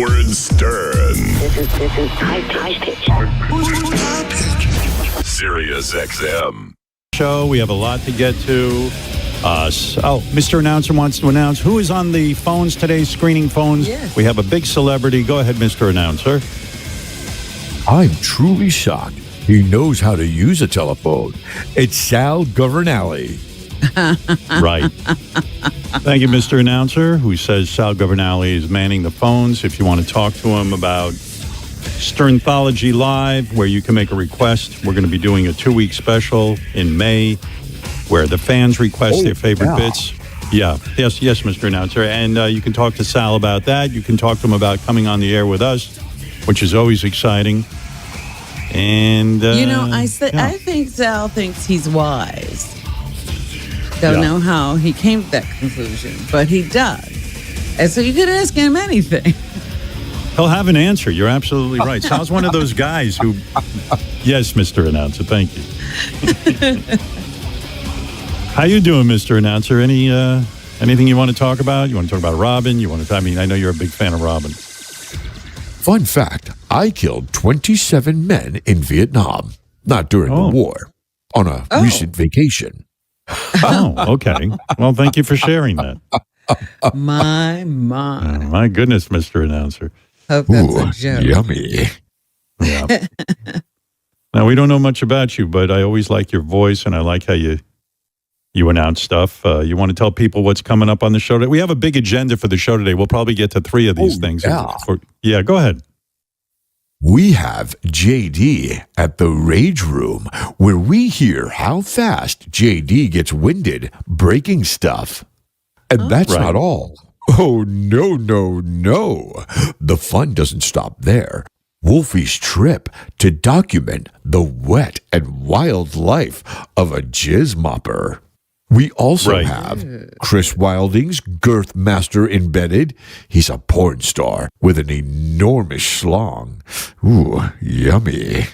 Howard Stern. This is high pitch. Sirius XM. Show. We have a lot to get to. Mr. Announcer wants to announce who is on the phones today, screening phones. Yes. We have a big celebrity. Go ahead, Mr. Announcer. I'm truly shocked. He knows how to use a telephone. It's Sal Governale. Right. Thank you, Mr. Announcer, who says Sal Governale is manning the phones. If you want to talk to him about Sternthology Live, where you can make a request, we're going to be doing a 2-week special in May where the fans request their favorite bits. Yeah. Yes, Mr. Announcer. And you can talk to Sal about that. You can talk to him about coming on the air with us, which is always exciting. And I think Sal thinks he's wise. Don't know how he came to that conclusion, but he does. And so you could ask him anything. He'll have an answer. You're absolutely right. Sal's one of those guys who... Yes, Mr. Announcer. Thank you. How you doing, Mr. Announcer? Anything you want to talk about? You want to talk about Robin? I know you're a big fan of Robin. Fun fact, I killed 27 men in Vietnam. Not during the war. On a recent vacation. Oh, okay. Well, thank you for sharing that. My goodness, Mr. Announcer. Hope that's a joke. Yummy. Yeah. Now, we don't know much about you, but I always like your voice, and I like how you announce stuff. You want to tell people what's coming up on the show today? We have a big agenda for the show today. We'll probably get to 3 of these things. Yeah. Go ahead. We have JD at the Rage Room, where we hear how fast JD gets winded breaking stuff. And that's not all. Oh, no. The fun doesn't stop there. Wolfie's trip to document the wet and wild life of a jizz mopper. We also have Chris Wilding's Girth Master embedded. He's a porn star with an enormous schlong. Ooh, yummy.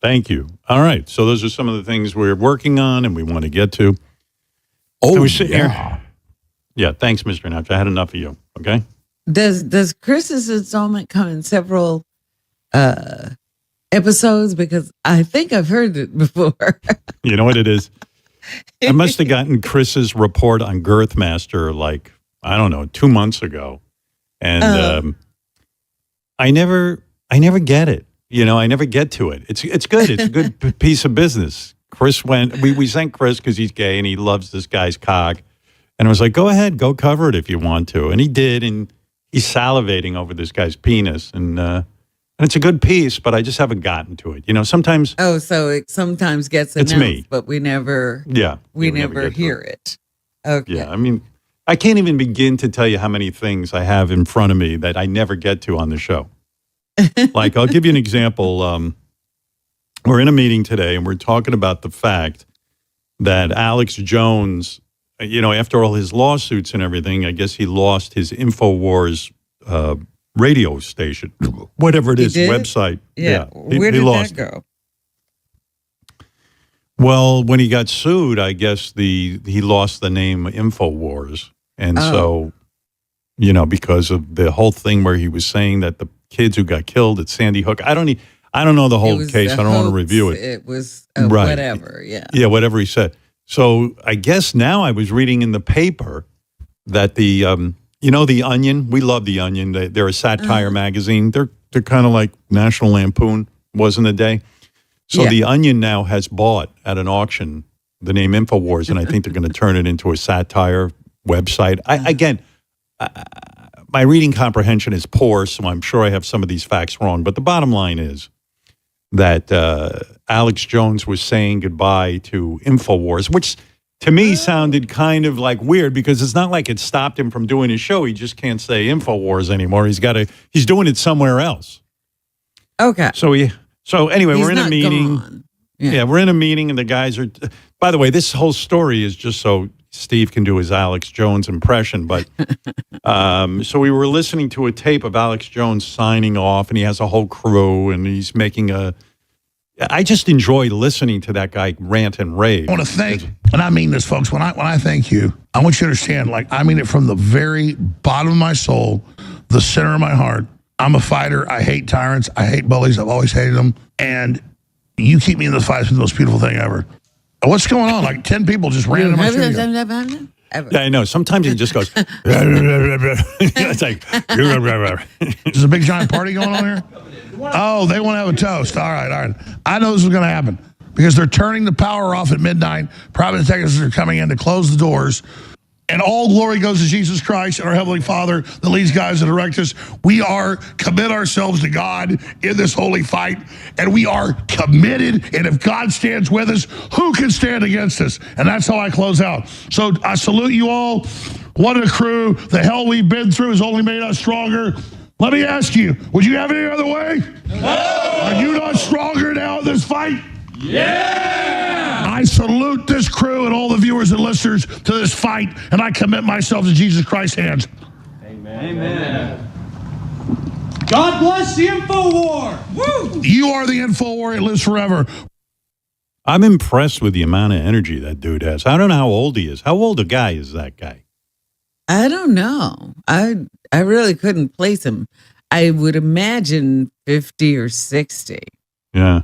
Thank you. All right. So those are some of the things we're working on and we want to get to. Oh, here. Yeah, thanks, Mr. Announcer. I had enough of you, okay? Does Chris's installment come in several episodes? Because I think I've heard it before. You know what it is? I must have gotten Chris's report on Girth Master 2 months ago. And I never get it. I never get to it. It's good. It's a good piece of business. Chris we sent Chris because he's gay and he loves this guy's cock. And I was like, go ahead, go cover it if you want to. And he did, and he's salivating over this guy's penis. And it's a good piece, but I just haven't gotten to it. Sometimes... Oh, so it sometimes gets announced, it's me. But we never... Yeah. We never hear it. Okay. Yeah, I can't even begin to tell you how many things I have in front of me that I never get to on the show. I'll give you an example. We're in a meeting today, and we're talking about the fact that Alex Jones... after all his lawsuits and everything, I guess he lost his InfoWars radio station, whatever it is, website. Yeah. Where did that go? Well, when he got sued, I guess he lost the name InfoWars. And so, because of the whole thing where he was saying that the kids who got killed at Sandy Hook, I don't know the whole case. I don't want to review it. It was whatever. Yeah. Yeah, whatever he said. So I guess now I was reading in the paper that the Onion. We love the Onion. They're a satire magazine. They're kind of like National Lampoon was in the day. So the Onion now has bought at an auction the name InfoWars, and I think they're going to turn it into a satire website. My reading comprehension is poor, so I'm sure I have some of these facts wrong. But the bottom line is that Alex Jones was saying goodbye to InfoWars, which to me sounded kind of like weird because it's not like it stopped him from doing his show. He just can't say InfoWars anymore. He's doing it somewhere else. Okay. So anyway, He's we're in a meeting. Gone. Yeah, we're in a meeting and the guys are, by the way, this whole story is just so Steve can do his Alex Jones impression. But so we were listening to a tape of Alex Jones signing off, and he has a whole crew, and he's making I just enjoy listening to that guy rant and rave. I want to thank, and I mean this, folks, when I thank you, I want you to understand, I mean it from the very bottom of my soul, the center of my heart. I'm a fighter. I hate tyrants. I hate bullies. I've always hated them. And you keep me in the fight. It's the most beautiful thing ever. What's going on? Like 10 people just ran in my studio. Yeah, I know. Sometimes he just goes. It's like There's a big giant party going on here. Oh, they want to have a toast. All right. I know this is going to happen because they're turning the power off at midnight. Private detectives are coming in to close the doors. And all glory goes to Jesus Christ and our Heavenly Father, the leads, guys, that direct us. We are commit ourselves to God in this holy fight, and we are committed. And if God stands with us, who can stand against us? And that's how I close out. So I salute you all. What a crew. The hell we've been through has only made us stronger. Let me ask you, would you have any other way? No. Are you not stronger now in this fight? Yeah! I salute this crew and all the viewers and listeners to this fight, and I commit myself to Jesus Christ's hands. Amen. God bless the InfoWar. Woo! You are the InfoWar. It lives forever. I'm impressed with the amount of energy that dude has. I don't know how old he is. How old a guy is that guy? I don't know. I really couldn't place him. I would imagine 50 or 60. Yeah.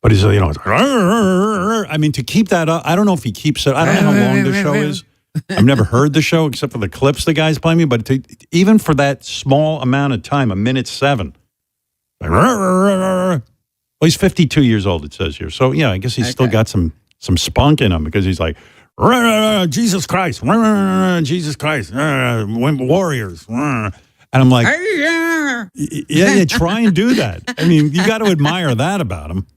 But he's, I mean, to keep that up, I don't know if he keeps it. I don't know how long the show is. I've never heard the show except for the clips the guys play me. But even for that small amount of time, 1:07. Well, he's 52 years old, it says here. So, yeah, I guess he's still got some spunk in him because he's like, Jesus Christ, Jesus Christ, warriors. And I'm like, yeah, try and do that. I mean, you got to admire that about him.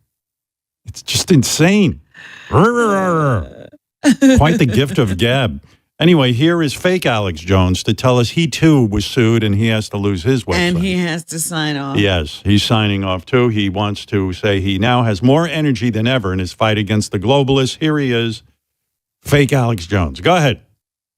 It's just insane. Quite the gift of gab. Anyway, here is fake Alex Jones to tell us he too was sued and he has to lose his website. And he has to sign off. Yes, he's signing off too. He wants to say he now has more energy than ever in his fight against the globalists. Here he is, fake Alex Jones. Go ahead.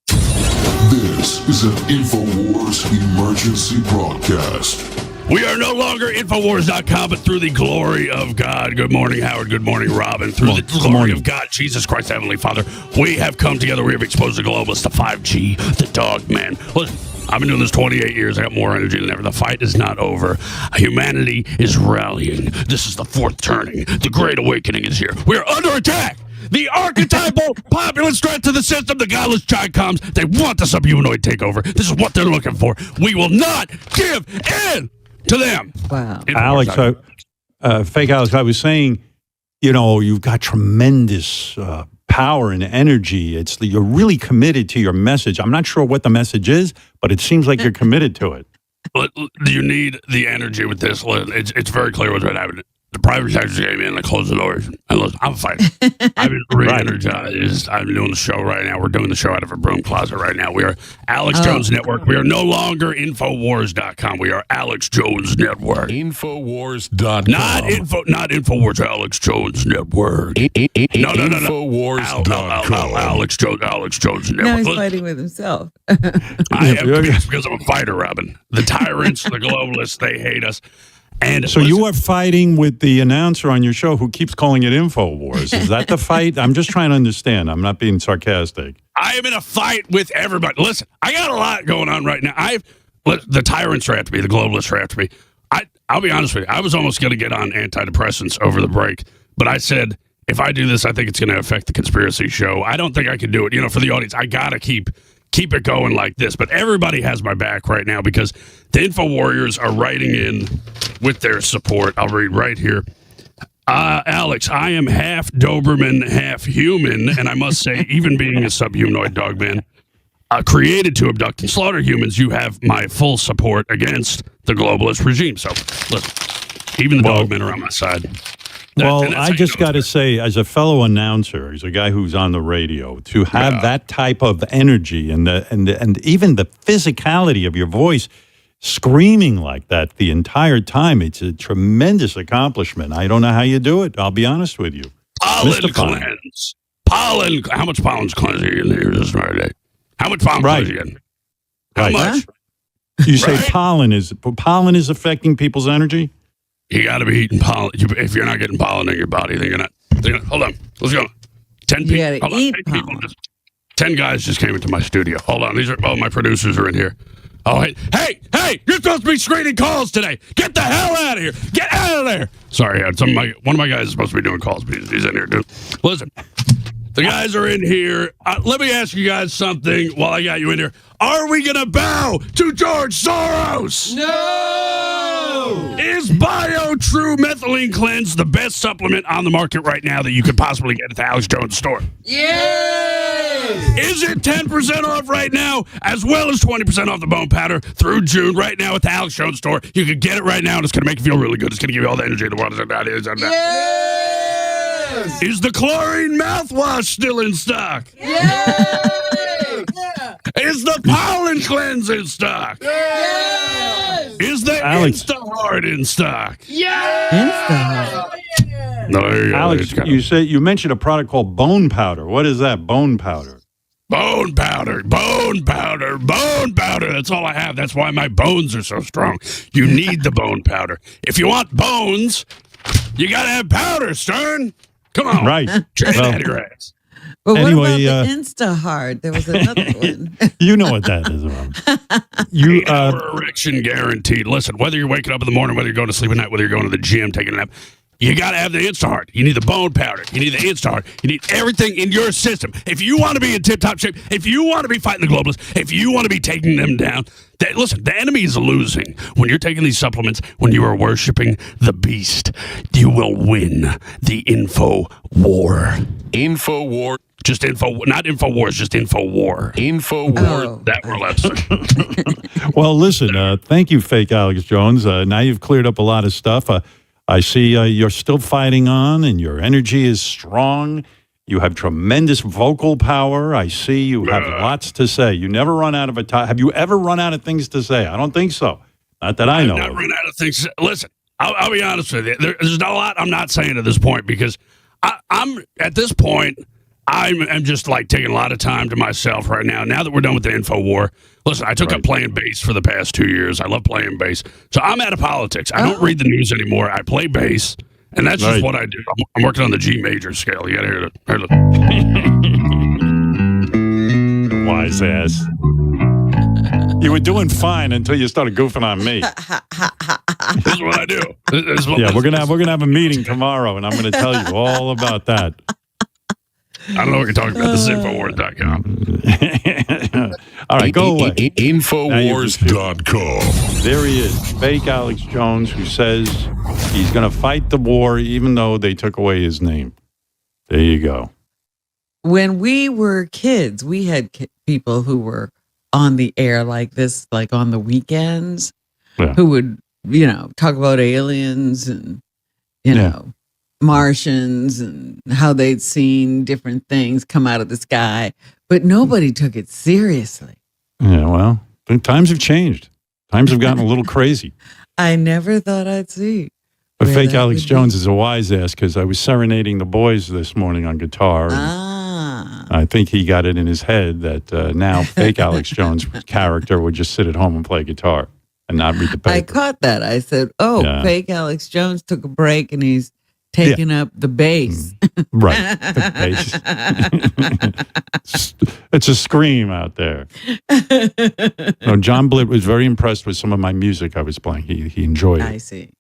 This is an InfoWars emergency broadcast. We are no longer Infowars.com, but through the glory of God. Good morning, Howard. Good morning, Robin. Through the glory of God, Jesus Christ, Heavenly Father, we have come together. We have exposed the globalists, the 5G, the dog man. Listen, I've been doing this 28 years. I got more energy than ever. The fight is not over. Humanity is rallying. This is the fourth turning. The Great Awakening is here. We're under attack. The archetypal populist threat to the system, the godless Chi-Coms, they want the subhumanoid takeover. This is what they're looking for. We will not give in to them. Wow. Alex, fake Alex, I was saying, you've got tremendous power and energy. You're really committed to your message. I'm not sure what the message is, but it seems like you're committed to it. You need the energy with this. It's very clear what's happening. The private detectives came in and closed the doors. And listen, I'm a fighter. I've been re-energized. I'm doing the show right now. We're doing the show out of a broom closet right now. We are Alex Jones Network. We are no longer Infowars.com. We are Alex Jones Network. Infowars.com. Not Infowars, Alex Jones Network. No. Infowars.com. Alex Jones Network. Now he's fighting with himself. I am pissed because I'm a fighter, Robin. The tyrants, the globalists, they hate us. And so you are fighting with the announcer on your show who keeps calling it InfoWars. Is that the fight? I'm just trying to understand. I'm not being sarcastic. I am in a fight with everybody. Listen, I got a lot going on right now. The tyrants are after me. The globalists are after me. I'll be honest with you. I was almost going to get on antidepressants over the break, but I said, if I do this, I think it's going to affect the conspiracy show. I don't think I can do it. For the audience, I got to keep it going like this. But everybody has my back right now because the InfoWarriors are writing in with their support. I'll read right here. Alex, I am half Doberman, half human, and I must say, even being a subhumanoid dogman, created to abduct and slaughter humans, you have my full support against the globalist regime. So, listen, even the dogmen are on my side. I just got to say, as a fellow announcer, as a guy who's on the radio, to have that type of energy and even the physicality of your voice screaming like that the entire time, it's a tremendous accomplishment. I don't know how you do it. I'll be honest with you. Pollen cleanse. Pollen. How much pollen's cleansing in here this Friday? How much pollen cleansing? How much? You say pollen is affecting people's energy? You got to be eating pollen. If you're not getting pollen in your body, then you're not. Hold on. Let's go. 10 people. You gotta eat pollen. 10 guys just came into my studio. Hold on. These are my producers are in here. Oh, hey, you're supposed to be screening calls today. Get the hell out of here. Get out of there. Sorry, one of my guys is supposed to be doing calls, but he's in here, dude. Listen, the guys are in here. Let me ask you guys something while I got you in here. Are we going to bow to George Soros? No! Is BioTrue Methylene Cleanse the best supplement on the market right now that you could possibly get at the Alex Jones store? Yes! Is it 10% off right now, as well as 20% off the bone powder through June right now at the Alex Jones store? You can get it right now, and it's going to make you feel really good. It's going to give you all the energy in the world. Yes! Is the chlorine mouthwash still in stock? Yes! Is the pollen cleanse in stock? Yes! Is the Alex. Instaheart in stock? Insta. No, there you go. Alex, you mentioned a product called bone powder. What is that? Bone powder. Bone powder, bone powder, bone powder. That's all I have. That's why my bones are so strong. You need the bone powder. If you want bones, you got to have powder, Stern. Come on. Right. Train Well, out of your ass. But what Anyway, about the Instaheart? There was another one. You know what that is, Rob. You 8-hour erection guaranteed. Listen, whether you're waking up in the morning, whether you're going to sleep at night, whether you're going to the gym, taking a nap, you got to have the Instaheart. You need the bone powder. You need the Instaheart. You need everything in your system. If you want to be in tip-top shape, if you want to be fighting the globalists, if you want to be taking them down, listen, the enemy is losing. When you're taking these supplements, when you are worshiping the beast, you will win the info war. Info war. Just info, not info wars, just info war. Info war. Oh. That we're allowed to say. well, listen. Thank you, fake Alex Jones. Now you've cleared up a lot of stuff. I see you're still fighting on, and your energy is strong. You have tremendous vocal power. I see you have lots to say. You never run out of a time. Have you ever run out of things to say? I don't think so. Not that I know. I've not run out of things. Listen, I'll be honest with you. There's not a lot I'm not saying at this point because I'm at this point. I'm just like taking a lot of time to myself right now. Now that we're done with the info war, listen, I took up playing bass for the past 2 years. I love playing bass. So I'm out of politics. I don't read the news anymore. I play bass, and that's just what I do. I'm working on the G major scale. You got to hear it. Wise ass. You were doing fine until you started goofing on me. This is what I do. Yeah, we're gonna have a meeting tomorrow, and I'm gonna tell you all about that. I don't know what you're talking about. This is Infowars.com. All right, go away. Infowars.com. There he is, fake Alex Jones, who says he's going to fight the war even though they took away his name. There you go. When we were kids, we had people who were on the air like this, like on the weekends, who would, talk about aliens and, Martians and how they'd seen different things come out of the sky, but nobody took it seriously. Yeah, well, the times have changed. Times have gotten a little crazy. I never thought I'd see. But fake Alex Jones is a wise ass because I was serenading the boys this morning on guitar. I think he got it in his head that now fake Alex Jones' character would just sit at home and play guitar and not read the paper. I caught that. I said, fake Alex Jones took a break and he's taking up the bass. Right. The bass. It's a scream out there. John Blitt was very impressed with some of my music I was playing. He enjoyed it. I see.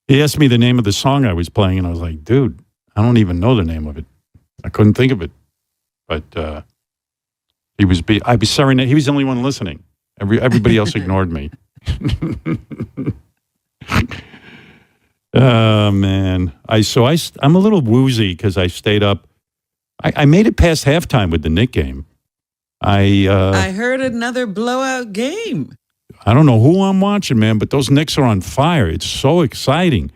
He asked me the name of the song I was playing, and I was like, dude, I don't even know the name of it. I couldn't think of it. But I was serenading. He was the only one listening. Everybody else ignored me. Oh, man. I'm a little woozy because I stayed up. I made it past halftime with the Knick game. I heard another blowout game. I don't know who I'm watching, man, but those Knicks are on fire. It's so exciting.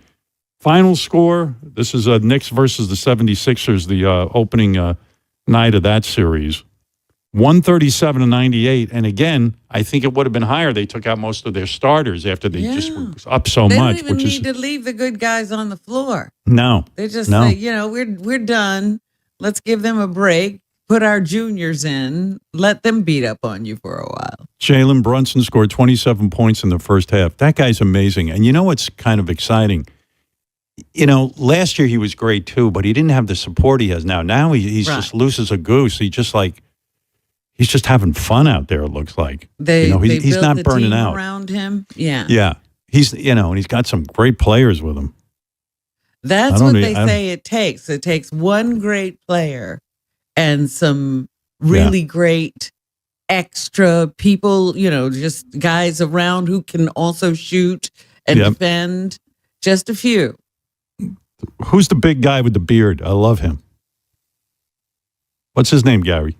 Final score, this is Knicks versus the 76ers, the opening night of that series. 137-98. And again, I think it would have been higher. They took out most of their starters after they just were up so much. They don't even need to leave the good guys on the floor. No. They just say, we're done. Let's give them a break. Put our juniors in. Let them beat up on you for a while. Jalen Brunson scored 27 points in the first half. That guy's amazing. And you know what's kind of exciting? Last year he was great too, but he didn't have the support he has now. Now he just loose as a goose. he's just having fun out there. It looks like They he's built not the burning team out around him. Yeah. Yeah, he's and he's got some great players with him. That's I don't what know, they say it takes. It takes one great player and some really great extra people, just guys around who can also shoot and defend. Just a few. Who's the big guy with the beard? I love him. What's his name, Gary?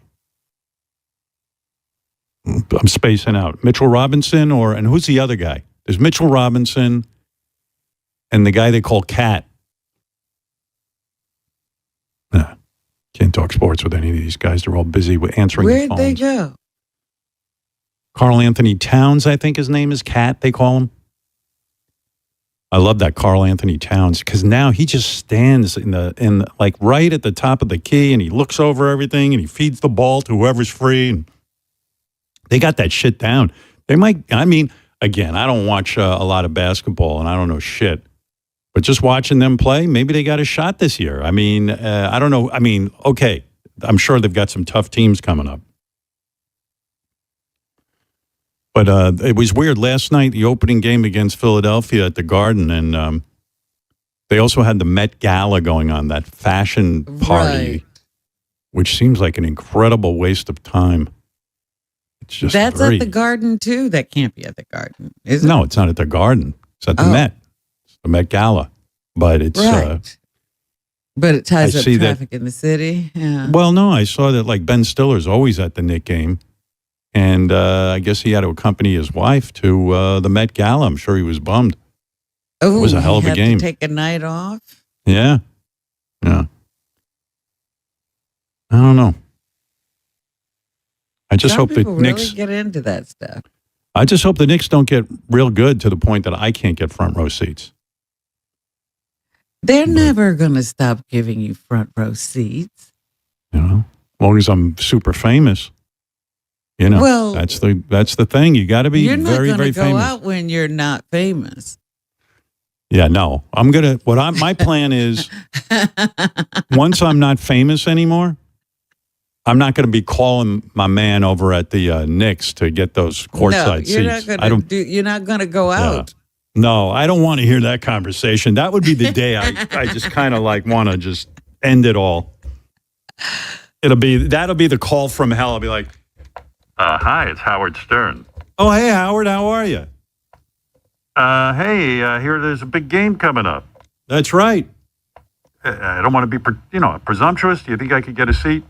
I'm spacing out. Mitchell Robinson and who's the other guy? There's Mitchell Robinson and the guy they call Cat. Can't talk sports with any of these guys. They're all busy with answering the Where'd phones. they go? Carl Anthony Towns, I think his name is Cat, they call him. I love that Carl Anthony Towns because now he just stands in like right at the top of the key and he looks over everything and he feeds the ball to whoever's free. And they got that shit down. Again, I don't watch a lot of basketball and I don't know shit. But just watching them play, maybe they got a shot this year. I don't know. Okay, I'm sure they've got some tough teams coming up. But it was weird. Last night, the opening game against Philadelphia at the Garden, and they also had the Met Gala going on, that fashion party, which seems like an incredible waste of time. It's just That's at the Garden, too. That can't be at the Garden, is it? No, it's not at the Garden. It's at the Met. It's the Met Gala. But it's... but it ties I up see traffic in the city. Yeah. Well, no, I saw that like Ben Stiller's always at the Knick game. And I guess he had to accompany his wife to the Met Gala. I'm sure he was bummed. Oh, it was a hell of a game. To take a night off? Yeah. I don't know. I just hope the people Knicks really get into that stuff. I just hope the Knicks don't get real good to the point that I can't get front row seats. They're never going to stop giving you front row seats. As long as I'm super famous. Well, that's the thing. You got to be very, very famous. You're not going to go out when you're not famous. Yeah, no. My plan is once I'm not famous anymore, I'm not going to be calling my man over at the Knicks to get those courtside seats. You're not going to go out. No, I don't want to hear that conversation. That would be the day I just kind of like want to just end it all. That'll be the call from hell. I'll be like, hi, it's Howard Stern. Oh, hey, Howard, how are you? Here there's a big game coming up. That's right. I don't want to be, presumptuous. Do you think I could get a seat?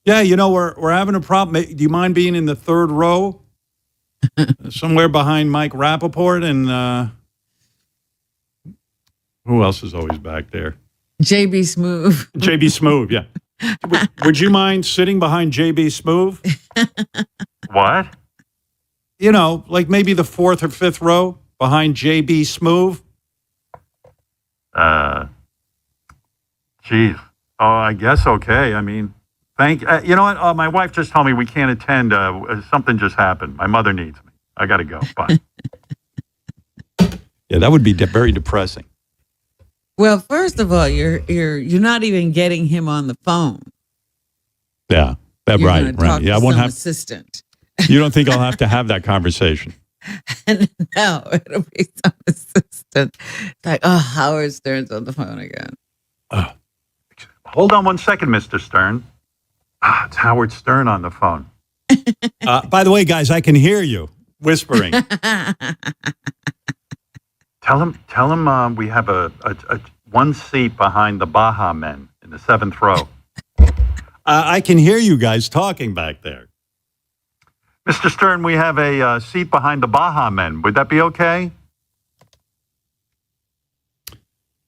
Yeah, we're having a problem. Do you mind being in the third row? Somewhere behind Mike Rappaport and who else is always back there? JB Smoove. JB Smoove, yeah. Would you mind sitting behind JB Smoove? What? Like maybe the fourth or fifth row behind JB Smoove? Geez. Oh, I guess okay. You know what? My wife just told me we can't attend. Something just happened. My mother needs me. I got to go. Bye. Yeah, that would be very depressing. Well, first of all, you're not even getting him on the phone. Yeah, You're right. Talk Yeah, to I won't some have. assistant. You don't think I'll have to have that conversation? No, it'll be some assistant. It's like, Howard Stern's on the phone again. Hold on one second, Mr. Stern. It's Howard Stern on the phone. By the way, guys, I can hear you whispering. Tell him we have a one seat behind the Baha men in the seventh row. I can hear you guys talking back there. Mr. Stern, we have a seat behind the Baha men. Would that be okay?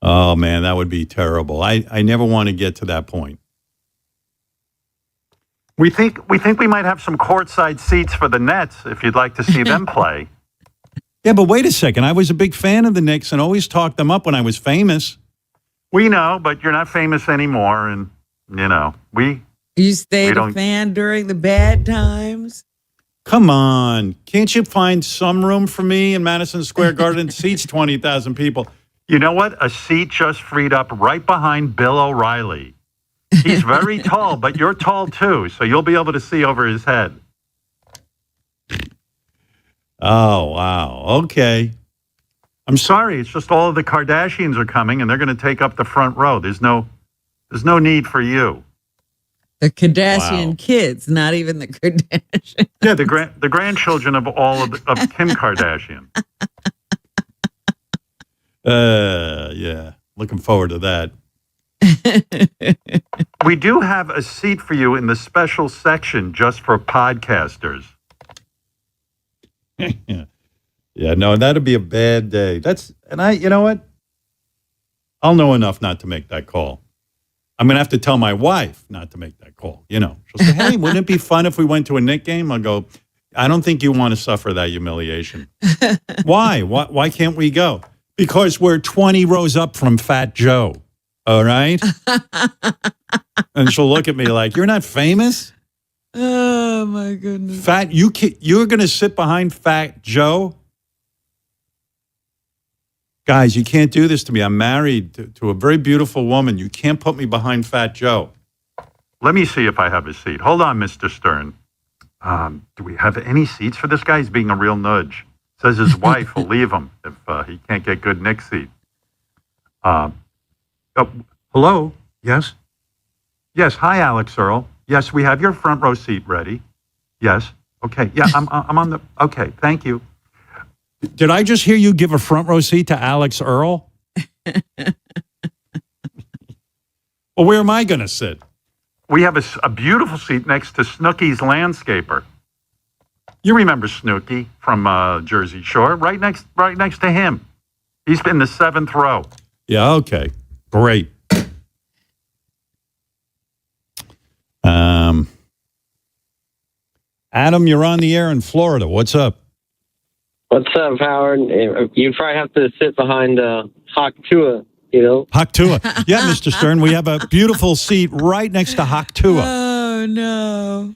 Oh, man, that would be terrible. I never want to get to that point. We think we might have some courtside seats for the Nets if you'd like to see them play. Yeah, but wait a second. I was a big fan of the Knicks and always talked them up when I was famous. We know, but you're not famous anymore, and You stayed a fan during the bad times? Come on. Can't you find some room for me in Madison Square Garden? Seats 20,000 people. You know what? A seat just freed up right behind Bill O'Reilly. He's very tall, but you're tall too, so you'll be able to see over his head. Oh, wow. Okay. I'm sorry. It's just all of the Kardashians are coming, and they're going to take up the front row. There's no need for you. The Kardashian Wow. kids, not even the Kardashians. Yeah, the grandchildren of all of Kim Kardashian. Yeah. Looking forward to that. We do have a seat for you in the special section just for podcasters. Yeah, no, that'd be a bad day. You know what? I'll know enough not to make that call. I'm going to have to tell my wife not to make that call. You know, she'll say, hey, wouldn't it be fun if we went to a Knick game? I'll go, I don't think you want to suffer that humiliation. Why? Why can't we go? Because we're 20 rows up from Fat Joe. All right? And she'll look at me like, you're not famous? Oh, my goodness. You're going to sit behind Fat Joe? Guys, you can't do this to me. I'm married to a very beautiful woman. You can't put me behind Fat Joe. Let me see if I have a seat. Hold on, Mr. Stern. Do we have any seats for this guy? He's being a real nudge. Says his wife will leave him if he can't get good Knick seat. Hello? Yes? Yes, hi, Alex Earl. Yes, we have your front row seat ready. Yes. Okay. Yeah, I'm on the... Okay, thank you. Did I just hear you give a front row seat to Alex Earl? Well, where am I going to sit? We have a beautiful seat next to Snooky's landscaper. You remember Snooky from Jersey Shore? Right next to him. He's in the 7th row. Yeah, okay. Great. Adam, you're on the air in Florida. What's up? What's up, Howard? You'd probably have to sit behind Hawk Tua, you know? Hawk Tua. Yeah, Mr. Stern, we have a beautiful seat right next to Hawk Tua. Oh, no.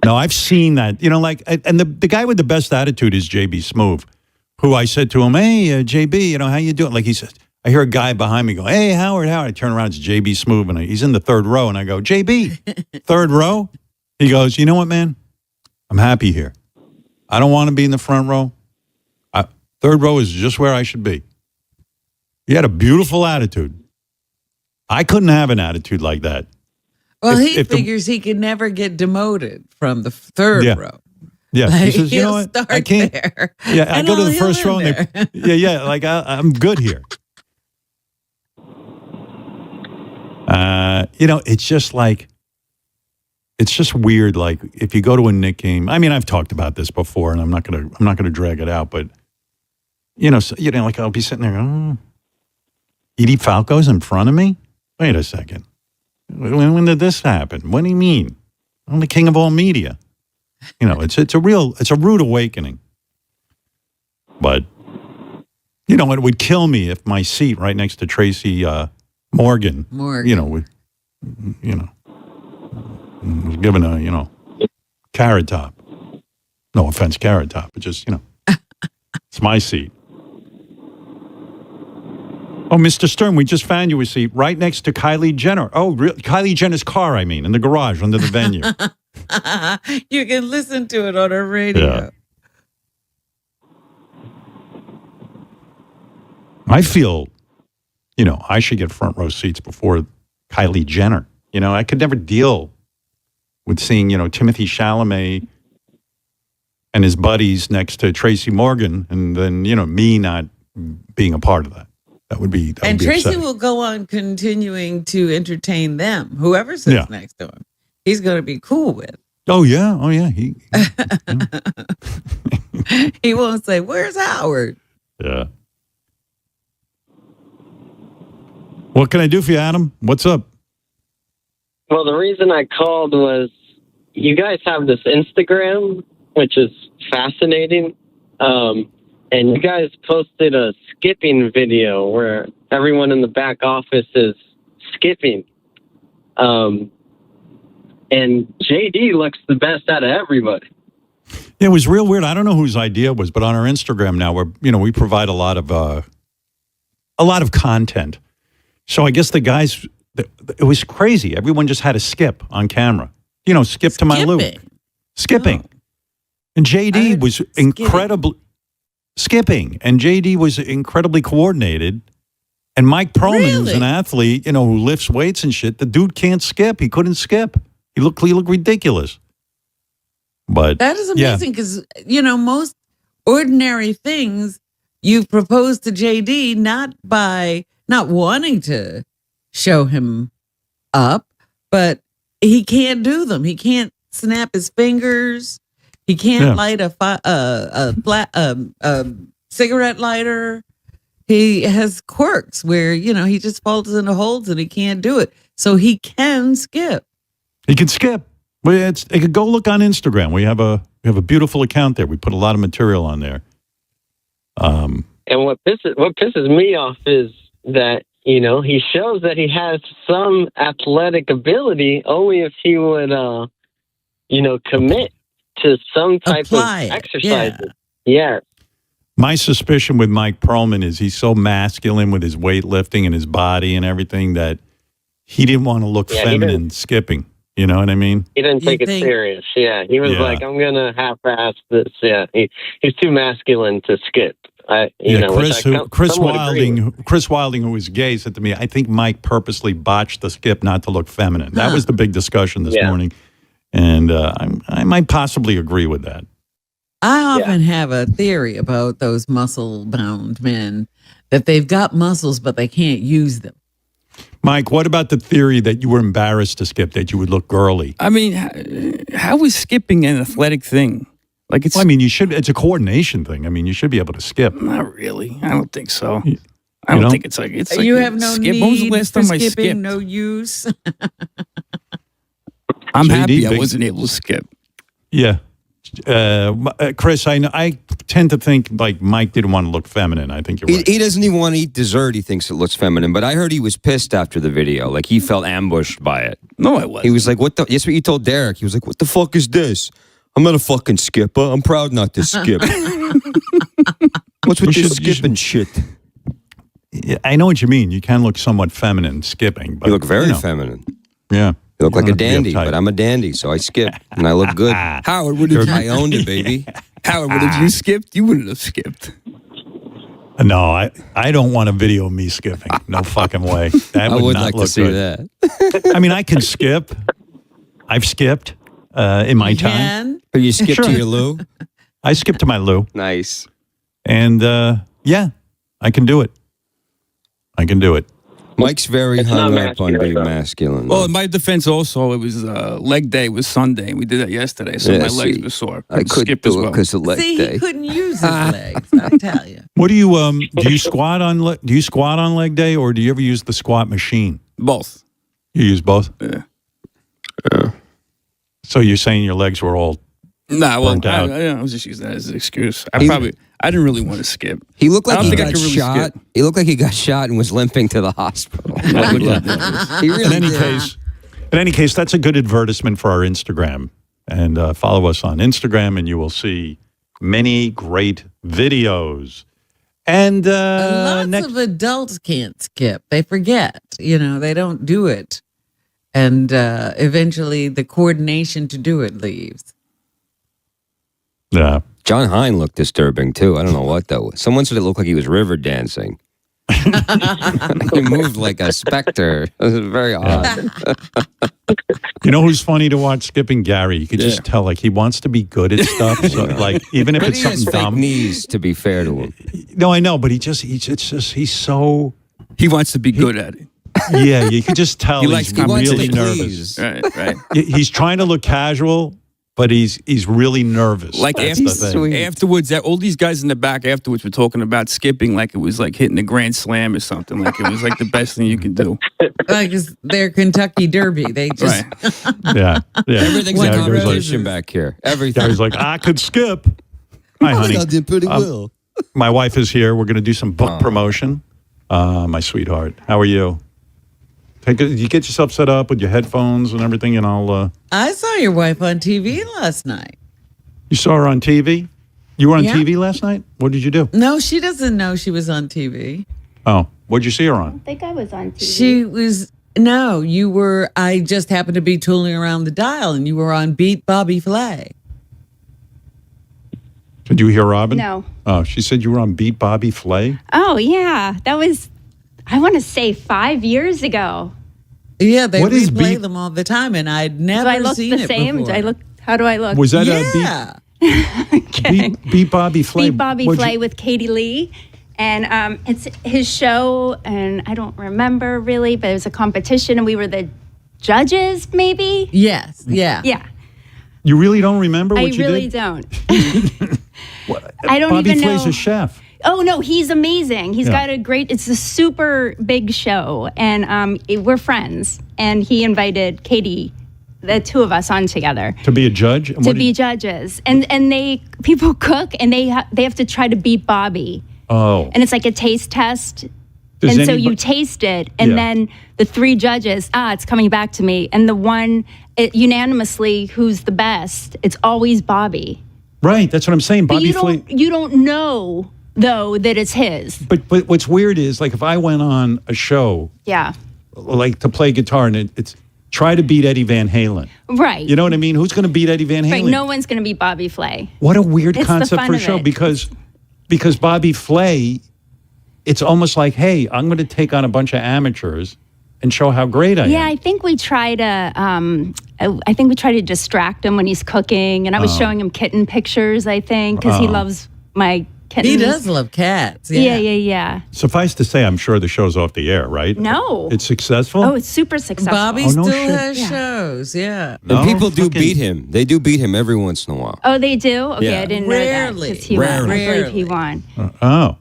No, I've seen that. You know, like, and the guy with the best attitude is JB Smoove, who I said to him, hey, JB, you know, how you doing? Like he says, I hear a guy behind me go, hey, Howard. I turn around, it's JB Smoove, and he's in the 3rd row, and I go, JB, 3rd row? He goes, you know what, man? I'm happy here. I don't want to be in the front row. 3rd row is just where I should be. He had a beautiful attitude. I couldn't have an attitude like that. Well, he figures he can never get demoted from the 3rd row. Yeah, Like, he says, you know he'll what? I can't. There, Yeah, I go to the he'll 1st row. end And yeah, like I'm good here. You know, it's just like, it's just weird. Like if you go to a Knick game, I mean, I've talked about this before, and I'm not gonna drag it out. But like I'll be sitting there, oh, Edie Falco's in front of me. Wait a second. When did this happen? What do you mean? I'm the king of all media. You know, it's a rude awakening. But you know, it would kill me if my seat right next to Tracy Morgan, was given a, Carrot Top. No offense, Carrot Top, but just, it's my seat. Oh, Mr. Stern, we just found you a seat right next to Kylie Jenner. Oh, Kylie Jenner's car, in the garage under the venue. You can listen to it on her radio. Yeah. I feel, I should get front row seats before Kylie Jenner. I could never deal with seeing, Timothy Chalamet and his buddies next to Tracy Morgan, and then, me not being a part of that. That would be and Tracy upsetting. will go on continuing to entertain them. Whoever sits next to him, he's going to be cool with. Oh, yeah. Oh, yeah. He He won't say, "Where's Howard?" Yeah. What can I do for you, Adam? What's up? Well, the reason I called was you guys have this Instagram, which is fascinating. And you guys posted a skipping video where everyone in the back office is skipping. And JD looks the best out of everybody. It was real weird. I don't know whose idea it was, but on our Instagram now, we provide a lot of content. So I guess the guys it was crazy. Everyone just had to skip on camera. Skip to my loop. Skipping. Oh. And JD heard was skipping. incredibly skipping. And JD was incredibly coordinated. And Mike Perlman, who's an Really? athlete, who lifts weights and shit, the dude can't skip. He couldn't skip. He looked ridiculous. But That is yeah. amazing because, most ordinary things you've proposed to JD not by not wanting to show him up, but he can't do them. He can't snap his fingers. He can't Yeah. light a cigarette lighter. He has quirks where, he just falls into holes and he can't do it. So he can skip. He can skip. Well, you could go look on Instagram. We have a beautiful account there. We put a lot of material on there. And what pisses me off is that, he shows that he has some athletic ability only if he would, commit to some type Apply of it, exercises. Yeah. My suspicion with Mike Perlman is he's so masculine with his weightlifting and his body and everything that he didn't want to look Yeah, he feminine didn't. skipping. You know what I mean? He didn't You take it think- serious. Yeah. He was Yeah. like, I'm going to half-ass this. Yeah. He's too masculine to skip. Chris Wilding, who was gay, said to me, I think Mike purposely botched the skip not to look feminine. That Huh. was the big discussion this Yeah. morning. And I might possibly agree with that. I often have a theory about those muscle-bound men that they've got muscles, but they can't use them. Mike, what about the theory that you were embarrassed to skip, that you would look girly? I mean, how is skipping an athletic thing? Like it's Well, I mean, it's a coordination thing. I mean, you should be able to skip. not really. I don't think so. You I don't don't? think it's like You a have no skip. need When was the last for time I skipping, skipped? no use. I'm JD, happy I big- wasn't able to skip. Yeah. Chris, I tend to think like Mike didn't want to look feminine. I think you're right. He doesn't even want to eat dessert. He thinks it looks feminine. But I heard he was pissed after the video. Like he felt ambushed by it. No, I wasn't. He was like, "What the?" That's what you told Derek. He was like, "What the fuck is this? I'm not a fucking skipper. I'm proud not to skip." What's with You this should- you skipping shit? Yeah, I know what you mean. You can look somewhat feminine skipping. But, You look very you know, feminine. Yeah. You look You like a don't have to be dandy, uptight. but I'm a dandy, so I skip and I look good. Howard, what did I owned it, baby? Howard, would have you skipped? You wouldn't have skipped. No, I don't want a video of me skipping. No fucking way. That I would would not like to look see good. that. I mean, I can skip. I've skipped in my time. Can? But you skip Sure. to your loo. I skip to my loo. Nice. And yeah, I can do it. I can do it. Mike's very It's not hung up on masculine, being though. masculine. Well, in my defense, also, it was leg day was Sunday. We did that yesterday, so Yeah, my legs see, were sore. I couldn't skip as do it well. because of leg See, day. he couldn't use his legs, I tell you. What do you squat on? Do you squat on leg day, or do you ever use the squat machine? Both. You use both. Yeah. So you're saying your legs were all Nah, well, Burnt out. I was just using that as an excuse. I He- didn't really want to skip. He looked like I don't he think I got could really shot. skip. He looked like he got shot and was limping to the hospital. I looked like that. He really in any did. case, that's a good advertisement for our Instagram. And follow us on Instagram, and you will see many great videos. And Lots of adults can't skip. They forget. They don't do it. And eventually the coordination to do it leaves. yeah, John Hine looked disturbing too. I don't know what that was. Someone said it looked like he was river dancing. He moved like a specter. It was very odd. you know who's funny to watch skipping? Gary. You could just tell like he wants to be good at stuff. So like even if But it's he has something fake dumb. knees, to be fair to him. No, I know, but he's so He wants to be good at it. yeah. You could just tell He he's likes really to nervous. please. Right. He's trying to look casual, but he's really nervous. Like That's after, the thing. sweet. afterwards, all these guys in the back afterwards were talking about skipping like it was like hitting a grand slam or something. Like it was like the best thing you can do. Like it's their Kentucky Derby. They just Right. Yeah, yeah. Everything's a Yeah, Gary's like, competition back here. Everything. Gary's like, I could skip. Hi, honey. did pretty well. My wife is here. We're going to do some book promotion. My sweetheart, how are you? You get yourself set up with your headphones and everything, and I'll. I saw your wife on TV last night. You saw her on TV. You were on Yeah. TV last night. What did you do? No, she doesn't know she was on TV. Oh, what'd you see her on? I think I was on TV. She was No, you were. I just happened to be tooling around the dial, and you were on Beat Bobby Flay. Did you hear Robin? No. Oh, she said you were on Beat Bobby Flay. Oh, yeah. That was, I want to say 5 years ago. Yeah, they What is replay Beat- them all the time, and I'd Do never I look seen the it same? before. Do I look, how do I look? Was that Yeah. Beat Bobby Flay? Beat Bobby What'd Flay you- with Katie Lee. And it's his show, and I don't remember really, but it was a competition, and we were the judges, maybe? Yes. Yeah. Yeah. You really don't remember what I you really did? don't. I don't Bobby even Flay's know. a chef. Oh no, he's amazing. He's Yeah. got a great. It's a super big show, and we're friends. And he invited Katie, the two of us, on together To be a judge? And to what be did- judges. And people cook, and they have to try to beat Bobby. Oh. And it's like a taste test. Does and so you anybo- taste it, and Yeah. then the three judges, it's coming back to me, and the one unanimously who's the best, it's always Bobby. Right, that's what I'm saying. But Bobby you Flay. don't know though that it's his. But what's weird is, like, if I went on a show, Yeah. like to play guitar, and it's try to beat Eddie Van Halen. Right. You know what I mean? Who's going to beat Eddie Van Halen? Right. No one's going to be Bobby Flay. What a weird It's the concept fun for a of show, it. because Bobby Flay, it's almost like, hey, I'm going to take on a bunch of amateurs and show how great I Yeah, am. I think we try to. I think we try to distract him when he's cooking, and I was Oh. showing him kitten pictures. I think because he Oh. loves my kittens. He does love cats. Yeah. Suffice to say, I'm sure the show's off the air, right? No. It's successful? Oh, it's super successful. Bobby Oh, no still shit. has Yeah. shows. Yeah. No? And people do Fucking- beat him. They do beat him every once in a while. Oh, they do. Okay, Yeah. I didn't Rarely. know that. 'Cause he won. I believe Rarely. he won. Oh.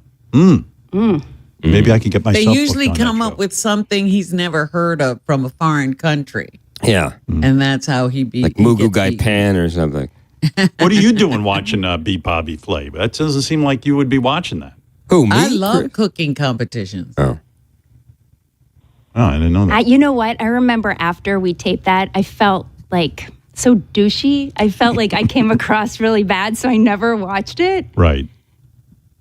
Maybe I could get myself They usually booked on come that up show. with something he's never heard of from a foreign country, Yeah. and that's how he beat. Like he Mugu gets Gai beat. Pan or something. What are you doing watching Beat Bobby Flay? That doesn't seem like you would be watching that. Who, me? I love cooking competitions. Oh. Oh, I didn't know that. You know what? I remember after we taped that, I felt like so douchey. I felt like I came across really bad, so I never watched it. Right.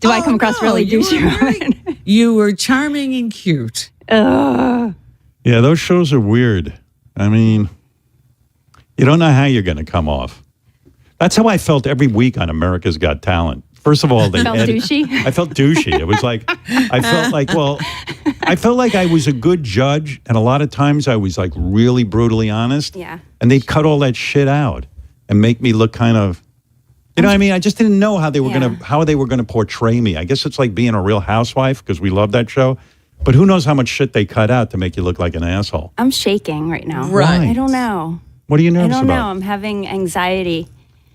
Do I come across really you douchey? were very- You were charming and cute. Ugh. Yeah, those shows are weird. I mean, you don't know how you're going to come off. That's how I felt every week on America's Got Talent. First of all, they Felt douchey? I felt douchey. It was like, I felt like I was a good judge, and a lot of times I was like really brutally honest. Yeah. And they'd cut all that shit out and make me look kind of, you know what I mean? I just didn't know how they were Yeah. gonna portray me. I guess it's like being a Real Housewife, because we love that show. But who knows how much shit they cut out to make you look like an asshole? I'm shaking right now. Right. I don't know. What are you I nervous don't know. about? I'm having anxiety.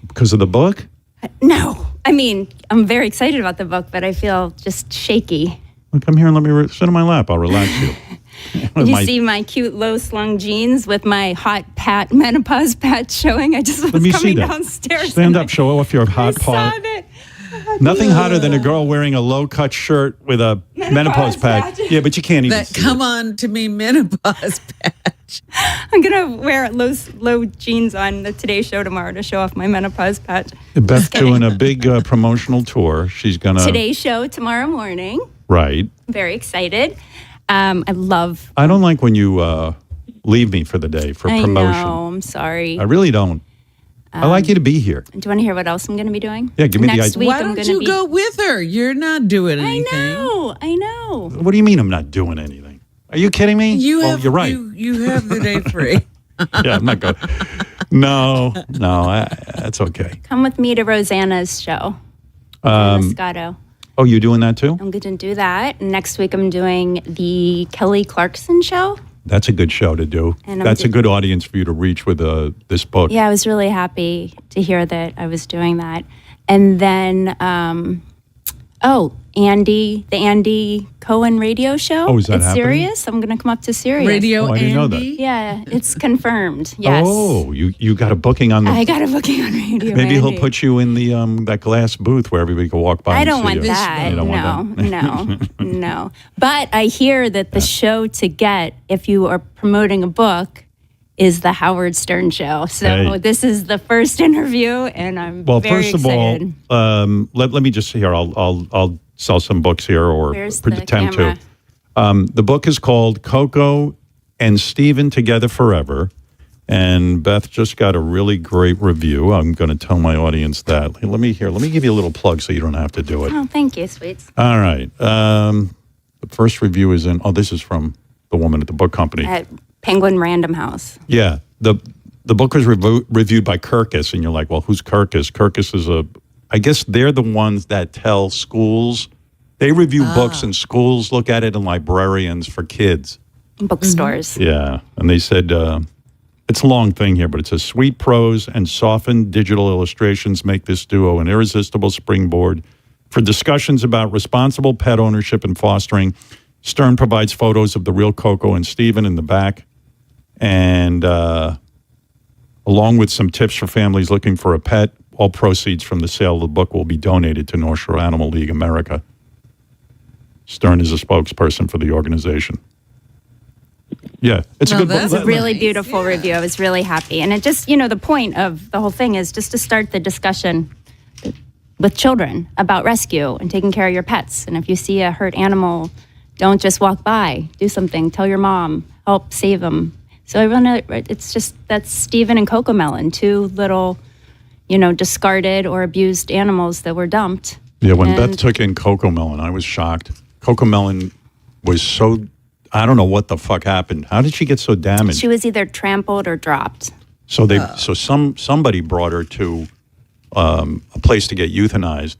Because of the book? No. I mean, I'm very excited about the book, but I feel just shaky. Well, come here and let me sit on my lap. I'll relax you. Did you My- see my cute low slung jeans with my hot menopause patch showing? I just was Let me see coming that. downstairs. Stand and up, show off your I hot saw paw. that. Nothing hotter than a girl wearing a low cut shirt with a menopause pad. patch. Yeah, but you can't even That see come it. on to me menopause patch. I'm gonna wear low jeans on the Today Show tomorrow to show off my menopause patch. Beth's doing a big promotional tour. She's gonna Today Show tomorrow morning. right. Very excited. I love. I don't like when you leave me for the day for I promotion. know. I'm sorry. I really don't. I like you to be here. Do you want to hear what else I'm going to be doing? Yeah, give me the Next idea. week, Why I'm don't going to you be. go with her? You're not doing I anything. know. What do you mean I'm not doing anything? Are you kidding me? You well, have, you're right. You have the day free. Yeah, I'm not going. No, that's okay. Come with me to Rosanna's show. Moscato. Oh, you doing that too? I'm going to do that. Next week, I'm doing the Kelly Clarkson show. That's a good show to do. And I'm That's a doing- good audience for you to reach with this book. Yeah, I was really happy to hear that I was doing that. And then, the Andy Cohen radio show. Oh, is that it's happening? Sirius. I'm going to come up to Sirius. Radio Oh, I didn't know that. Andy. Yeah, it's confirmed. Yes. Oh, you got a booking on the. I got a booking on radio. Maybe he'll Andy. put you in the that glass booth where everybody can walk by. I and don't see want you. that. You don't want that? No. But I hear that the show to get if you are promoting a book is the Howard Stern show. So Hey. this is the first interview, and I'm Well, very first of excited. all, let me just here. I'll sell some books here or Where's the attempt camera? to. The book is called Coco and Steven Together Forever. And Beth just got a really great review. I'm going to tell my audience that. Let me give you a little plug so you don't have to do it. Oh, thank you, sweets. All right. The first review is this is from the woman at the book company. At Penguin Random House. Yeah. The book was reviewed by Kirkus, and you're like, well, who's Kirkus? Kirkus is I guess they're the ones that tell schools. They review books, and schools look at it, and librarians for kids. Bookstores. Yeah. And they said, it's a long thing here, but it says, sweet prose and softened digital illustrations make this duo an irresistible springboard for discussions about responsible pet ownership and fostering. Stern provides photos of the real Coco and Steven in the back, and along with some tips for families looking for a pet. All proceeds from the sale of the book will be donated to North Shore Animal League America. Stern is a spokesperson for the organization. Yeah, it's a good book. It was a really beautiful review. I was really happy. And it just, the point of the whole thing is just to start the discussion with children about rescue and taking care of your pets. And if you see a hurt animal, don't just walk by. Do something. Tell your mom. Help save them. So it's just, that's Steven and Coco Melon, two little, discarded or abused animals that were dumped. Yeah, when Beth took in Coco Melon, I was shocked. Coco Melon was so, I don't know what the fuck happened. How did she get so damaged? She was either trampled or dropped. So somebody brought her to a place to get euthanized,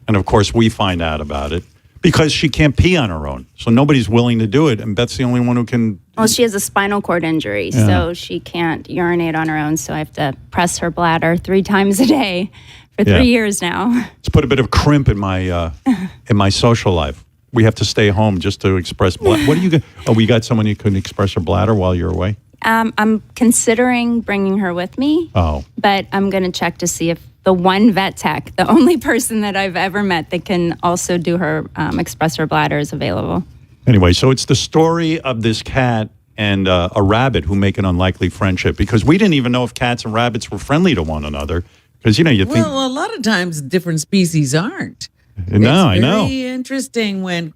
and of course we find out about it because she can't pee on her own. So nobody's willing to do it, and Beth's the only one who can. Well, she has a spinal cord injury, so she can't urinate on her own. So I have to press her bladder 3 times a day for 3 years now. It's put a bit of crimp in my social life. We have to stay home just to express. What do you get? Oh, we got someone who can express her bladder while you're away. I'm considering bringing her with me. Oh, but I'm going to check to see if the one vet tech, the only person that I've ever met that can also do her express her bladder, is available. Anyway, so it's the story of this cat and a rabbit who make an unlikely friendship, because we didn't even know if cats and rabbits were friendly to one another. Because you think, well, a lot of times different species aren't. No, I know. It's very interesting when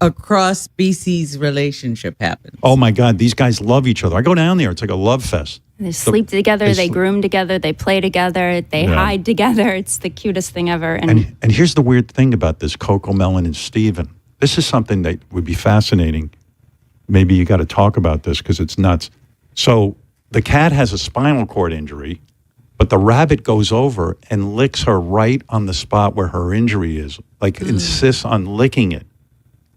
a cross-species relationship happens. Oh my God, these guys love each other. I go down there; it's like a love fest. They sleep together, they groom together, they play together, they hide together. It's the cutest thing ever. And here's the weird thing about this Coco Melon and Steven. This is something that would be fascinating. Maybe you got to talk about this because it's nuts. So the cat has a spinal cord injury, but the rabbit goes over and licks her right on the spot where her injury is, insists on licking it.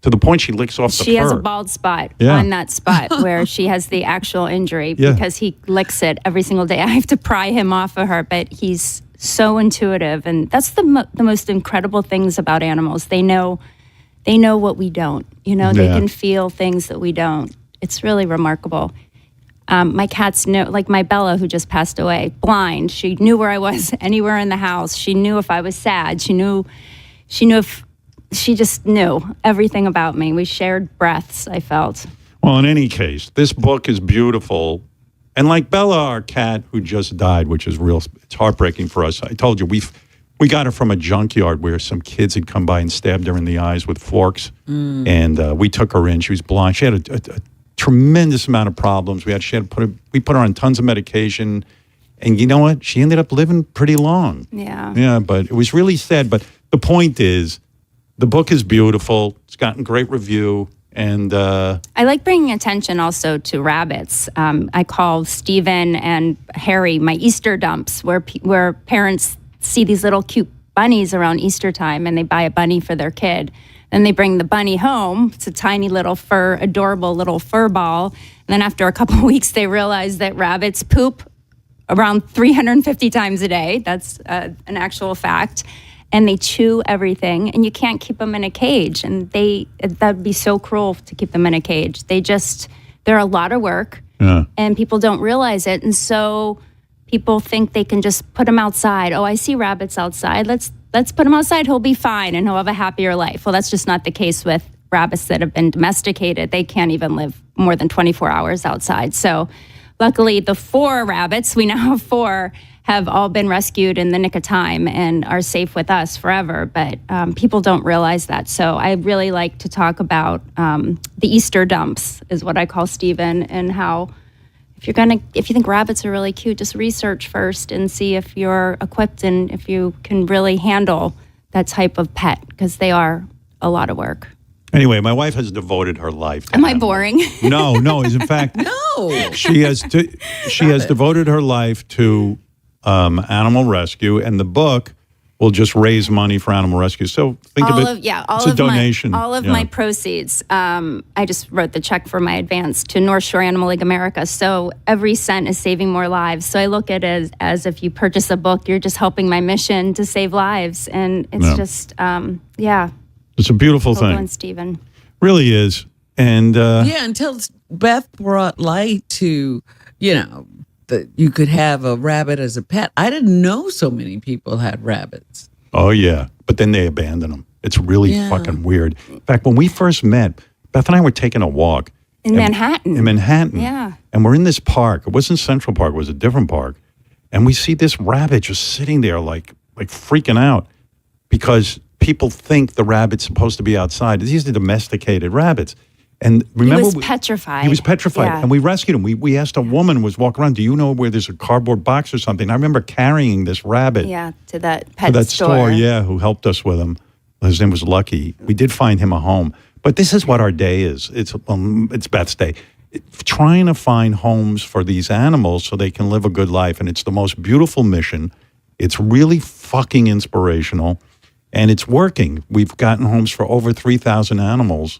To the point she licks off the fur. She has a bald spot on that spot where she has the actual injury because he licks it every single day. I have to pry him off of her, but he's so intuitive. And that's the most incredible things about animals. They know what we don't. They can feel things that we don't. It's really remarkable. My cats know, like my Bella, who just passed away, blind. She knew where I was anywhere in the house. She knew if I was sad. She knew if... She just knew everything about me. We shared breaths, I felt. Well, in any case, this book is beautiful. And like Bella, our cat who just died, which is it's heartbreaking for us. I told you, we got her from a junkyard where some kids had come by and stabbed her in the eyes with forks. And we took her in. She was blind. She had a tremendous amount of problems. We put her on tons of medication. And you know what? She ended up living pretty long. Yeah. Yeah, but it was really sad. But the point is, the book is beautiful. It's gotten great review. And I like bringing attention also to rabbits. I call Steven and Harry my Easter dumps, where parents see these little cute bunnies around Easter time and they buy a bunny for their kid. Then they bring the bunny home. It's a tiny little adorable little fur ball. And then after a couple of weeks, they realize that rabbits poop around 350 times a day. That's an actual fact. And they chew everything, and you can't keep them in a cage. And that'd be so cruel to keep them in a cage. They're a lot of work, and people don't realize it. And so people think they can just put them outside. Oh, I see rabbits outside. Let's put him outside. He'll be fine, and he'll have a happier life. Well, that's just not the case with rabbits that have been domesticated. They can't even live more than 24 hours outside. So luckily, the 4 rabbits, we now have 4, have all been rescued in the nick of time and are safe with us forever. But people don't realize that. So I really like to talk about the Easter dumps, is what I call Stephen, and how if you think rabbits are really cute, just research first and see if you're equipped and if you can really handle that type of pet, because they are a lot of work. Anyway, my wife has devoted her life to Am I animals. boring? No. In fact, No. she has devoted her life to animal rescue, and the book will just raise money for animal rescue. So think of it. It's a donation. All of my proceeds. I just wrote the check for my advance to North Shore Animal League America. So every cent is saving more lives. So I look at it as if you purchase a book, you're just helping my mission to save lives, and it's just It's a beautiful Coco thing. and Stephen. Really is. And Yeah, until Beth brought light to, that you could have a rabbit as a pet. I didn't know so many people had rabbits. oh yeah, but then they abandon them. It's really Yeah. fucking weird. In fact, when we first met, Beth and I were taking a walk In Manhattan. In Manhattan. Yeah. And we're in this park. It wasn't Central Park, it was a different park. And we see this rabbit just sitting there like freaking out because people think the rabbit's supposed to be outside. These are domesticated rabbits. And remember, He was petrified. He was petrified. Yeah. And we rescued him. We asked a woman who was walking around, do you know where there's a cardboard box or something? I remember carrying this rabbit Yeah, to that to pet that store. yeah, who helped us with him. His name was Lucky. We did find him a home. But this is what our day is. It's Beth's day. Trying to find homes for these animals so they can live a good life. And it's the most beautiful mission. It's really fucking inspirational. And it's working. We've gotten homes for over 3,000 animals.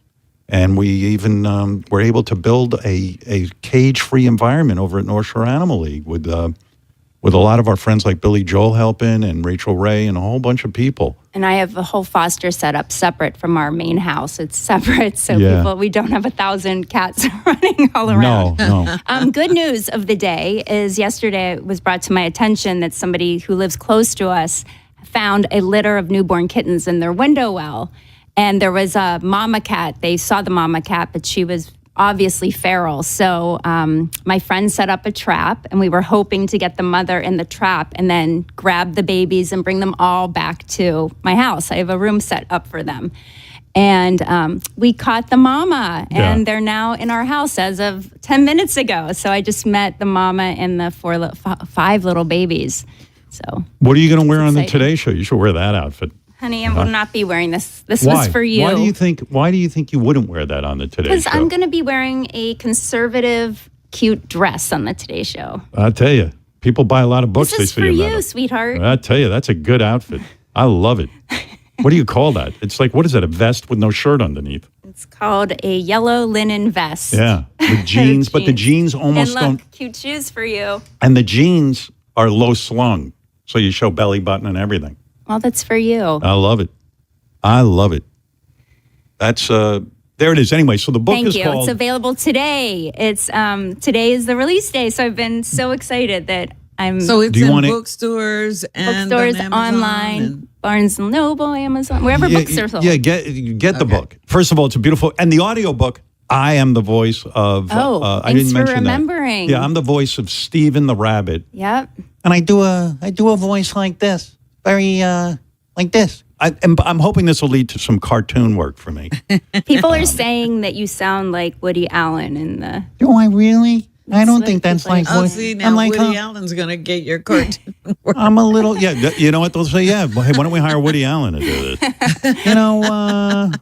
And we even were able to build a cage-free environment over at North Shore Animal League with a lot of our friends like Billy Joel helping and Rachel Ray and a whole bunch of people. And I have a whole foster setup separate from our main house. It's separate, so we don't have 1,000 cats running all around. No. Good news of the day is yesterday it was brought to my attention that somebody who lives close to us found a litter of newborn kittens in their window well. And there was a mama cat. They saw the mama cat, but she was obviously feral. So my friend set up a trap, and we were hoping to get the mother in the trap and then grab the babies and bring them all back to my house. I have a room set up for them. And we caught the mama, and they're now in our house as of 10 minutes ago. So I just met the mama and the 5 little babies. So What are you going to wear on the exciting. Today Show? You should wear that outfit. honey, I will not be wearing this. This Why? was for you. Why do you think you wouldn't wear that on the Today Because Show? I'm going to be wearing a conservative, cute dress on the Today Show. I'll tell you, people buy a lot of books. This they is see for in you, that. sweetheart. I tell you, that's a good outfit. I love it. What do you call that? It's like, what is that? A vest with no shirt underneath? It's called a yellow linen vest. Yeah, with jeans, but the jeans almost And look, don't. cute shoes for you. And the jeans are low slung, so you show belly button and everything. Well, that's for you. I love it. I love it. That's there it is. Anyway, so the book Thank is you. called. It's available today. It's today is the release day, so I've been so excited that I'm. So it's Do you in want it- bookstores and bookstores, on Amazon online, and- Barnes and Noble, Amazon, wherever books are sold. Yeah, get the book. First of all, it's a beautiful, and the audio book. I am the voice of. I thanks didn't for mention remembering. that. Yeah, I'm the voice of Stephen the rabbit, Yep. and I do a voice like this, very like this. I'm hoping this will lead to some cartoon work for me. People are saying that you sound like Woody Allen in the. Do I really? I don't what think that's people are like. Oh, what- see, now I'm like, Woody Allen's going to get your cartoon work. I'm a little, you know what they'll say? Yeah, well, hey, why don't we hire Woody Allen to do this?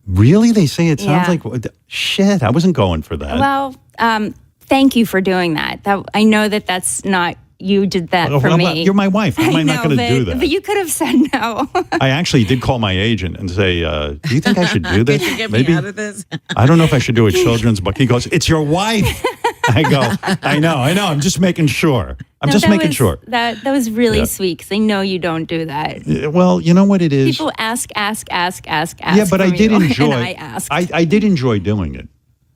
Really? They say it sounds Yeah. like, shit, I wasn't going for that. Well, thank you for doing that. I know that that's not you did that for Well, me. you're my wife. How am I not going to do that? But you could have said no. I actually did call my agent and say, do you think I should do this? Could you get me out of this? I don't know if I should do a children's book. He goes, it's your wife. I go, I know. I'm just making sure. I'm No, just that making was- sure. That was really Yeah. sweet because I know you don't do that. Yeah, well, you know what it is? People ask. Yeah, but I from did you, enjoy. And I asked. I did enjoy doing it.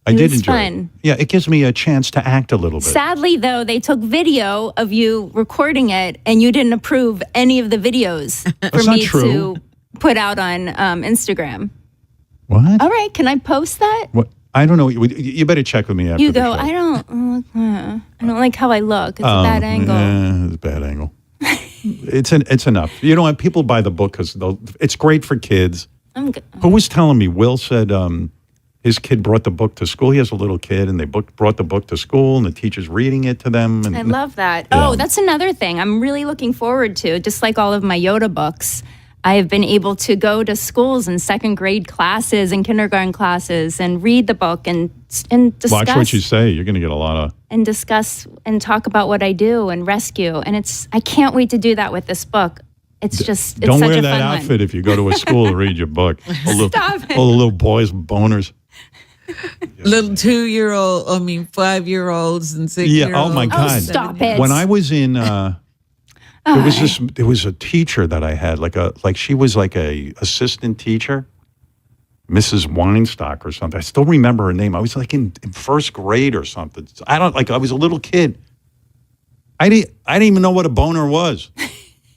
I It did was enjoy it. fun. Yeah, it gives me a chance to act a little bit. Sadly, though, they took video of you recording it, and you didn't approve any of the videos for That's not me true. to put out on Instagram. What? All right, can I post that? What? I don't know. You better check with me after You the go, show. I don't like how I look. It's a bad angle. Yeah, it's a bad angle. It's enough. You know what? People buy the book because it's great for kids. I'm good. Who was telling me? Will said his kid brought the book to school. He has a little kid, and they brought the book to school, and the teacher's reading it to them. And I love that. Yeah. Oh, that's another thing I'm really looking forward to. Just like all of my Yoda books, I have been able to go to schools and second grade classes and kindergarten classes and read the book and discuss. Watch what you say. You're going to get a lot of. And discuss and talk about what I do and rescue. And I can't wait to do that with this book. It's just, it's Don't such wear a that fun outfit one. if you go to a school to read your book. Stop it. All the little boys with boners. Little 5-year-olds and 6-year-olds. Yeah. Oh my God. Stop it. When I was in, there was a teacher that I had, she was like a assistant teacher, Mrs. Weinstock or something. I still remember her name. I was like in first grade or something. I was a little kid. I didn't even know what a boner was.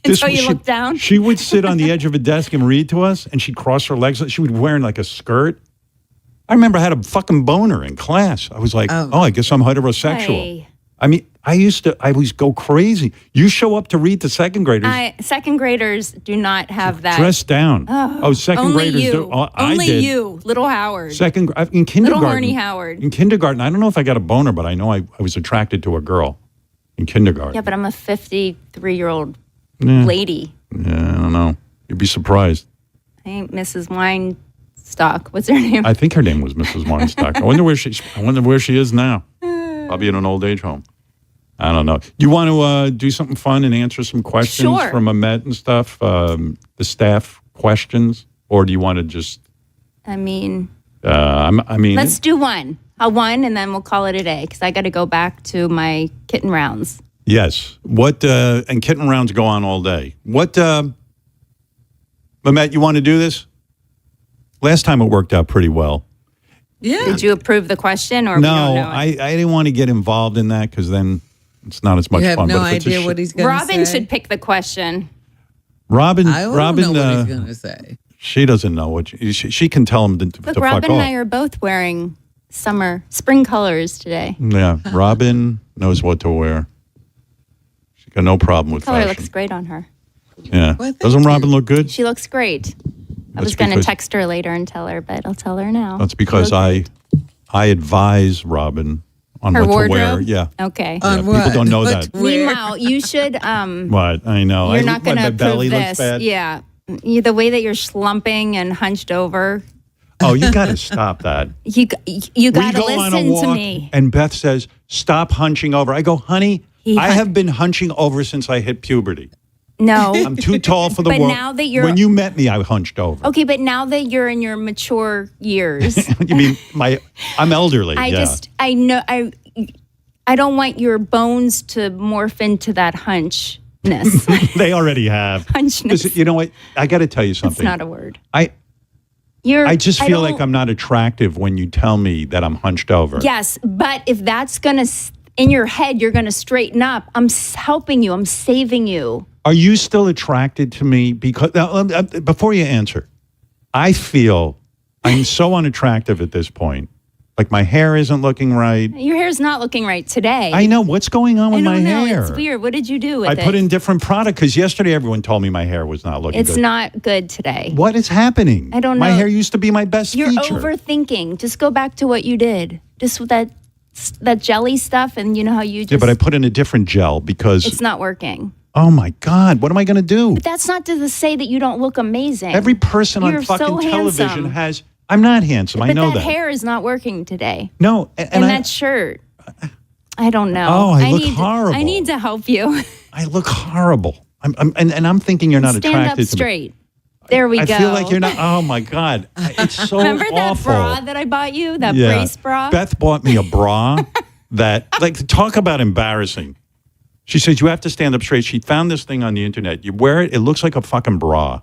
Until you looked down? She would sit on the edge of a desk and read to us, and she'd cross her legs. She would wearing like a skirt. I remember I had a fucking boner in class. I was like, oh I guess I'm heterosexual. Hey. I mean, I always go crazy. You show up to read to second graders. Second graders do not have that. Dress down. Second only graders you. do. I Only did. you, little Howard. In kindergarten. Little horny Howard. In kindergarten, I don't know if I got a boner, but I know I was attracted to a girl in kindergarten. Yeah, but I'm a 53-year-old Yeah. lady. Yeah, I don't know. You'd be surprised. I ain't Mrs. Weinstock. What's her name? I think her name was Mrs. Weinstock. I wonder where she is now. Probably in an old age home. I don't know. You want to do something fun and answer some questions Sure. from Ahmet and stuff? The staff questions, or do you want to just? I mean, let's do one. One, and then we'll call it a day because I got to go back to my kitten rounds. Yes. What and kitten rounds go on all day. What, Ahmet, you want to do this? Last time it worked out pretty well. Yeah. Did you approve the question or we No, don't know it? I didn't want to get involved in that because then it's not as much You have fun. no but if it's a idea what he's going to say. Robin should pick the question. Robin, I don't Robin, know what he's going to say. she doesn't know what she can tell him to Look, fuck Robin and off. I are both wearing spring colors today. Yeah, Robin knows what to wear. She got no problem with Color fashion. looks great on her. Yeah, Well, thank doesn't Robin look good? She looks great. I That's was going to because- text her later and tell her, but I'll tell her now. That's because I advise Robin on Her what to wear. wardrobe? Yeah. Okay. Yeah, people don't know that. Meanwhile, you should. What? I know. You're not going my to belly approve looks this. bad. Yeah. The way that you're slumping and hunched over. Oh, you got to stop that. You got We to go on a listen to walk, me. and Beth says, "Stop hunching over." I go, "Honey, He I hun- have been hunching over since I hit puberty. No. I'm too tall for the But world." now that you're- when you met me, I hunched over. Okay, but now that you're in your mature years, You mean I'm elderly? Yeah. I know I don't want your bones to morph into that hunchness. They already have. Hunchness. Listen, you know what? I got to tell you something. It's not a word. I just feel like don't- I'm not attractive when you tell me that I'm hunched over. Yes, but if that's gonna in your head, you're gonna straighten up. I'm helping you. I'm saving you. Are you still attracted to me? Because before you answer, I feel I'm so unattractive at this point. Like my hair isn't looking right. Your hair's not looking right today. I know what's going on with I my don't know. hair. It's weird. What did you do with I it? put in different product because yesterday everyone told me my hair was not looking It's good. not good today. What is happening? I don't My know. hair used to be my best You're feature. overthinking. Just go back to what you did. Just with that jelly stuff, and you know how you just. Yeah, but I put in a different gel because. It's not working. Oh my God! What am I going to do? But that's not to say that you don't look amazing. Every person on You're fucking so television handsome. has. I'm not handsome. But I know that that. hair is not working today. No, And that shirt. I don't know. Oh, I look need horrible. I need to help you. I look horrible. I'm thinking you're not Stand attracted up to me. straight. There we I go. feel like you're not. Oh my God! It's so Remember that awful. bra that I bought you? That Yeah. brace bra? Beth bought me a bra that, like, talk about embarrassing. She says you have to stand up straight. She found this thing on the internet. You wear it. It looks like a fucking bra.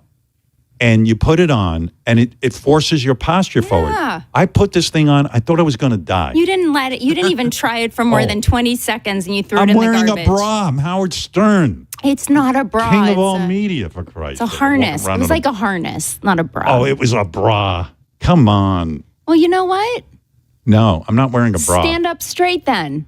And you put it on, and it forces your posture forward. I put this thing on. I thought I was going to die. You didn't let it. You didn't even try it for more than 20 seconds, and you threw it I'm in the wearing garbage. a bra. I'm Howard Stern, It's not a bra. king of it's all a, media, for Christ's It's a sake. harness. Walking It was around like a harness, not a bra. Oh, it was a bra. Come on. Well, you know what? No, I'm not wearing a bra. Stand up straight then.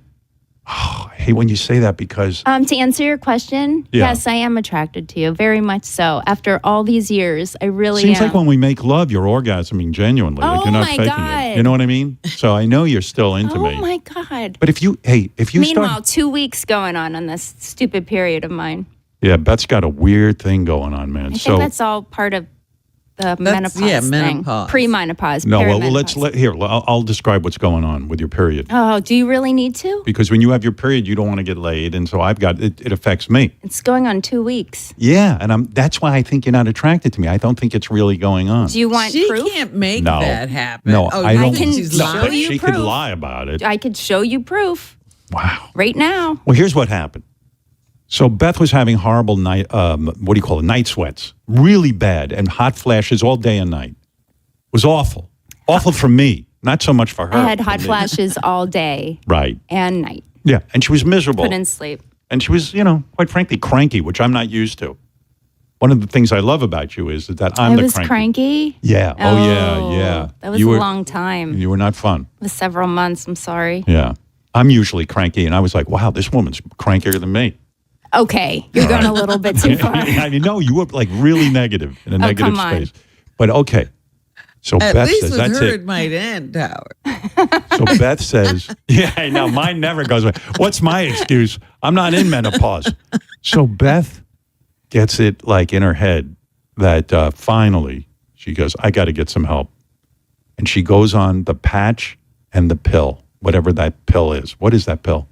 I hate when you say that because To answer your question, Yeah. yes, I am attracted to you, very much so. After all these years, I really seems am. like when we make love, you're orgasming genuinely. Like Oh you're not my faking God. it. You know what I mean? So I know you're still into Oh me. my God. But if you Meanwhile, start, 2 weeks going on this stupid period of mine. yeah, Beth's got a weird thing going on, man. I so think that's all part of the menopause yeah, thing. menopause. Pre-menopause. no, well, perimenopause. I'll describe what's going on with your period. Oh, do you really need to? Because when you have your period, you don't want to get laid, and so I've got it. It affects me. It's going on 2 weeks. Yeah, and that's why I think you're not attracted to me. I don't think it's really going on. Do you want She proof? can't make No. that happen. No, oh, I you don't. think she's no, show but lying? you she could proof. lie about it. I could show you proof Wow. right now. Well, here's what happened. So Beth was having horrible night night sweats, really bad, and hot flashes all day and night. It was awful. Awful for me, not so much for her. I had for hot me. flashes all day Right. and night. Yeah, and she was miserable. Couldn't sleep. And she was, quite frankly, cranky, which I'm not used to. One of the things I love about you is that I'm I the was cranky. cranky. Yeah. Oh, yeah. That was You a were- long time. You were not fun. It was several months. I'm sorry. Yeah. I'm usually cranky, and I was like, wow, this woman's crankier than me. Okay, you're going a little bit too far. I mean, no, you were like really negative in a negative come on. space. But okay. So At Beth least says, with that's her, it. it might end, Howard. So Beth says, yeah, I know, mine never goes away. What's my excuse? I'm not in menopause. So Beth gets it like in her head that finally she goes, I got to get some help. And she goes on the patch and the pill, whatever that pill is. What is that pill?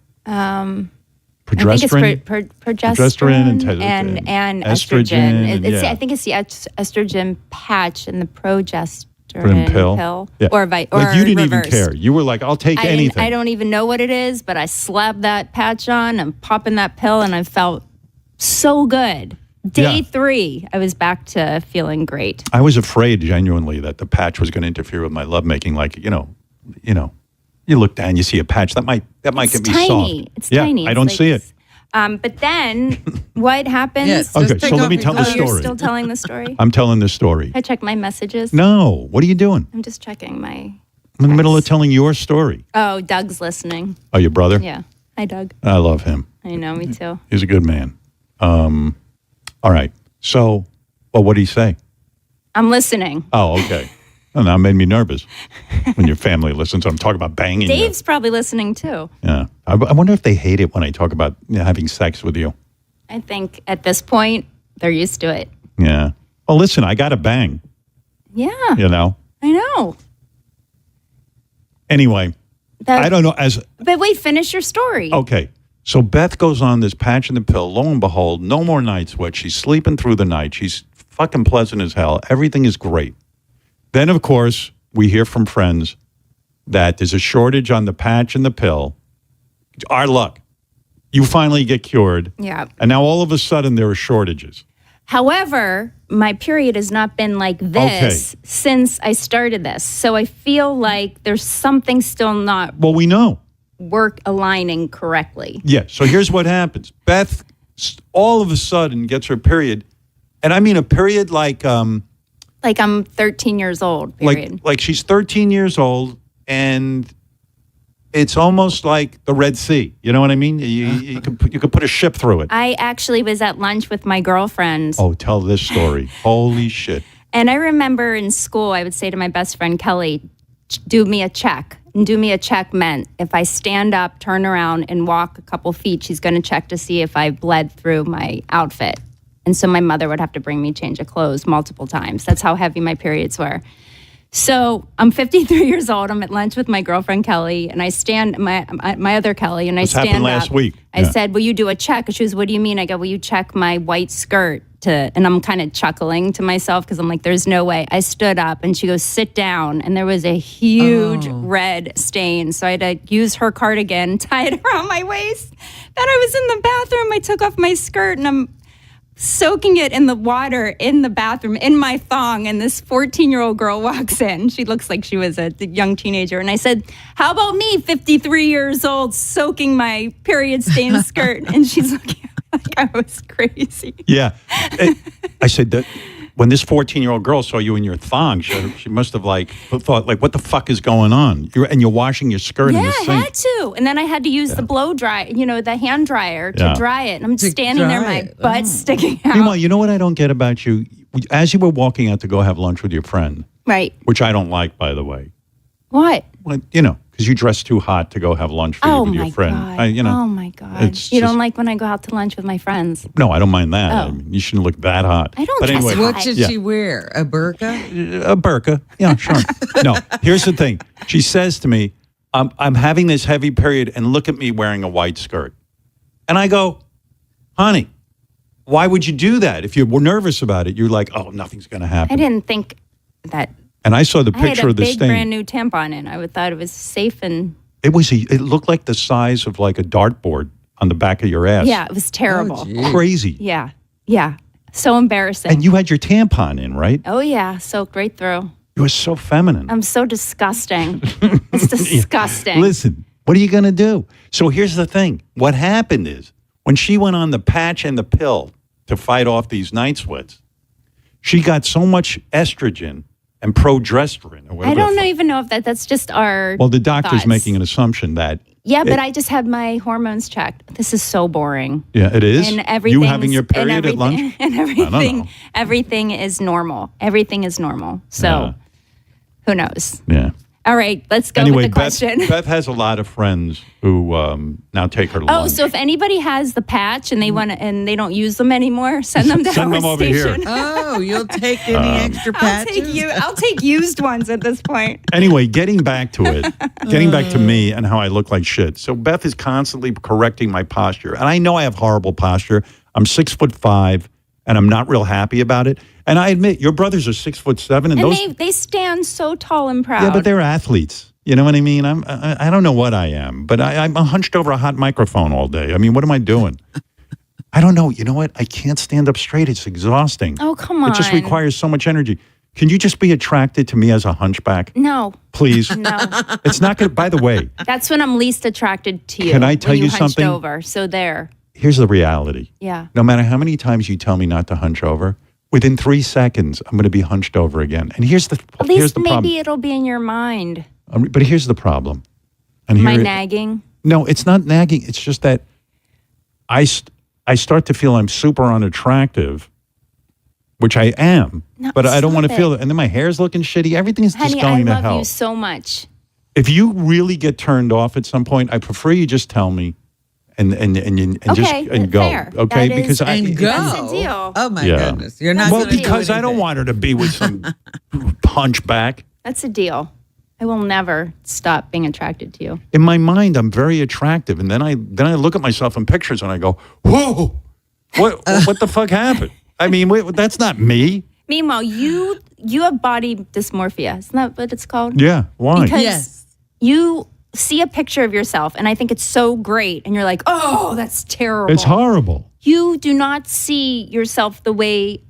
Progesterone? I think it's progesterone and estrogen. yeah. I think it's the estrogen patch and the progesterone pill. Yeah. Or like you didn't even reversed. care. You were like, I'll take anything. I don't even know what it is, but I slapped that patch on and popping that pill, and I felt so good. Day Yeah. 3, I was back to feeling great. I was afraid genuinely that the patch was going to interfere with my lovemaking. Like, you look down, you see a patch that might get me Tiny. soft. It's yeah, tiny. I It's don't like- see it. But then what happens? Yes, Okay, just take so let off me your tell the clothes. You're story. still telling the story? I'm telling this story. I check my messages. No, what are you doing? I'm just checking my. I'm in the middle of telling your story. Oh, Doug's listening. Oh, your brother? Yeah. Hi, Doug. I love him. I know, me too. He's a good man. All right. So, well, what did he say? I'm listening. Oh, okay. Well, now it made me nervous when your family listens. I'm talking about banging you. Dave's probably listening too. Yeah. I wonder if they hate it when I talk about having sex with you. I think at this point, they're used to it. Yeah. Well, listen, I got to bang, Yeah, I know. Anyway, I don't know. But wait, finish your story. Okay. So Beth goes on this patch and the pill. Lo and behold, no more night sweat. She's sleeping through the night. She's fucking pleasant as hell. Everything is great. Then, of course, we hear from friends that there's a shortage on the patch and the pill. Our luck. You finally get cured. Yeah. And now all of a sudden there are shortages. However, my period has not been like this since I started this. So I feel like there's something still not Well, we know. aligning correctly. Yeah. So here's what happens. Beth all of a sudden gets her period. And I mean a period like Like I'm 13 years old, period. like she's 13 years old and it's almost like the Red Sea. You know what I mean? You could put a ship through it. I actually was at lunch with my girlfriend. Oh, tell this story. Holy shit. And I remember in school, I would say to my best friend, Kelly, do me a check. And do me a check meant if I stand up, turn around, and walk a couple feet, she's going to check to see if I bled through my outfit. And so my mother would have to bring me change of clothes multiple times. That's how heavy my periods were. So I'm 53 years old. I'm at lunch with my girlfriend, Kelly, and I stand, my other Kelly, and I This stand happened up. last week. I Yeah. said, will you do a check? And she was, what do you mean? I go, will you check my white skirt? And I'm kind of chuckling to myself because I'm like, there's no way. I stood up and she goes, sit down. And there was a huge red stain. So I had to use her cardigan, tie it around my waist. Then I was in the bathroom. I took off my skirt and I'm soaking it in the water in the bathroom in my thong, and this 14-year-old girl walks in. She looks like she was a young teenager, and I said, how about me, 53 years old, soaking my period stained skirt? And she's looking like I was crazy. Yeah. I said that when this 14-year-old girl saw you in your thong, she must have like thought like, what the fuck is going on? You're washing your skirt in the I sink. had to. And then I had to use the blow dry, the hand dryer to dry it. And I'm standing there, my butt sticking out. Meanwhile, you know what I don't get about you? As you were walking out to go have lunch with your friend, Right. which I don't like, by the way. What? Well, because you dress too hot to go have lunch with your friend. God. Oh my God. it's You just- don't like when I go out to lunch with my friends. No, I don't mind that. Oh. I mean, you shouldn't look that hot. I don't But dress anyway, hot. What should Yeah. she wear? A burqa? A burqa. Yeah, sure. No, here's the thing. She says to me, I'm having this heavy period and look at me wearing a white skirt. And I go, honey, why would you do that? If you were nervous about it, you're like, oh, nothing's going to happen. I didn't think that. And I saw the I had picture a of this big thing. brand new tampon in. I would thought it was safe and It looked like the size of like a dartboard on the back of your ass. yeah, it was terrible. Crazy. Yeah. Yeah. So embarrassing. And you had your tampon in, right? Oh yeah, soaked right through. You were so feminine. I'm so disgusting. It's disgusting. Listen, what are you going to do? So here's the thing. What happened is when she went on the patch and the pill to fight off these night sweats, she got so much estrogen and progesterone. Or whatever I don't the fuck. even know if that's just our. Well, the doctor's thoughts. making an assumption that. Yeah, but I just had my hormones checked. This is so boring. Yeah, it is. And everything. You having your period at lunch? And I don't know. everything is normal. Everything is normal. So, who knows? Yeah. All right, let's go Anyway, with the question. Beth has a lot of friends who now take her to Oh, lunch. so if anybody has the patch and they want to, and they don't use them anymore, send them to Send our them over here. station. Oh, you'll take any extra patches? I'll take used ones at this point. Anyway, getting back to it, getting back to me and how I look like shit. So Beth is constantly correcting my posture. And I know I have horrible posture. I'm 6'5", and I'm not real happy about it. And I admit, your brothers are 6'7", and And those. they stand so tall and proud. Yeah, but they're athletes. You know what I mean? I don't know what I am, but I'm hunched over a hot microphone all day. I mean, what am I doing? I don't know. You know what? I can't stand up straight. It's exhausting. Oh, come on. It just requires so much energy. Can you just be attracted to me as a hunchback? No. Please. No. It's not going to, by the way, That's when I'm least attracted to you. Can I tell when you hunched something? over. So there. here's the reality. Yeah. No matter how many times you tell me not to hunch over, within 3 seconds, I'm going to be hunched over again. And here's the At here's least the maybe problem. it'll be in your mind. But here's the problem. And My here, nagging. No, it's not nagging. It's just that I start to feel I'm super unattractive, which I am, No, but I don't want to stop feel it. it. And then my hair's looking shitty. Everything's just Honey, going I to love hell. you so much. If you really get turned off at some point, I prefer you just tell me and just Okay, and go. fair. Okay, That is- because And go. That's the deal. Oh my Yeah. goodness, you're not. well, gonna do because I don't anything. want her to be with some hunchback. That's a deal. I will never stop being attracted to you. In my mind, I'm very attractive, and then I look at myself in pictures and I go, "Whoa, what the fuck happened?" I mean, wait, that's not me. Meanwhile, you have body dysmorphia. Isn't that what it's called? Yeah, why? Because Yes. you see a picture of yourself and I think it's so great and you're like, oh, that's terrible. It's horrible. You do not see yourself the way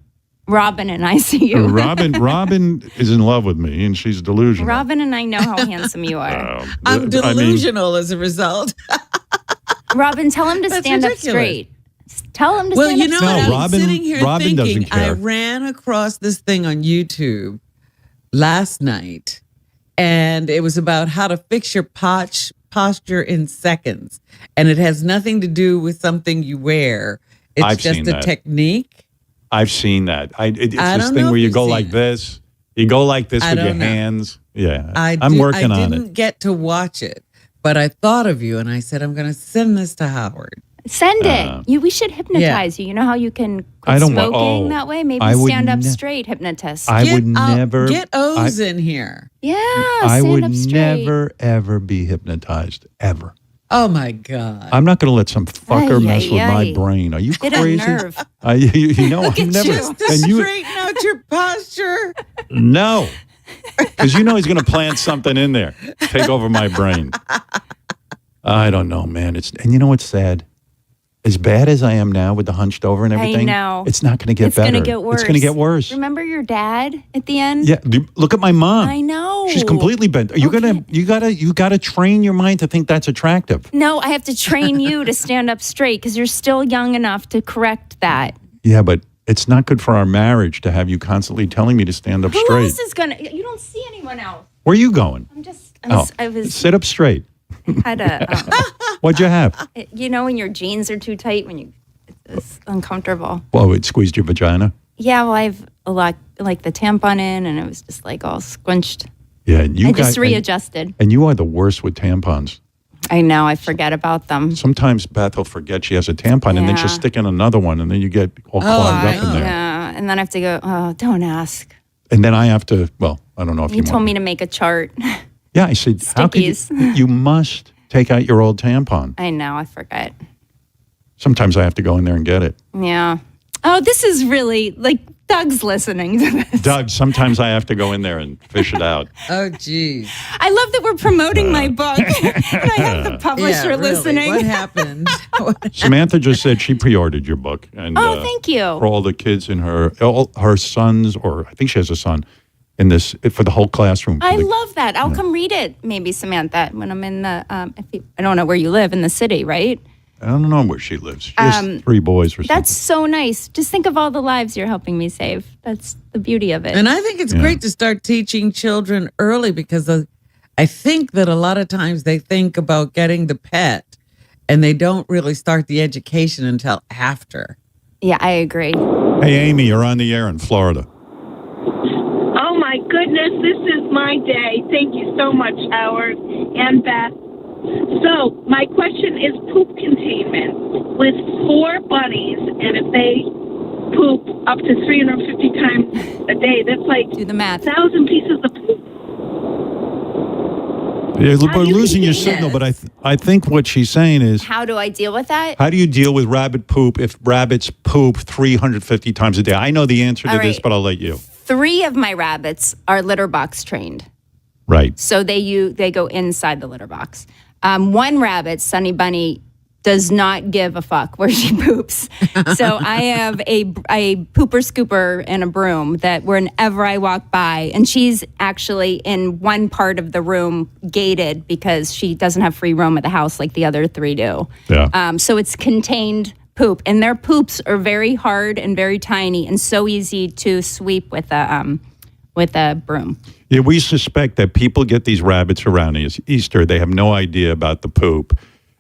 Robin and I see you. Robin is in love with me, and she's delusional. Robin and I know how handsome you are. I'm I mean, delusional as a result. Robin, tell him to That's stand ridiculous. up straight. Tell him to Well, stand you up know straight. what? No, I'm Robin- sitting here Robin doesn't thinking. care. I ran across this thing on YouTube last night, and it was about how to fix your posture in seconds, and it has nothing to do with something you wear. It's I've just seen a that. technique. I've seen that. It's I this don't thing know where if you you've go seen like it. this. You go like this I with your don't know. hands. Yeah, I'm I working on didn't it. get to watch it, but I thought of you, and I said I'm going to send this to Howard. Send it. We should hypnotize you. You know how you can quit I don't wa- smoking oh, that way? Maybe I would stand up ne- straight, hypnotist. I would I'll never get O's in here. yeah, I stand would up straight. never ever be hypnotized ever. Oh my God! I'm not going to let some fucker Ay, mess ay, with my ay. brain. Are you Get a crazy? nerve. You know, I'm at never. you. To And you straighten out your posture. no, because you know he's going to plant something in there, take over my brain. I don't know, man. And you know what's sad? As bad as I am now with the hunched over and everything, know. it's not going to get It's better. gonna get worse. It's going to get worse. Remember your dad at the end? Yeah, look at my mom. I know. She's completely bent. You gotta train your mind to think that's attractive. No, I have to train you to stand up straight because you're still young enough to correct that. Yeah, but it's not good for our marriage to have you constantly telling me to stand up Who straight. else is gonna? You don't see anyone else. Where are you going? I was Sit up straight. had a. What'd you have? You know when your jeans are too tight when you, it's uncomfortable. Whoa, it squeezed your vagina? Yeah, well, I've a lot like the tampon in, and it was just like all squinched. Yeah, and you I guys, just readjusted. and you are the worst with tampons. I know. I forget about them. Sometimes Beth will forget she has a tampon and then she'll Yeah. stick in another one and then you get all clogged up in there. Yeah, and then I have to go. Oh, don't ask. And then I have to, well, I don't know if you You told want me to make a chart. Yeah, I said, how could you, Stickies. you must take out your old tampon. I know. I forget. Sometimes I have to go in there and get it. Yeah. Oh, this is really like Doug's listening to this. Doug, sometimes I have to go in there and fish it out. Oh, geez. I love that we're promoting my book, and I have the publisher really. listening. What happened? Samantha just said she pre-ordered your book. And, Oh, thank you. For all the kids in all her sons, or I think she has a son, in this, for the whole classroom. I love that. I'll come read it, maybe, Samantha, when I'm in the, I don't know where you live, in the city, right? I don't know where she lives. She has 3 boys or something. That's so nice. Just think of all the lives you're helping me save. That's the beauty of it. And I think it's great to start teaching children early because I think that a lot of times they think about getting the pet and they don't really start the education until after. Yeah, I agree. Hey, Amy, you're on the air in Florida. Oh my goodness, this is my day. Thank you so much, Howard and Beth. So, my question is poop containment. With 4 bunnies, and if they poop up to 350 times a day, that's like do the math. 1,000 pieces of poop. Yeah, we're losing your signal, but I think what she's saying is, How do I deal with that? how do you deal with rabbit poop if rabbits poop 350 times a day? I know the answer to All this, right. but I'll let you. 3 of my rabbits are litter box trained. Right. So they go inside the litter box. One rabbit, Sunny Bunny, does not give a fuck where she poops. So I have a pooper scooper and a broom that whenever I walk by, and she's actually in one part of the room gated because she doesn't have free roam at the house like the other 3 do. Yeah. So it's contained poop, and their poops are very hard and very tiny and so easy to sweep with a broom. Yeah, we suspect that people get these rabbits around Easter. They have no idea about the poop,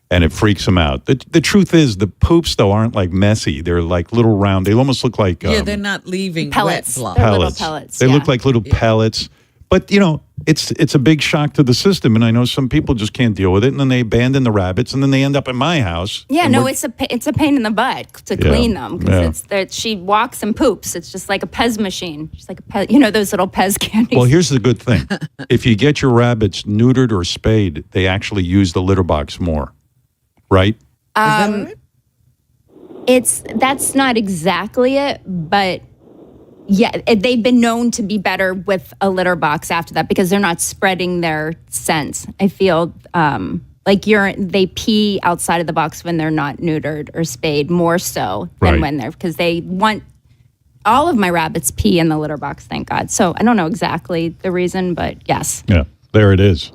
and it freaks them out. The truth is, the poops, though, aren't like messy. They're like little round. They almost look like they're not leaving pellets. wet blobs. They're little pellets. They yeah. look like little pellets. But, you know, it's a big shock to the system, and I know some people just can't deal with it, and then they abandon the rabbits, and then they end up in my house. Yeah, and no, we're- it's a pain in the butt to clean them because she walks and poops. It's just like a Pez machine. She's like those little Pez candies. Well, here's the good thing. If you get your rabbits neutered or spayed, they actually use the litter box more, right? That's not exactly it, but yeah, they've been known to be better with a litter box after that because they're not spreading their scents. I feel like they pee outside of the box when they're not neutered or spayed more so than Right. when they're, because they want, all of my rabbits pee in the litter box, thank God. So I don't know exactly the reason, but yes. Yeah, there it is.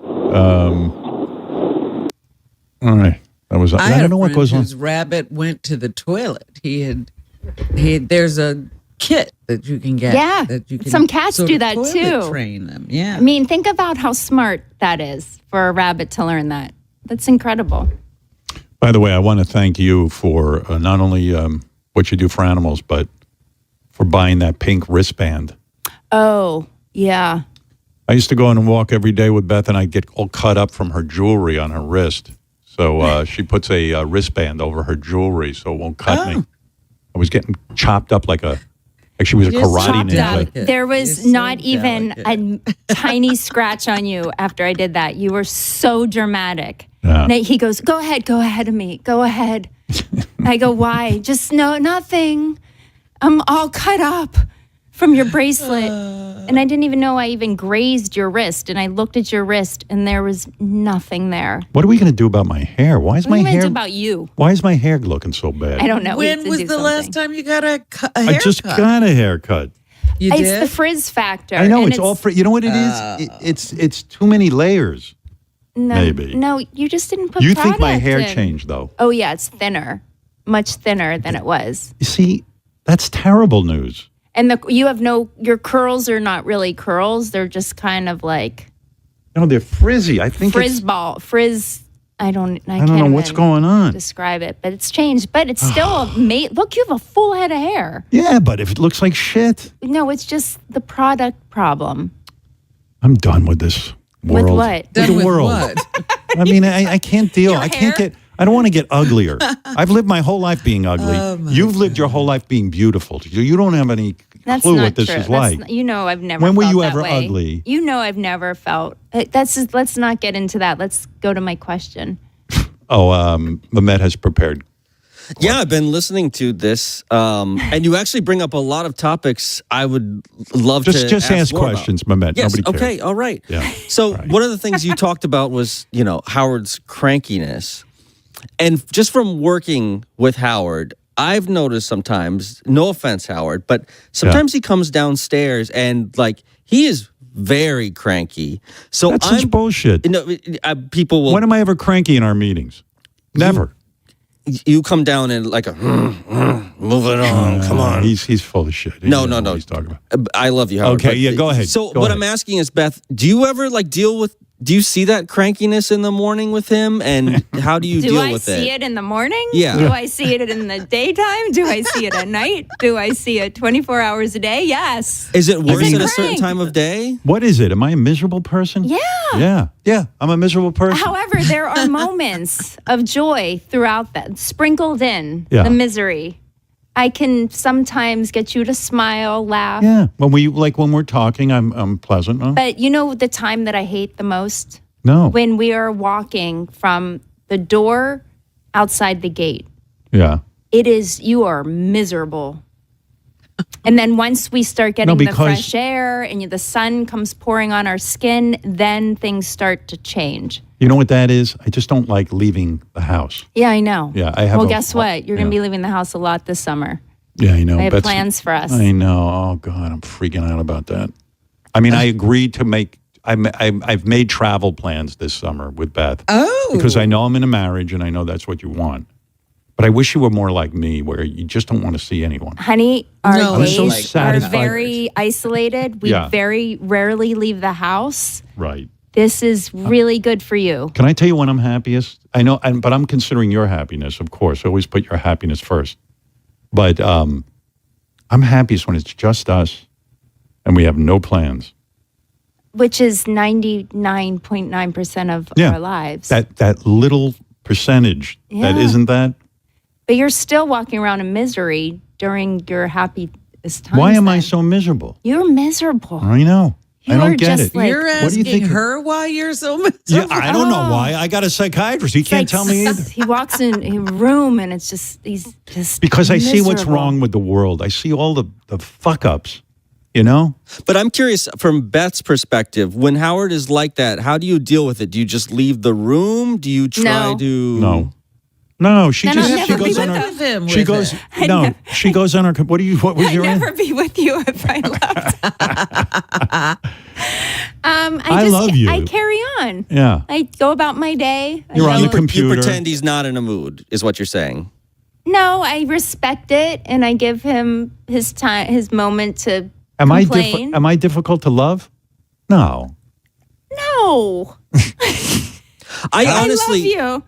All right. That was, I had don't a know what friend goes on. whose rabbit went to the toilet. There's a kit that you can get. Yeah, that you can some cats sort do of that toilet too. Train them. Yeah. I mean, think about how smart that is for a rabbit to learn that. That's incredible. By the way, I want to thank you for not only what you do for animals, but for buying that pink wristband. Oh, yeah. I used to go in and walk every day with Beth, and I'd get all cut up from her jewelry on her wrist. So she puts a wristband over her jewelry so it won't cut me. I was getting chopped up like she was a Just karate chopped ninja. up. There was You're so not even a tiny scratch on you after I did that. You were so dramatic. Yeah. And he goes, go ahead of me. Go ahead. I go, why? Just no, nothing. I'm all cut up from your bracelet. And I didn't even know I even grazed your wrist. And I looked at your wrist and there was nothing there. What are we going to do about my hair? Why is What my am I hair? do about you? Why is my hair looking so bad? I don't know. We have When to was do the last something. time you got a I haircut? just got a haircut. You It's did? the frizz factor. I know and it's all for. You know what it is? It's too many layers. no, maybe. No, you just didn't put You think my product hair in. changed though? Oh, yeah, it's thinner. Much thinner than it was. You see, That's terrible news. And your curls are not really curls. They're just kind of like No, they're frizzy. I think frizz. I don't know what's going on. Describe it, but it's changed. But it's still look, you have a full head of hair. Yeah, but if it looks like shit, No, it's just the product problem. I'm done with this world. With what? With Done the with world. what? I mean, I can't deal. I can't hair? get. I don't want to get uglier. I've lived my whole life being ugly. Oh, my You've lived your whole life being beautiful. You don't have any That's clue not what this true. is like. I've never. When were felt you that ever way. ugly? I've never felt. Let's not get into that. Let's go to my question. Oh, Mehmet has prepared. Yeah, I've been listening to this, and you actually bring up a lot of topics I would love to Just ask more questions, about. Mehmet. Yes, Nobody cares. okay, all right. Yeah. So one of the things you talked about was, Howard's crankiness. And just from working with Howard, I've noticed sometimes, no offense, Howard, but sometimes he comes downstairs and he is very cranky. So That's such bullshit. People will. When am I ever cranky in our meetings? Never. You come down and move it on. Come on. He's full of shit. He No. doesn't know what he's talking about. I love you, Howard. Okay, but- yeah, go ahead. So Go what ahead. I'm asking is, Beth, do you ever do you see that crankiness in the morning with him, and how do you Do deal I with see it? it in the morning? Yeah. Do I see it in the daytime? Do I see it at night? Do I see it 24 hours a day? Yes. Is it worse it at a certain crank? time of day? What is it? Am I a miserable person? Yeah. Yeah. I'm a miserable person. However, there are moments of joy throughout that, sprinkled in Yeah. the misery. I can sometimes get you to smile, laugh. Yeah. When we're talking, I'm pleasant. Huh? But the time that I hate the most? No. When we are walking from the door outside the gate. Yeah. You are miserable. And then once we start getting the because- fresh air and the sun comes pouring on our skin, then things start to change. You know what that is? I just don't like leaving the house. Yeah, I know. Yeah, I have. Well, guess what? You're going to be leaving the house a lot this summer. Yeah, I know. I have That's- plans for us. I know. Oh God, I'm freaking out about that. I mean, I agreed to make. I've made travel plans this summer with Beth. Oh. Because I know I'm in a marriage and I know that's what you want. But I wish you were more like me, where you just don't want to see anyone. Honey, our No. I'm so days are satisfied. very isolated. We Yeah. very rarely leave the house. Right. This is really good for you. Can I tell you when I'm happiest? I know, but I'm considering your happiness, of course. Always put your happiness first. But I'm happiest when it's just us and we have no plans. Which is 99.9% of Yeah. our lives. That little percentage that Yeah. isn't that. But you're still walking around in misery during your happiest times. Why am I then. so miserable? You're miserable. I know. I You don't are get just it. like- You're What do you asking think? her why you're so miserable. Yeah, I don't know why. I got a psychiatrist. He can't tell me either. He walks in a room and it's just he's just Because I see what's miserable. wrong with the world. I see all the fuck ups, you know? But I'm curious, from Beth's perspective, when Howard is like that, how do you deal with it? Do you just leave the room? Do you try No. to? No, she Then just I'll she never goes be on with her him she with goes it. no, she goes on her what was I'd your never be with you if I left. I love you. I carry on. Yeah. I go about my day. I You're on go- the computer. You pretend he's not in a mood, is what you're saying. No, I respect it and I give him his time, his moment to Am complain. I difficult to love? No. No. I honestly, love you.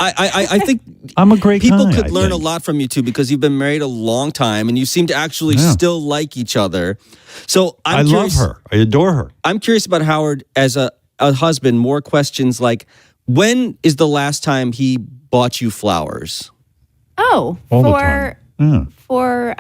I think I'm a great people guy, could I learn a think. lot from you too, because you've been married a long time and you seem to actually Yeah. still like each other. So I I'm love curious, her. I adore her. I'm curious about Howard as a husband. More questions like, when is the last time he bought you flowers? Oh, All the time. Yeah. for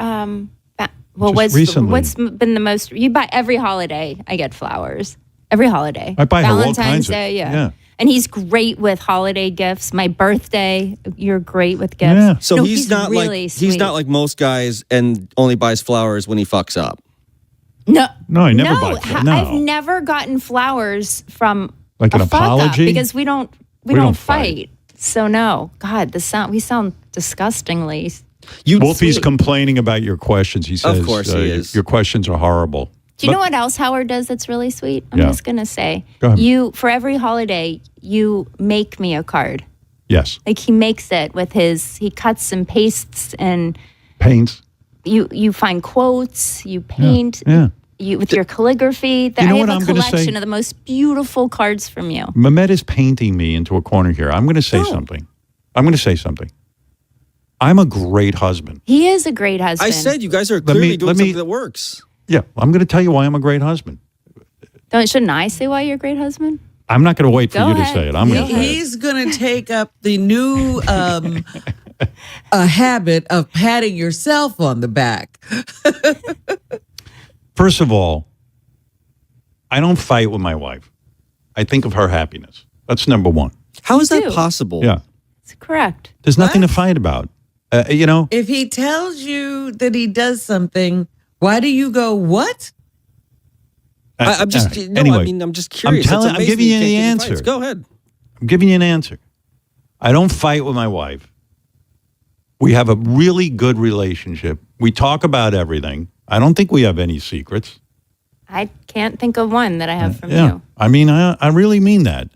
well, Just recently. what's been the most? You buy every holiday. I get flowers every holiday. I buy her all Valentine's kinds of- Day, yeah. And he's great with holiday gifts. My birthday, you're great with gifts. Yeah. So No, he's not really like he's not sweet. like most guys and only buys flowers when he fucks up. No, No, I never buy flowers. No. I've never gotten flowers from Like a an fuck up apology? because we don't don't fight. So no, God, we sound disgustingly. Wolfie's sweet. complaining about your questions. He says, course he is. Your questions are horrible. Do you know what else Howard does that's really sweet? I'm Yeah. just gonna say, Go ahead. for every holiday, you make me a card. Yes. Like he makes it with he cuts and pastes and Paints. you find quotes, you paint. Yeah. You, with your calligraphy, You know I what have I'm a gonna say? collection of the most beautiful cards from you. Mehmet is painting me into a corner here. I'm going to say something. I'm going to say something. I'm a great husband. He is a great husband. I said you guys are Let clearly me- doing let me- something that works. Yeah, I'm going to tell you why I'm a great husband. Shouldn't I say why you're a great husband? I'm not going to wait for Go you to ahead. say it. I'm going to say it. He's going to take up the new a habit of patting yourself on the back. First of all, I don't fight with my wife. I think of her happiness. That's number one. How is that do. possible? Yeah. It's correct. There's nothing to fight about. You know, If he tells you that he does something, why do you go, what? I'm just all right. no. Anyway, I mean, I'm just curious. That's I'm amazing giving you can't the get in answer. fights. Go ahead. I'm giving you an answer. I don't fight with my wife. We have a really good relationship. We talk about everything. I don't think we have any secrets. I can't think of one that I have from Yeah. you. I mean, I really mean that.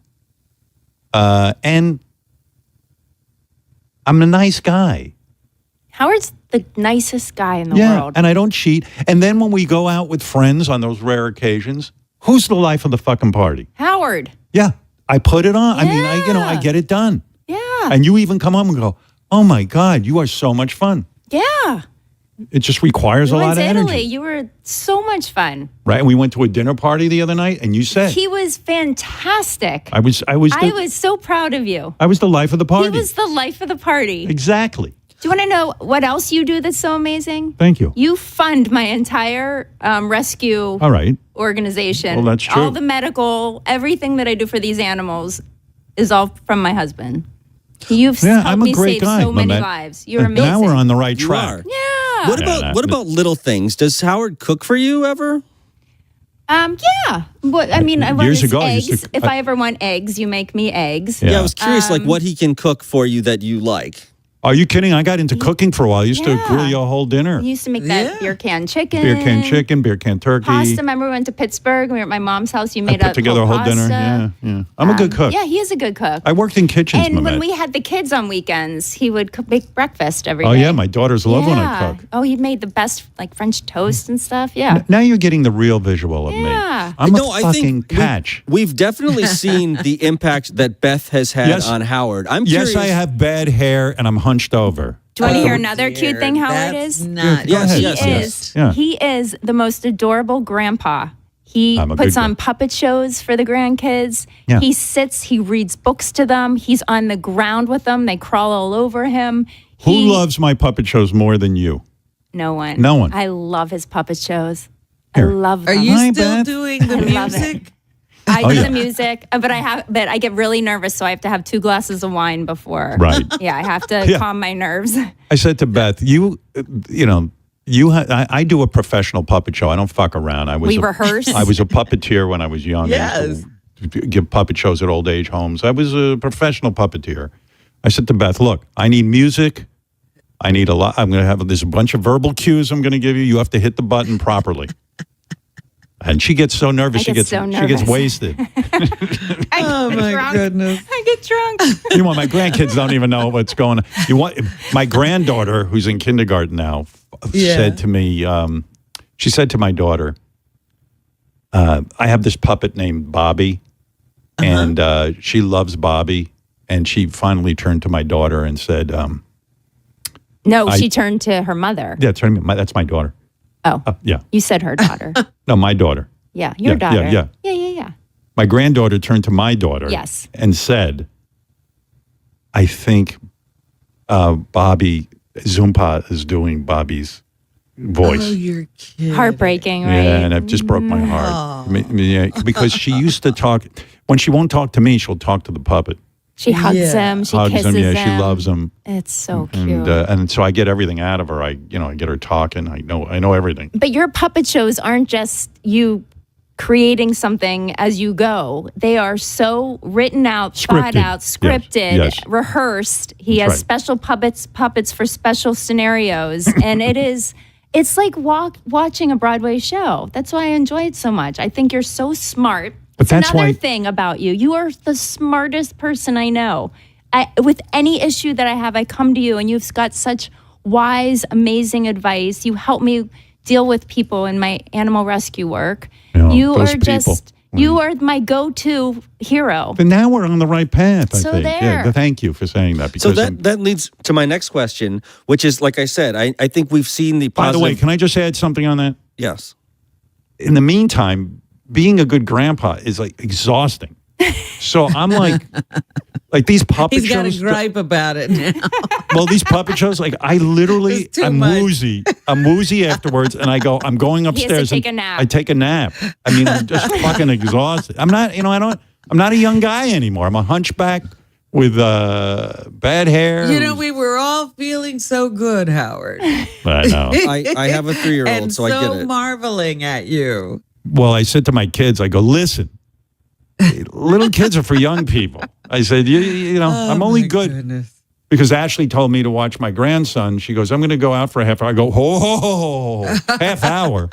And I'm a nice guy. Howard's the nicest guy in the Yeah, world. and I don't cheat. And then when we go out with friends on those rare occasions, who's the life of the fucking party? Howard. Yeah, I put it on. I mean, I Yeah. get it done. Yeah. And you even come home and go, "Oh my God, you are so much fun." Yeah. It just requires We a went lot to of Italy. energy, You were so much fun. right? And we went to a dinner party the other night, and you said, He was fantastic. "I was I was so proud of you. the life of the party." He was the life of the party. Exactly. Do you want to know what else you do that's so amazing? Thank you. You fund my entire rescue All right. organization. Well, that's true. All the medical, everything that I do for these animals is all from my husband. You've Yeah, helped I'm a me great save guy, so many Mehmet. lives. You're And amazing. now we're on the right You track. are. Yeah. What about what about little things? Does Howard cook for you ever? Yeah. What I mean, I want Years ago, I eggs. used to- If I ever want eggs, you make me eggs. Yeah, I was curious, like what he can cook for you that you like. Are you kidding? I got into cooking for a while. I used to Yeah. grill you a whole dinner. You used to make that beer can chicken. Beer can chicken, beer can turkey. Pasta. Remember we went to Pittsburgh. We were at my mom's house. You I made put together a whole dinner. pasta. Yeah. I'm a good cook. Yeah, he is a good cook. I worked in kitchens, And when Mehmet. we had the kids on weekends, he would make breakfast every day. Oh, yeah. My daughters love when I cook. Oh, he made the best like French toast and stuff. Yeah. Now you're getting the real visual of me. Yeah. I'm No, a I fucking think catch. We've definitely seen the impact that Beth has had Yes. on Howard. I'm Yes, curious. I have bad hair and I'm hunched over. Do you want to hear another cute thing Howard That's is? not. Go ahead. He Yes, is. yes. Yeah. He is the most adorable grandpa. He I'm a puts good on guy. puppet shows for the grandkids. Yeah. He sits, he reads books to them. He's on the ground with them. They crawl all over him. Who He- loves my puppet shows more than you? No one. No one. I love his puppet shows. Here. I love Are them. you Hi, still Beth. doing the I love it. music? I Oh, do yeah. the music, but I get really nervous, so I have to have 2 glasses of wine before. Right. Yeah, I have to Yeah. calm my nerves. I said to Beth, I do a professional puppet show. I don't fuck around. We rehearse. I was a puppeteer when I was young. I used to give puppet shows at old age homes. I was a professional puppeteer. I said to Beth, look, I need music. I need a lot. I'm going to have there's a bunch of verbal cues I'm going to give you. You have to hit the button properly. And she gets so nervous. I She get gets so she gets nervous. wasted. Oh my drunk. goodness. I get drunk. You know, my grandkids don't even know what's going on. My granddaughter, who's in kindergarten now, said to me, she said to my daughter, I have this puppet named Bobby, and she loves Bobby. And she finally turned to my daughter and said, No, she turned to her mother. yeah, that's my daughter. Oh, Yeah. you said her daughter. No, my daughter. Yeah, your Yeah, daughter. yeah. Yeah. My granddaughter turned to my daughter Yes. and said, I think Bobby, Zoompa is doing Bobby's voice. Oh, you're kidding. Heartbreaking, right? Yeah, and it just broke my heart. Yeah, because she used to talk, when she won't talk to me, she'll talk to the puppet. She hugs Yeah. him. She Hugs kisses him, yeah, him. she loves him. It's so cute. And so I get everything out of her. I get her talking. I know everything. But your puppet shows aren't just you creating something as you go. They are so written out, thought Scripted. out, scripted, Yes. rehearsed. He That's has right. special puppets for special scenarios. And it's like watching a Broadway show. That's why I enjoy it so much. I think you're so smart. But that's another why- thing about you. You are the smartest person I know. With any issue that I have, I come to you and you've got such wise, amazing advice. You help me deal with people in my animal rescue work. Yeah, You those are just, people. you are my go-to hero. But now we're on the right path, I So think. there. Yeah, thank you for saying that. So Because that leads to my next question, which is, like I said, I think we've seen the by positive. the way, can I just add something on that? Yes. In the meantime, being a good grandpa is like exhausting. So I'm like these puppet He's got a shows. gripe about it now. Well, these puppet shows, like I literally, It's too I'm much. woozy. I'm woozy afterwards, and I'm going He has to upstairs. take and a nap. I take a nap. I mean, I'm just fucking exhausted. I'm not, I'm not a young guy anymore. I'm a hunchback with bad hair. You know, we were all feeling so good, Howard. I know. I have a 3-year-old, and so I get it. marveling at you. Well, I said to my kids, I go, listen, little kids are for young people. I said, you know, I'm only good Goodness. because Ashley told me to watch my grandson. She goes, I'm going to go out for a half hour. I go, half hour.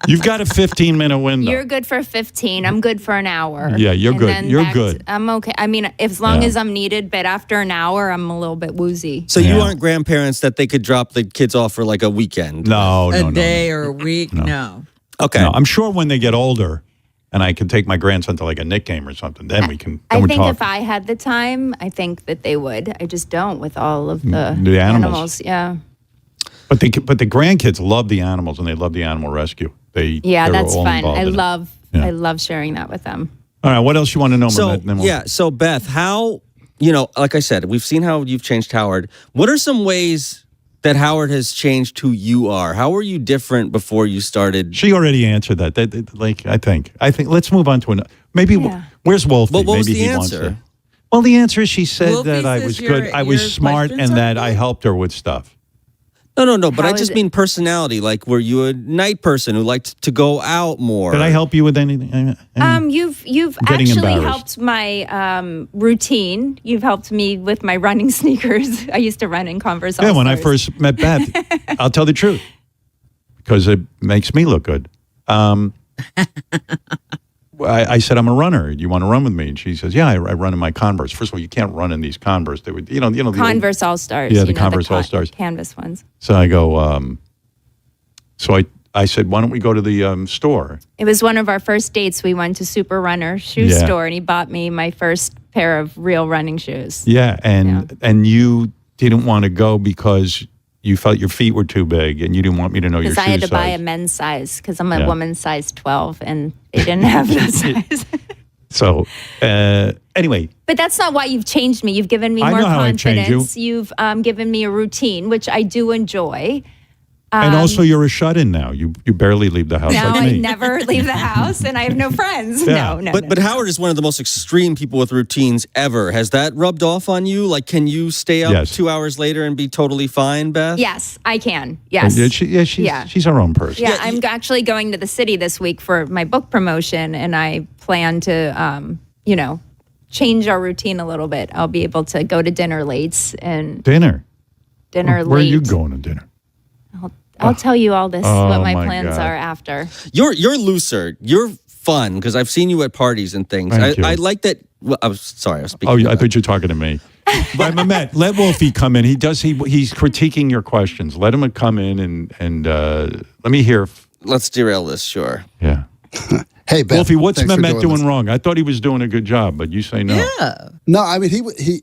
You've got a 15-minute window. You're good for 15. I'm good for an hour. Yeah, you're And good. then You're back good. to- I'm okay. I mean, as long Yeah. as I'm needed, but after an hour, I'm a little bit woozy. So you Yeah. aren't grandparents that they could drop the kids off for like a weekend? No, no, A no. day or a week? No. Okay. No, I'm sure when they get older and I can take my grandson to like a Nick game or something, then we can I then we think talk. if I had the time, I think that they would. I just don't with all of the, The animals. Yeah. But the grandkids love the animals and they love the animal rescue. Yeah, they're that's all fun. involved in it. I love sharing that with them. All right, what else you want to know? So Mehmet? Then we'll- yeah, so Beth, how like I said, we've seen how you've changed Howard. What are some ways that Howard has changed who you are? How were you different before you started? She already answered that. Like I think let's move on to another. Maybe where's Wolfie? Well, what was Maybe the he wants answer? to. Well, the answer is she said Wolfie that I says was your- good. I was your smart questions and are that I helped her with stuff. No. But How I is just it- mean personality. Like, were you a night person who liked to go out more? Did I help you with anything? You've getting actually embarrassed. helped my routine. You've helped me with my running sneakers. I used to run in Converse. Yeah, when I All-Stars. first met Beth, I'll tell the truth because it makes me look good. I said, I'm a runner. You want to run with me? And she says, yeah, I run in my Converse. First of all, you can't run in these Converse. They would, the old- Converse All-Stars. Yeah, you the know, Converse All-Stars. Canvas ones. So I go, so I said, why don't we go to the store? It was one of our first dates. We went to Super Runner shoe Yeah. store, and he bought me my first pair of real running shoes. Yeah, and you didn't want to go because you felt your feet were too big and you didn't want me to know your shoe Because I had to size. buy a men's size because I'm a Yeah. woman's size 12, and they didn't have that size. So anyway, But that's not why you've changed me. You've given me I more know how I've changed you. confidence. You've given me a routine, which I do enjoy. and also you're a shut-in now. You barely leave the house Now like I me. never leave the house, and I have no friends. Yeah. No. But Howard is one of the most extreme people with routines ever. Has that rubbed off on you? Like, can you stay up Yes. 2 hours later and be totally fine, Beth? Yes, I can. Yes. She's her own person. Yeah, I'm actually going to the city this week for my book promotion, and I plan to, change our routine a little bit. I'll be able to go to dinner late and Dinner. dinner Where late. are you going to dinner? I'll tell you all this, Oh, what my my plans God. are after. You're looser. You're fun because I've seen you at parties and things. Thank you. I like that. Well, I was sorry. I was speaking. Oh, to I thought you were talking to me. But Mehmet, let Wolfie come in. He's critiquing your questions. Let him come in and let me hear. Let's derail this. Sure. Yeah. Hey, Beth. Wolfie, what's thanks for Mehmet doing this. wrong? I thought he was doing a good job, but you say no. Yeah. No, I mean he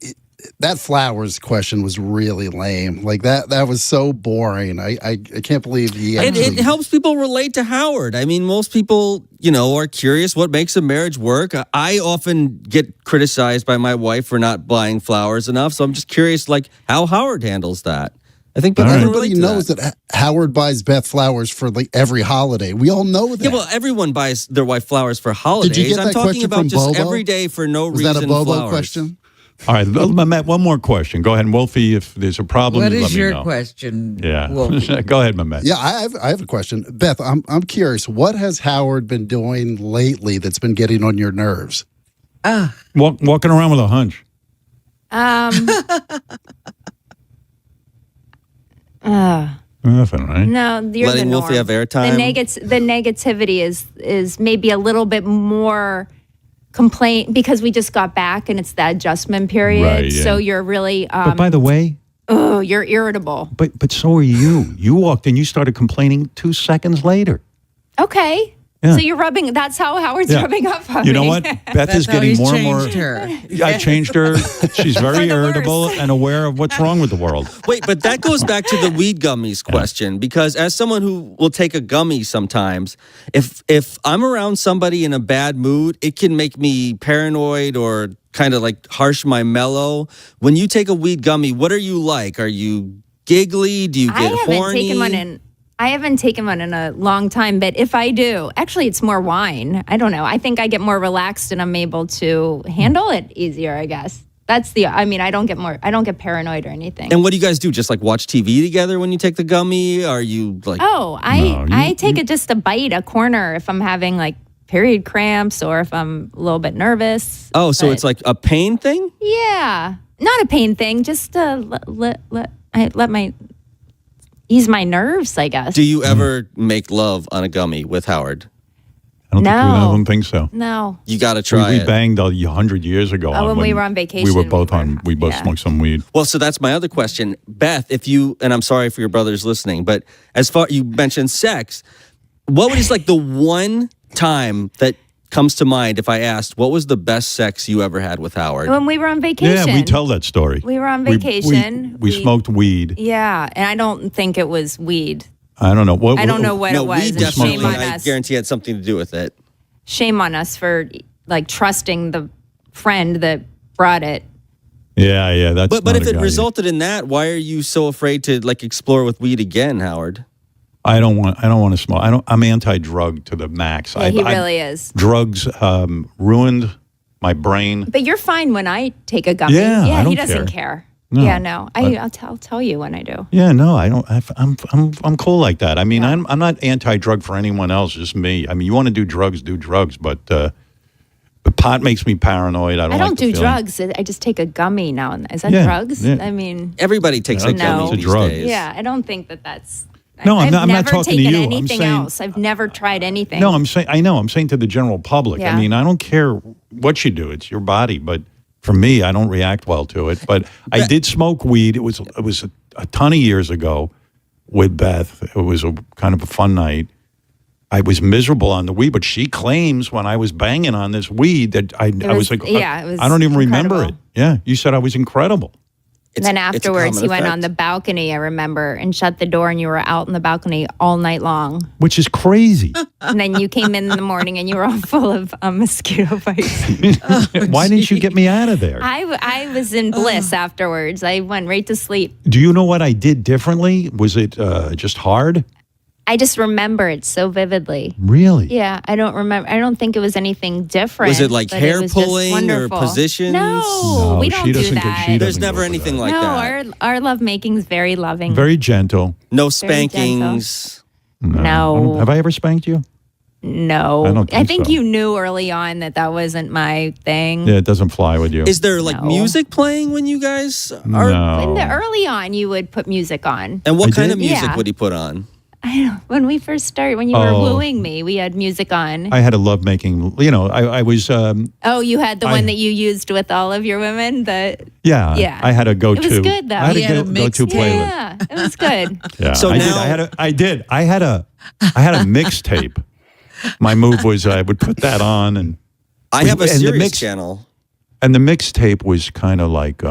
that flowers question was really lame. Like that was so boring. I can't believe he actually. It helps people relate to Howard. I mean, most people, are curious what makes a marriage work. I often get criticized by my wife for not buying flowers enough, so I'm just curious, like how Howard handles that. I think people can Everybody relate to knows that. Howard buys Beth flowers for like every holiday. We all know that. Yeah, well, everyone buys their wife flowers for holidays. Did you get I'm that talking question about from just Bobo? every day for no Was reason. that a Bobo flowers. question? All right, Mehmet, one more question. Go ahead, and Wolfie, if there's a problem, What let is me your know. question? Yeah. Wolfie? Go ahead, Mehmet. Yeah, I have a question. Beth, I'm curious. What has Howard been doing lately that's been getting on your nerves? Walking around with a hunch. Nothing, right? No, you're Letting the Wolfie norm. have airtime? The negativity is maybe a little bit more complaint because we just got back and it's the adjustment period. Right, yeah. So you're really. But by the way, Oh, you're irritable. But so are you. You walked in, you started complaining 2 seconds later. Okay. Yeah. So you're rubbing, that's how Howard's Yeah. rubbing up on You know me. what? Beth is how getting he's more and more. changed her. Yeah, I changed her. She's very irritable and aware of what's wrong with the world. Wait, but that goes back to the weed gummies question, because as someone who will take a gummy sometimes, if I'm around somebody in a bad mood, it can make me paranoid or kind of like harsh my mellow. When you take a weed gummy, what are you like? Are you giggly? Do you get I haven't horny? taken one in a long time, but if I do, actually it's more wine. I don't know. I think I get more relaxed and I'm able to handle it easier, I guess. I don't get paranoid or anything. And what do you guys do? Just like watch TV together when you take the gummy? Are you like I take just a bite, a corner if I'm having like period cramps or if I'm a little bit nervous. Oh, so But- it's like a pain thing? Yeah, not a pain thing. Just ease my nerves, I guess. Do you ever make love on a gummy with Howard? I No. don't think so. No. You got to try we it. banged 100 years ago. Oh, when we were on vacation, We were both we both smoked some weed. Well, so that's my other question. Beth, if you, and I'm sorry for your brothers listening, but as far, you mentioned sex, what was like the one time that comes to mind if I asked, what was the best sex you ever had with Howard? When we were on vacation. Yeah, we tell that story. We were on We- vacation. We smoked weed. Yeah, and I don't think it was weed. I don't know. I don't know what it was. Weed and shame definitely, on I us. guarantee had something to do with it. Shame on us for like trusting the friend that brought it. Yeah, that's. But not if a it guy. resulted in that, why are you so afraid to like explore with weed again, Howard? I don't want to smoke. I'm anti-drug to the max. Yeah, he really is. Drugs ruined my brain. But you're fine when I take a gummy. Yeah, I he don't doesn't care. care. No, Yeah, no. I'll tell you when I do. Yeah, no, I don't. I'm cool like that. I mean, I'm not anti-drug for anyone else. Just me. I mean, you want to do drugs, but pot makes me paranoid. I I don't don't like the do feeling. drugs. I just take a gummy now and then. Is that Yeah, drugs? yeah. I mean, Everybody takes a No. gummy It's a these drug. days. yeah, I don't think that's. No, I'm I've not never talking to taken you. I'm anything saying- else. I've never tried anything. No, I'm saying to the general public. Yeah. I mean, I don't care what you do. It's your body, but for me, I don't react well to it. But I did smoke weed. It was a ton of years ago with Beth. It was a kind of a fun night. I was miserable on the weed, but she claims when I was banging on this weed that I was like, yeah, it was I don't even remember it. incredible. Yeah, you said I was incredible. And then afterwards, he went on the balcony, I remember, and shut the door, and you were out in the balcony all night long. Which is crazy. And then you came in the morning, and you were all full of mosquito bites. Why didn't you get me out of there? I was in bliss afterwards. I went right to sleep. Do you know what I did differently? Was it just hard? I just remember it so vividly. Really? Yeah, I don't remember. I don't think it was anything different. Was it like but hair was just pulling or wonderful. positions? No, we don't do that. There's never anything like no, that. our love making's very loving. Very gentle. No Very gentle. spankings. No. Have I ever spanked you? No, I don't think so. you knew early on that wasn't my thing. Yeah, it doesn't fly with you. Is there like No. music playing when you guys are? No. In the early on, you would put music on. And what I kind did? of music Yeah. would he put on? I don't know. When we first started, when you were Oh. wooing me, we had music on. I had a love making. You know, I was. Oh, you had the I- one that you used with all of your women. Yeah. Yeah. I had a go-to. It was good though. I had You had a a go-to playlist. Yeah, it was good. Yeah. So I now- did. I had a mixtape. My move was I would put that on, and I have a and the Sirius mix- channel. And the mixtape was kind of like,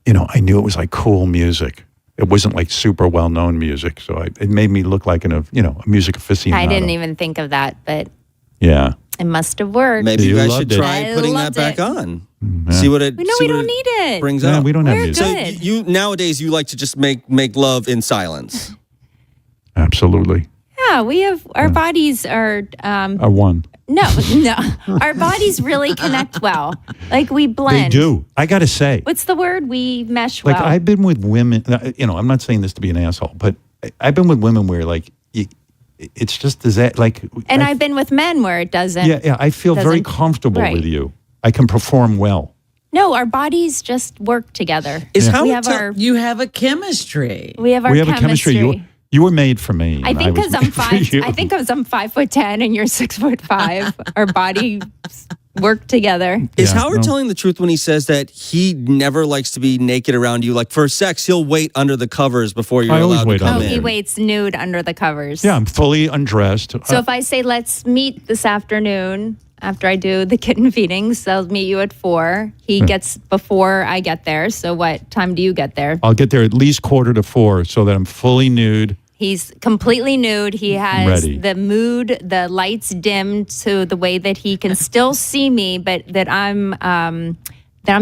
I knew it was like cool music. It wasn't like super well-known music, so it made me look like a music aficionado. I didn't even think of that, but Yeah. it must have worked. Maybe You you guys loved should it. try I putting that loved back it. on. Yeah. See what it. No, see we what don't it need it. Brings Yeah, up. we don't have We're music. So good. you nowadays you like to just make love in silence. Absolutely. Yeah, we have our bodies are I won. no, our bodies really connect well. Like we blend. They do. I got to say. What's the word? We mesh Like well. I've been with women, I'm not saying this to be an asshole, but I've been with women where like it's just like. and I've been with men where it doesn't. Yeah. I feel very doesn't- comfortable right. with you. I can perform well. No, our bodies just work together. Is Yeah. how we it have tell- our You have a chemistry. we have our we have chemistry. a chemistry. You were made for me. I and think was because I'm made for you. I think because I'm 5'10" and you're 6'5", our body work together. Is Yeah, Howard no. telling the truth when he says that he never likes to be naked around you? Like for sex, he'll wait under the covers before you're I always allowed wait to come Oh, under in. he waits nude under the covers. Yeah, I'm fully undressed. So if I say, let's meet this afternoon after I do the kitten feedings, I'll meet you at 4. He gets before I get there. So what time do you get there? I'll get there at least 3:45 so that I'm fully nude. He's completely nude. He has Ready. the mood, the lights dimmed to the way that he can still see me, but that I'm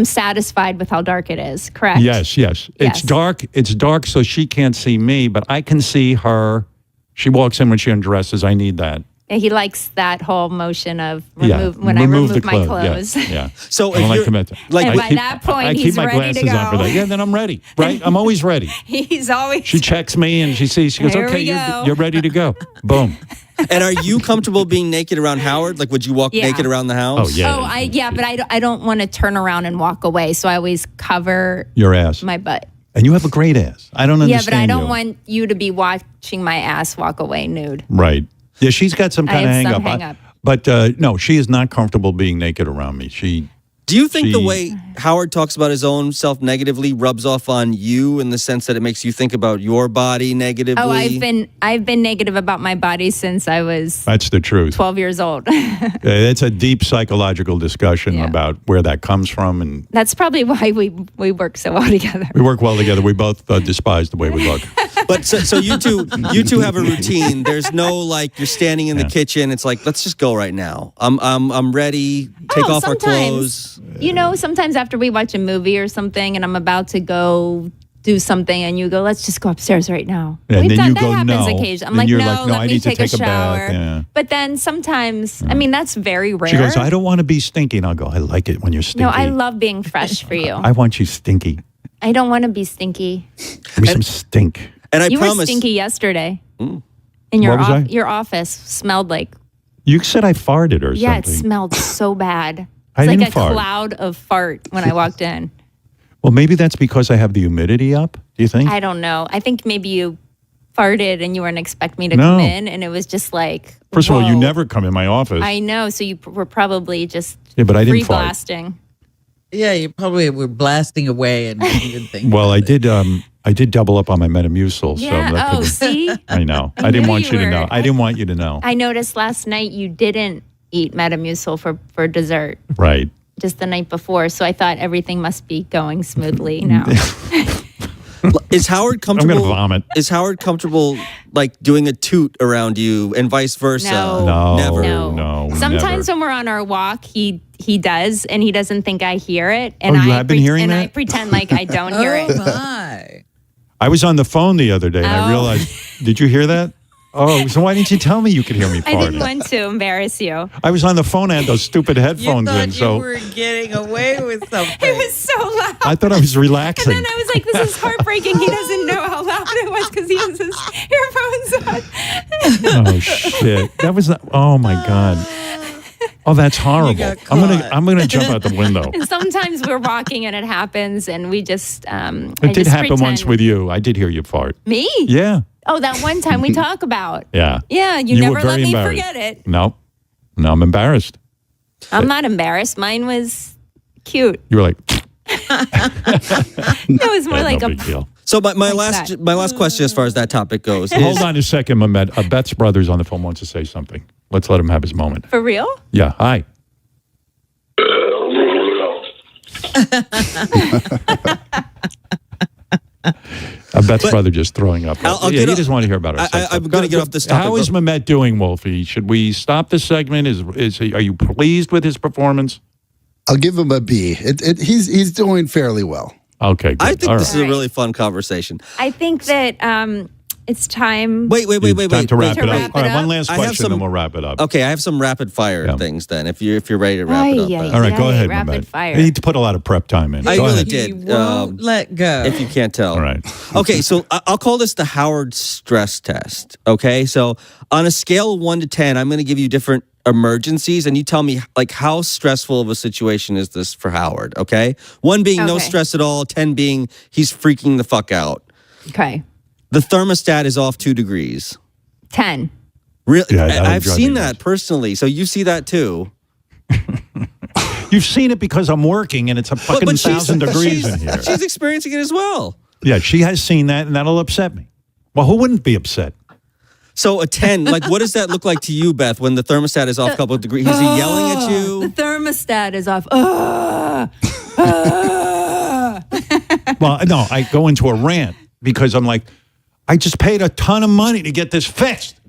satisfied with how dark it is. Correct? Yes. It's Yes. dark. It's dark so she can't see me, but I can see her. She walks in when she undresses. I need that. And he likes that whole motion of Yeah, when I remove remove the my clothes. clothes. Yeah. So I don't if like you're commit. like, And I by keep- that point, I keep he's my ready to glasses on for go. that. Yeah, then I'm ready. Right? I'm always ready. He's always She checks me and she sees. She goes, Here "Okay, we go." you're ready to go." Boom. and are you comfortable being naked around Howard? Like, would you walk Yeah. naked around the house? Oh, yeah. but I don't want to turn around and walk away, so I always cover Your ass. my butt. And you have a great ass. I don't Yeah, understand. but I don't you. want you to be watching my ass walk away nude. Right. Yeah, she's got some I kind of have hang some up. hang up. But no, she is not comfortable being naked around me. Do you think the She- way Howard talks about his own self negatively rubs off on you in the sense that it makes you think about your body negatively? Oh, I've been negative about my body since I was That's the truth. 12 years old. It's a deep psychological discussion Yeah. about where that comes from, and That's probably why we work so well together. we work well together. We both despise the way we look. But so you two have a routine. There's no like you're standing in the kitchen. It's like let's just go right now. I'm ready. Take off our clothes. Sometimes after we watch a movie or something and I'm about to go do something and you go, let's just go upstairs right now. And then you that go, happens no. occasionally. I'm Then like, you're no, like, no, let I me need to take, take a a bath, shower. yeah. But then sometimes, I mean, that's very rare. She goes, I don't want to be stinky. And I'll go, I like it when you're stinky. No, I love being fresh for you. I want you stinky. I don't want to be stinky. Give me some stink. And I You promise. were stinky yesterday. In your What was I? your office smelled like You said I farted or yeah, it something. smelled so bad. I It's like didn't a fart. cloud of fart when I walked in. Well, maybe that's because I have the humidity up. Do you think? I don't know. I think maybe you farted and you weren't expect me to No. come in, and it was just like. First of all, you whoa. never come in my office. I know. So you were probably just Yeah, but I didn't free fart. blasting. Yeah, you probably were blasting away and didn't even think. Well, I did double up on my Metamucil. Yeah. So that Oh, could- see. I know. I I didn't knew want you you to were. know. I didn't want you to know. I noticed last night you didn't eat Metamucil for dessert. Right. Just the night before, so I thought everything must be going smoothly now. Is Howard I'm comfortable? gonna vomit. Is Howard comfortable like doing a toot around you and vice versa? No. No. Never. No. Sometimes when we're on our walk, he does, and he doesn't think I hear it. And Oh, you I have been hearing I that? pretend like I don't hear it. My. I was on the phone the other day and I Oh. realized, did you hear that? Oh, so why didn't you tell me you could hear me I didn't farting? want to embarrass you. I was on the phone. I had those stupid You headphones thought in, you so were getting away with something. It was so loud. I thought I was relaxing. And then I was like, this is heartbreaking. He doesn't know how loud it was because he has his earphones on. Oh shit! That was. Oh my god. Oh, that's horrible. got I'm gonna jump out the window. And sometimes we're walking and it happens, and we just. It did happen once with you. I did hear you fart. me. Yeah. Oh, that one time we talk about. Yeah. Yeah, you were never let very me embarrassed. forget it. No. No, I'm embarrassed. I'm not embarrassed. Mine was cute. You were like, It was more yeah, like no a. big deal. So my Like that. last question as far as that topic goes. Hold is- on a second, Mehmet. Bet's brother's on the phone wants to say something. Let's let him have his moment. For real? Yeah. Hi. Bet's brother just throwing up. I'll Yeah, get he off- doesn't want to hear about our I- sex I'm stuff. gonna get off this topic, How is but- Mehmet doing, Wolfie? Should we stop the segment? Are you pleased with his performance? I'll give him a B. He's doing fairly well. Okay, good. I think All this right. is a really fun conversation. I think that it's time. Wait. Time to wrap it To up. wrap All it right, one up. last I have question, some- then we'll wrap it up. Okay, I have some rapid fire Yeah. things then. If you're ready to wrap it up. Ay, All right, go Yay, ahead, rapid Mehmet. fire. You need to put a lot of prep time in. I Go really ahead. did. He won't let go. If you can't tell. All right. Okay, so I'll call this the Howard stress test. Okay, so on a scale of 1 to 10, I'm going to give you different emergencies, and you tell me like how stressful of a situation is this for Howard? Okay, 1 being no Okay. stress at all, 10 being he's freaking the fuck out. Okay. The thermostat is off 2 degrees. 10. Really, Yeah, that would I've drive seen me that personally. So you see that too. You've seen it because I'm working and it's a fucking 1,000 degrees in here. She's experiencing it as well. Yeah, she has seen that, and that'll upset me. Well, who wouldn't be upset? So a 10, like what does that look like to you, Beth, when the thermostat is off a couple of degrees? Is he yelling at The you? thermostat is off. Well, no, I go into a rant because I'm like, I just paid a ton of money to get this fixed.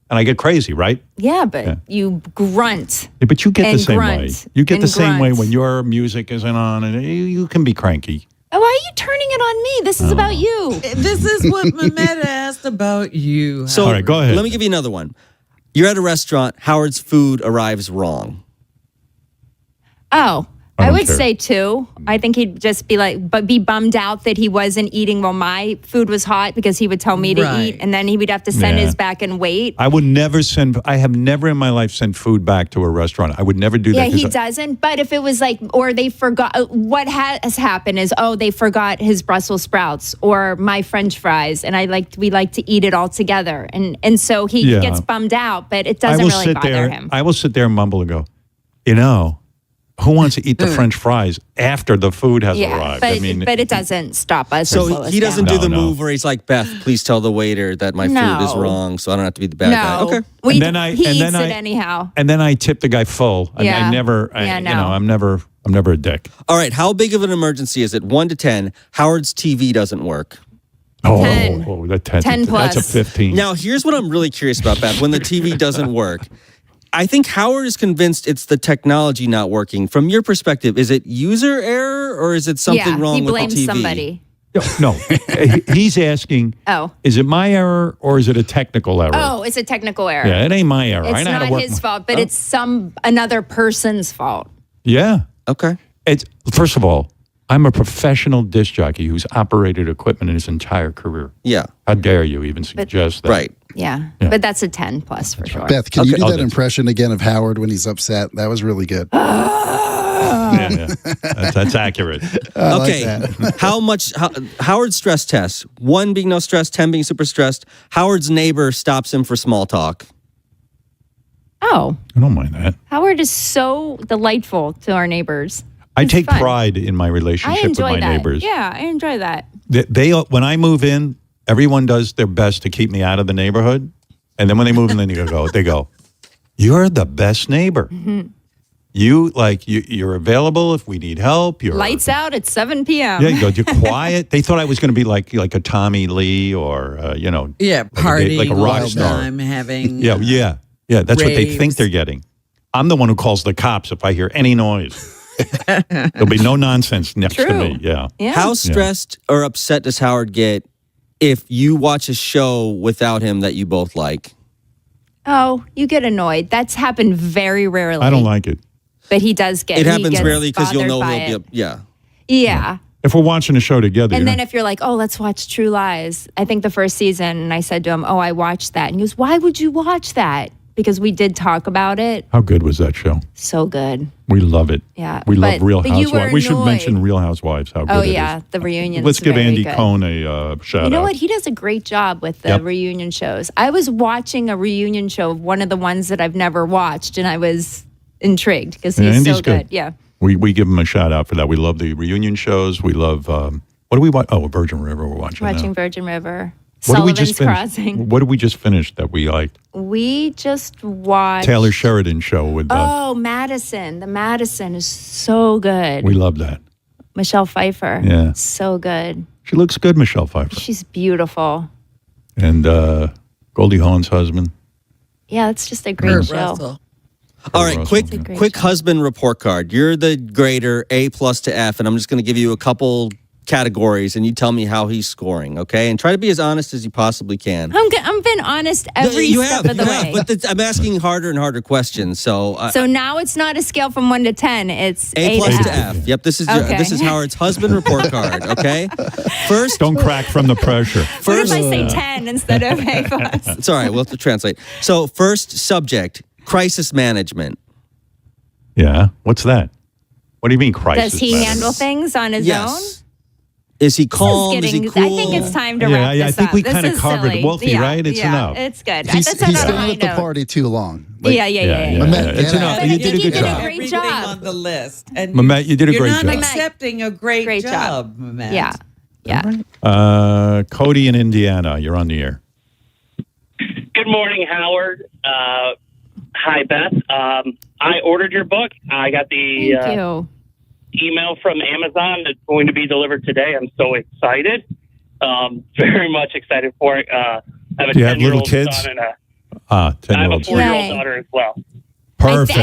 And I get crazy, right? Yeah, but you grunt. Yeah, but you get the And same way. grunt. You get the And same way grunt. when your music isn't on, and you can be cranky. Oh, why are you turning it on me? This is about you. This is what Mehmet asked about you. So All right, go ahead. Let me give you another one. You're at a restaurant, Howard's food arrives wrong. Oh, I I don't would care. say 2. I think he'd just be like, but be bummed out that he wasn't eating while my food was hot because he would tell me to Right. eat, and then he would have to send Yeah. his back and wait. I would never I have never in my life sent food back to a restaurant. I would never do Yeah, that. 'cause he doesn't. But if it was like, or they forgot, what has happened is, they forgot his Brussels sprouts or my French fries, and we like to eat it all together, and so he Yeah. gets bummed out, but it I doesn't will really sit bother there. him. I will sit there and mumble and go, who wants to eat the French fries after the food has Yeah, arrived? but I mean, but it doesn't stop us. or slow So us he doesn't down. do the No, no. move where he's like, Beth, please tell the waiter that my food is No. wrong so I don't have to be the bad guy. No, Okay. he and eats then it anyhow. and then I tip the guy full. I Yeah. never, Yeah, no. I'm never a dick. All right. How big of an emergency is it? 1 to 10. Howard's TV doesn't work. Oh, 10. that 10, 10 That's a plus. 15. Now, here's what I'm really curious about, Beth. When the TV doesn't work, I think Howard is convinced it's the technology not working. From your perspective, is it user error or is it something yeah, wrong he with blames the TV? somebody. No, he's asking, Oh. is it my error or is it a technical error? Oh, it's a technical error. Yeah, it ain't my error. I It's know how to not work his my- fault, but it's another person's fault. Yeah. Okay. It's first of all, I'm a professional disc jockey who's operated equipment in his entire career. Yeah. How dare you even suggest that? Right. Yeah. Yeah. But that's a 10 plus for sure. Beth, can you Okay. do Oh, that that's- impression again of Howard when he's upset? That was really good. Yeah. That's accurate. I like Okay. that. Howard's stress test. 1 being no stress, 10 being super stressed. Howard's neighbor stops him for small talk. Oh, I don't mind that. Howard is so delightful to our neighbors. I It's take fun. pride in my I relationship with enjoy my that. neighbors. Yeah, I enjoy that. They when I move in, everyone does their best to keep me out of the neighborhood, and then when they move in, then they go, "You're the best neighbor. Mm-hmm. You're available if we need help. You're Lights out at 7 p.m. Yeah, you go. You're quiet. They thought I was going to be like a Tommy Lee or Yeah, partying like a rock all the star. time, having Yeah. That's what they think raves. they're getting. I'm the one who calls the cops if I hear any noise. There'll be no nonsense next to True. me. Yeah. Yeah. How stressed or upset does Howard get if you watch a show without him that you both like? Oh, you get annoyed. That's happened very rarely. I don't like it. But he does get. It he happens gets rarely because you'll bothered know by he'll be it. up. Yeah. Yeah. If we're watching a show together, And you then know, if you're like, oh, let's watch True Lies. I think the first season, and I said to him, oh, I watched that. And he goes, why would you watch that? Because we did talk about it. how good was that show? So good. We love it. Yeah, We love but- Real but you were Housewives. We should annoyed. mention Real Housewives. How good Oh, it is. yeah. The reunion. Let's give very Andy good. Cohn a shout You know out. what? He does a great job with the Yep. reunion shows. I was watching a reunion show of one of the ones that I've never watched, and I was intrigued because he's Andy's so good. Yeah. We give him a shout out for that. We love the reunion shows. We love what do we watch? Oh, Virgin River. We're watching. Watching now. Virgin River. What did we Sullivan's just finish? Crossing. What did we just finish that we liked? We just watched Taylor Sheridan show with. Oh, Madison. The Madison is so good. We love that. Michelle Pfeiffer. Yeah. So good. She looks good, Michelle Pfeiffer, She's beautiful. and Goldie Hawn's husband. Yeah, it's just a great Kurt show. Russell. All right, Russell, quick yeah. Great quick show. husband report card. You're the grader, A+ to F, and I'm just going to give you a couple categories, and you tell me how he's scoring, okay? And try to be as honest as you possibly can. I'm been honest every you step have, of the you way. have, but I'm asking harder and harder questions. So, So now it's not a scale from 1 to 10. It's A+ A to F. Yep, this is Okay. this is Howard's husband report card. Okay, first, Don't crack from the pressure. What if I say 10 instead of A plus? it's all right. We'll have to translate. So, first subject: crisis management. Yeah. What's that? What do you mean crisis? Does he management? handle things on his Yes. Is he calm? Is he getting, cool? I think it's time to Yeah, wrap I this think up. we This kinda is covered silly. Wolfie, yeah, right? It's yeah, enough. It's good. He's That's on a staying high at the note. party too long. Yeah. Mehmet, It's get enough. out. You I did a think good you did a job. great Everything job. on the list. And Mehmet, you did a you're great not job. accepting a great job. Mehmet. Yeah. Cody in Indiana, you're on the air. Good morning, Howard. Hi, Beth. I ordered your book. I got the Thank you. email from Amazon that's going to be delivered today. I'm so excited. Very much excited for it. I have a Do you have little 10-year-old kids? son and I 10-year-old. have a 4-year-old Yay. daughter as well. Perfect.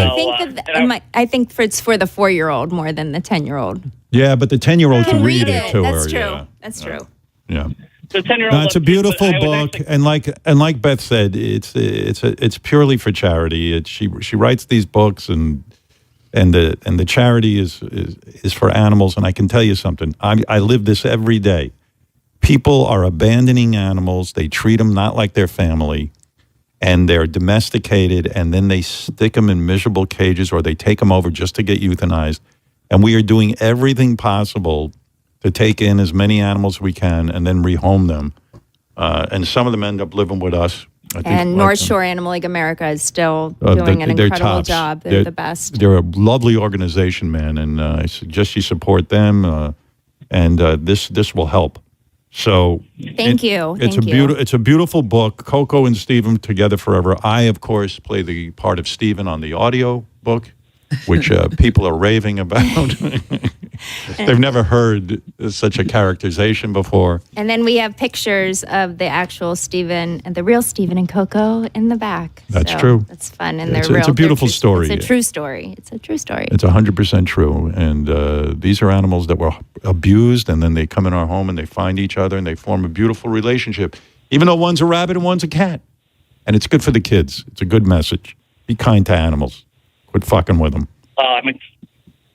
I think it's for the 4-year-old more than the 10-year-old. Yeah, but the 10-year-old can read it to That's her. true. Yeah. That's true. Yeah. The 10-year-old. No, it's a beautiful book, and like Beth said, it's purely for charity. She writes these books, and the charity is for animals. And I can tell you something. I live this every day. People are abandoning animals. They treat them not like their family, and they're domesticated, and then they stick them in miserable cages, or they take them over just to get euthanized. And we are doing everything possible to take in as many animals as we can and then rehome them. And some of them end up living with us. I think, And North Shore Animal League America is still doing an they're incredible tops. job. They're the best. They're a lovely organization, man, and I suggest you support them, and this will help. So Thank you. It's Thank a you. It's a beautiful book. Coco and Stephen together forever. I, of course, play the part of Stephen on the audio book, which people are raving about. They've never heard such a characterization before. And then we have pictures of the actual Stephen and the real Stephen and Coco in the back. That's So true. That's fun. And It's they're a real. beautiful they're story. It's a true story. It's a true story. It's 100% true. And these are animals that were abused, and then they come in our home and they find each other and they form a beautiful relationship, even though one's a rabbit and one's a cat. And it's good for the kids. It's a good message. Be kind to animals. Quit fucking with them.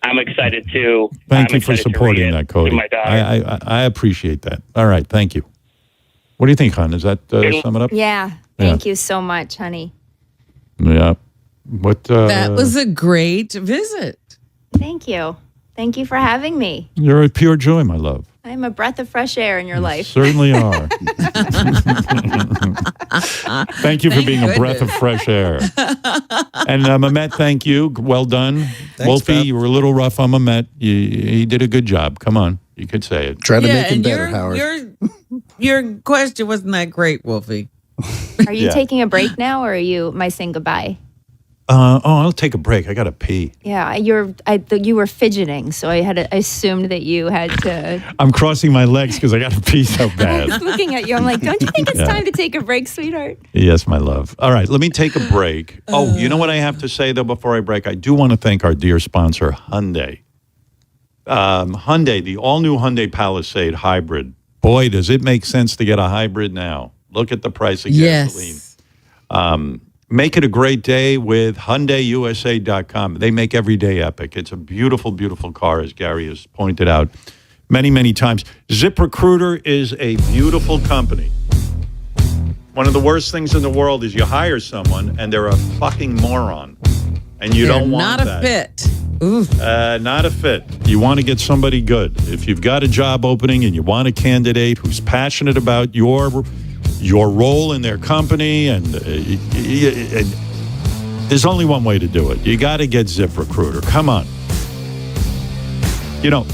I'm excited too. Thank I'm you for excited to supporting read it that, Cody. to my daughter. I appreciate that. All right. Thank you. What do you think, hon? Does that sum it up? Yeah. Thank you so much, honey. Yeah. What? That was a great visit. Thank you. Thank you for having me. You're a pure joy, my love. I'm a breath of fresh air in your life. Certainly are. Thank you for being a breath of fresh air. And Mehmet, thank you. Well done. Wolfie, Beth. you were a little rough on Mehmet. He did a good job. Come on. You could say it. Try to make him and better, Howard. your question wasn't that great, Wolfie. Are you Yeah. taking a break now, or am I saying goodbye? I'll take a break. I got to pee. Yeah, you were fidgeting, so I assumed that you had to. I'm crossing my legs because I got to pee so I bad. was looking at you. I'm like, don't you think it's Yeah. time to take a break, sweetheart? Yes, my love. All right, let me take a break. Oh, you know what I have to say, though, before I break? I do want to thank our dear sponsor, Hyundai. Hyundai, the all-new Hyundai Palisade Hybrid. Boy, does it make sense to get a hybrid now. Look at the price of gasoline. Yes. Make it a great day with HyundaiUSA.com. They make every day epic. It's a beautiful, beautiful car, as Gary has pointed out many, many times. ZipRecruiter is a beautiful company. One of the worst things in the world is you hire someone and they're a fucking moron. And you They're don't want not a that. fit. Oof. Not a fit. You want to get somebody good. If you've got a job opening and you want a candidate who's passionate about your role in their company, and there's only one way to do it. You got to get ZipRecruiter. Come on. You know,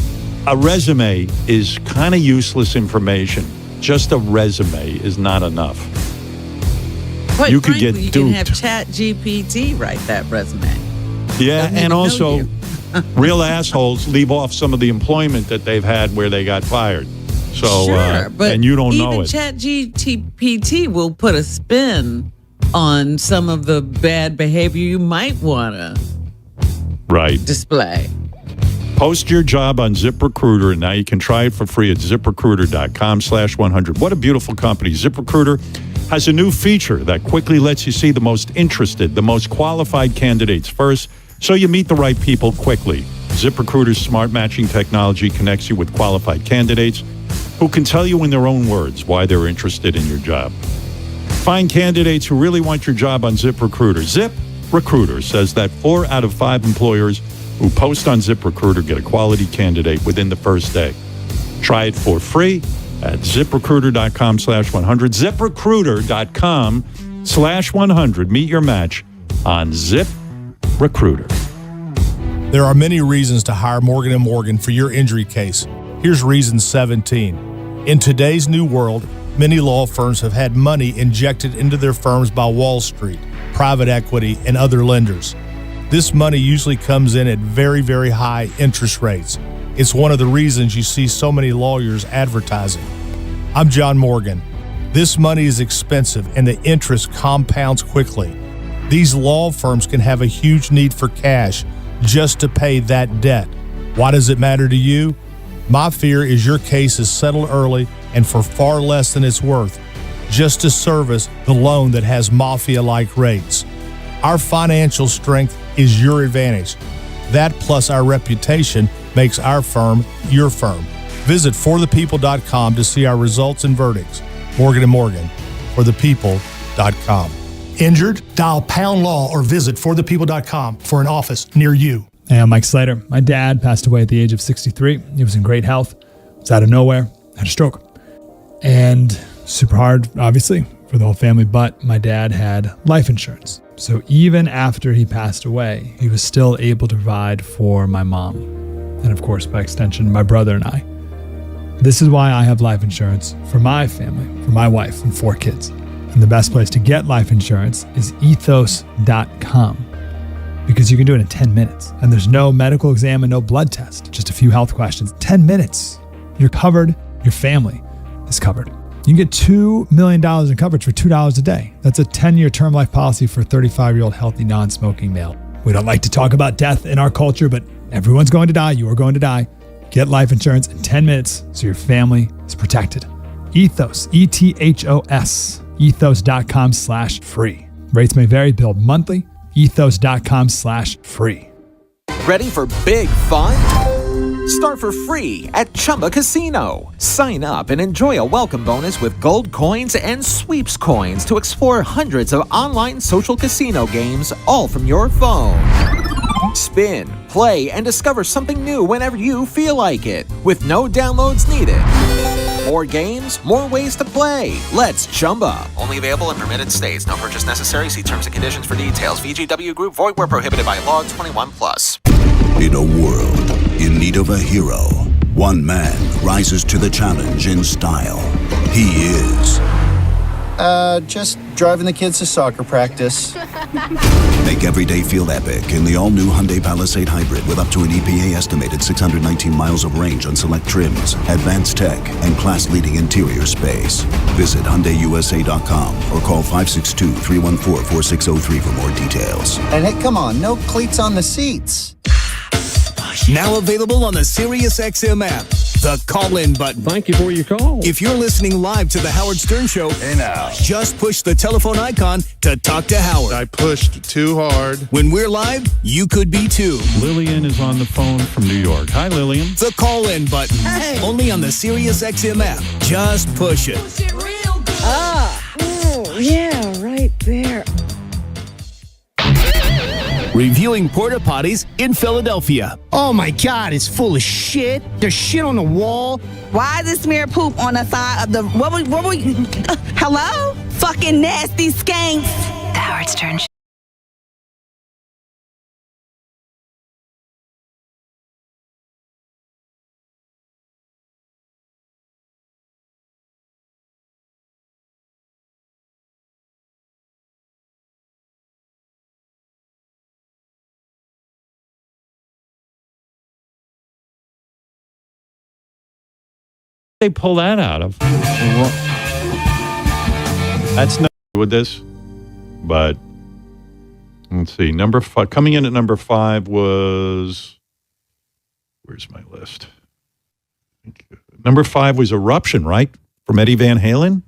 a resume is kind of useless information. Just a resume is not enough. Quite You could frankly, get you can have duped. Chat GPT write that resume. Yeah, Doesn't even and know also, you. real assholes leave off some of the employment that they've had where they got fired. So, Sure, but and you don't know even it. Chat GPT will put a spin on some of the bad behavior you might want to Right. display. Post your job on ZipRecruiter, and now you can try it for free at ZipRecruiter.com/100. What a beautiful company. ZipRecruiter has a new feature that quickly lets you see the most interested, the most qualified candidates first, so you meet the right people quickly. ZipRecruiter's smart matching technology connects you with qualified candidates who can tell you in their own words why they're interested in your job. Find candidates who really want your job on ZipRecruiter. ZipRecruiter says that 4 out of 5 employers who post on ZipRecruiter get a quality candidate within the first day. Try it for free at ZipRecruiter.com/100. ZipRecruiter.com/100. Meet your match on ZipRecruiter. There are many reasons to hire Morgan & Morgan for your injury case. Here's reason 17. In today's new world, many law firms have had money injected into their firms by Wall Street, private equity, and other lenders. This money usually comes in at very, very high interest rates. It's one of the reasons you see so many lawyers advertising. I'm John Morgan. This money is expensive and the interest compounds quickly. These law firms can have a huge need for cash just to pay that debt. Why does it matter to you? My fear is your case is settled early and for far less than it's worth, just to service the loan that has mafia-like rates. Our financial strength is your advantage. That plus our reputation makes our firm your firm. Visit forthepeople.com to see our results and verdicts. Morgan & Morgan, forthepeople.com. Injured? Dial pound law or visit forthepeople.com for an office near you. Hey, I'm Mike Slater. My dad passed away at the age of 63. He was in great health. Was out of nowhere, had a stroke. And super hard, obviously, for the whole family, but my dad had life insurance. So even after he passed away, he was still able to provide for my mom. And of course, by extension, my brother and I. This is why I have life insurance for my family, for my wife and 4 kids. And the best place to get life insurance is ethos.com because you can do it in 10 minutes. And there's no medical exam and no blood test, just a few health questions. 10 minutes. You're covered. Your family is covered. You can get $2 million in coverage for $2 a day. That's a 10-year term life policy for a 35-year-old healthy, non-smoking male. We don't like to talk about death in our culture, but everyone's going to die. You are going to die. Get life insurance in 10 minutes so your family is protected. Ethos, ETHOS, ethos.com/free. Rates may vary, billed monthly. Ethos.com/free. Ready for big fun? Start for free at Chumba Casino. Sign up and enjoy a welcome bonus with gold coins and sweeps coins to explore hundreds of online social casino games, all from your phone. Spin, play, and discover something new whenever you feel like it, with no downloads needed. More games, more ways to play. Let's Chumba. Only available in permitted states. No purchase necessary. See terms and conditions for details. VGW Group. Void where prohibited by law. 21+. In a world in need of a hero, one man rises to the challenge in style. He is... just driving the kids to soccer practice. Make every day feel epic in the all-new Hyundai Palisade Hybrid with up to an EPA-estimated 619 miles of range on select trims, advanced tech, and class-leading interior space. Visit HyundaiUSA.com or call 562-314-4603 for more details. And hey, come on, no cleats on the seats. Now available on the SiriusXM app. The call-in button. Thank you for your call. If you're listening live to the Howard Stern Show, hey now, just push the telephone icon to talk to Howard. I pushed too hard. When we're live, you could be too. Lillian is on the phone from New York. Hi, Lillian. The call-in button. Hey. Only on the SiriusXM app. Just push it. Push it real good. Yeah, right there. Reviewing porta potties in Philadelphia. Oh my God, it's full of shit. There's shit on the wall. Why is there smear poop on the side of the... hello? Fucking nasty skanks. The Howard Stern Show. They pull that out of? That's not with this, but let's see. Number 5, coming in at number 5 was, where's my list? Number 5 was Eruption, right? From Eddie Van Halen.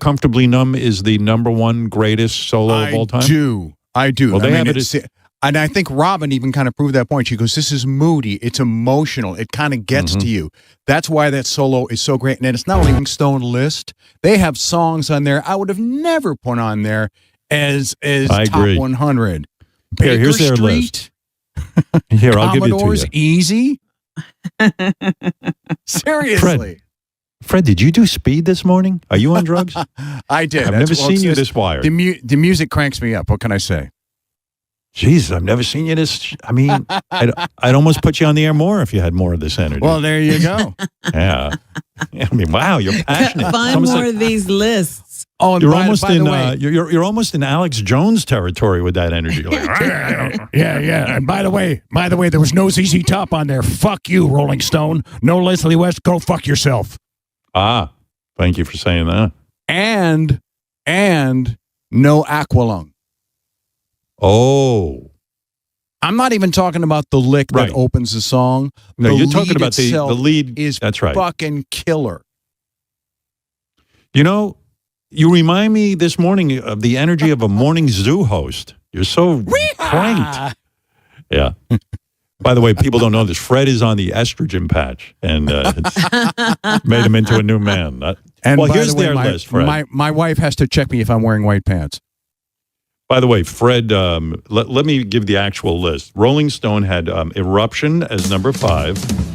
Comfortably Numb is the number 1 greatest solo of all time. I do. Well, they have it and I think Robin even kind of proved that point. She goes, this is moody. It's emotional. It kind of gets to you. That's why that solo is so great. And it's not only Stone list. They have songs on there I would have never put on there as top 100. Here, here's their list. Here, I'll give it to you. Easy. Seriously. Fred, did you do speed this morning? Are you on drugs? I did. I've never seen you this wired. The music cranks me up. What can I say? Jesus, I've never seen you this. I mean, I'd almost put you on the air more if you had more of this energy. Well, there you go. Yeah. I mean, wow, you're passionate. Find more of these lists. Oh, and You're by almost the in way, you're almost in Alex Jones territory with that energy. Like, yeah. And by the way, there was no ZZ Top on there. Fuck you, Rolling Stone. No Leslie West. Go fuck yourself. Thank you for saying that. And no Aqualung. Oh. I'm not even talking about the lick that opens the song. No, The you're talking lead about the itself lead. is That's right. fucking killer. You know, you remind me this morning of the energy of a morning zoo host. You're so cranked. Yeah. By the way, people don't know this. Fred is on the estrogen patch, and it's made him into a new man. And well, by here's the way, their list, Fred. My wife has to check me if I'm wearing white pants. By the way, Fred, let me give the actual list. Rolling Stone had Eruption as number 5.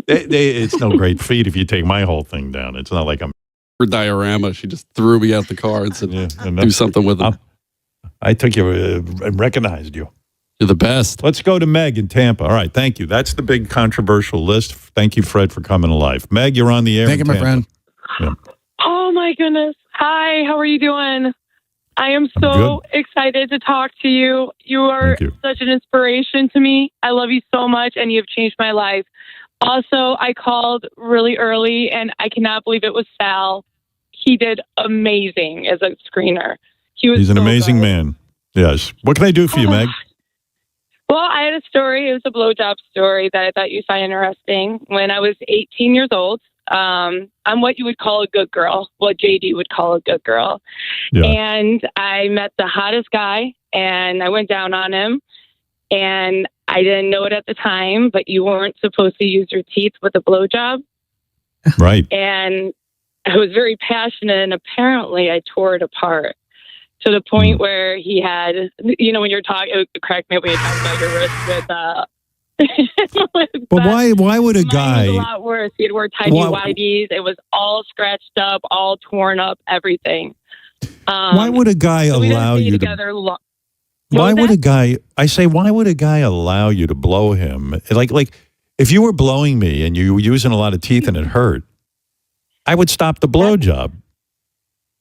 It's no great feat if you take my whole thing down. It's not like I'm. For diorama, she just threw me out the car and said, do something with it. I took you and recognized you. You're the best. Let's go to Meg in Tampa. All right, thank you. That's the big controversial list. Thank you, Fred, for coming to life. Meg, you're on the air. Thank you, my friend. Yeah. Oh, my goodness. Hi, how are you doing? I am so excited to talk to you. You are such an inspiration to me. I love you so much, and you've changed my life. Also, I called really early, and I cannot believe it was Sal. He did amazing as a screener. He's an amazing man. Yes. What can I do for you, Meg? Well, I had a story. It was a blowjob story that I thought you'd find interesting. When I was 18 years old, I'm what you would call a good girl, what JD would call a good girl. Yeah. And I met the hottest guy, and I went down on him. And I didn't know it at the time, but you weren't supposed to use your teeth with a blowjob. Right. And I was very passionate, and apparently I tore it apart to the point where he had, when you're talking, it cracked me up when you talk about your wrist with, But why would a guy? It was a lot worse. He had wore tiny whiteys. It was all scratched up, all torn up, everything. Why would a guy allow you to? Why would a guy? I say, why would a guy allow you to blow him? Like if you were blowing me and you were using a lot of teeth and it hurt, I would stop the blowjob.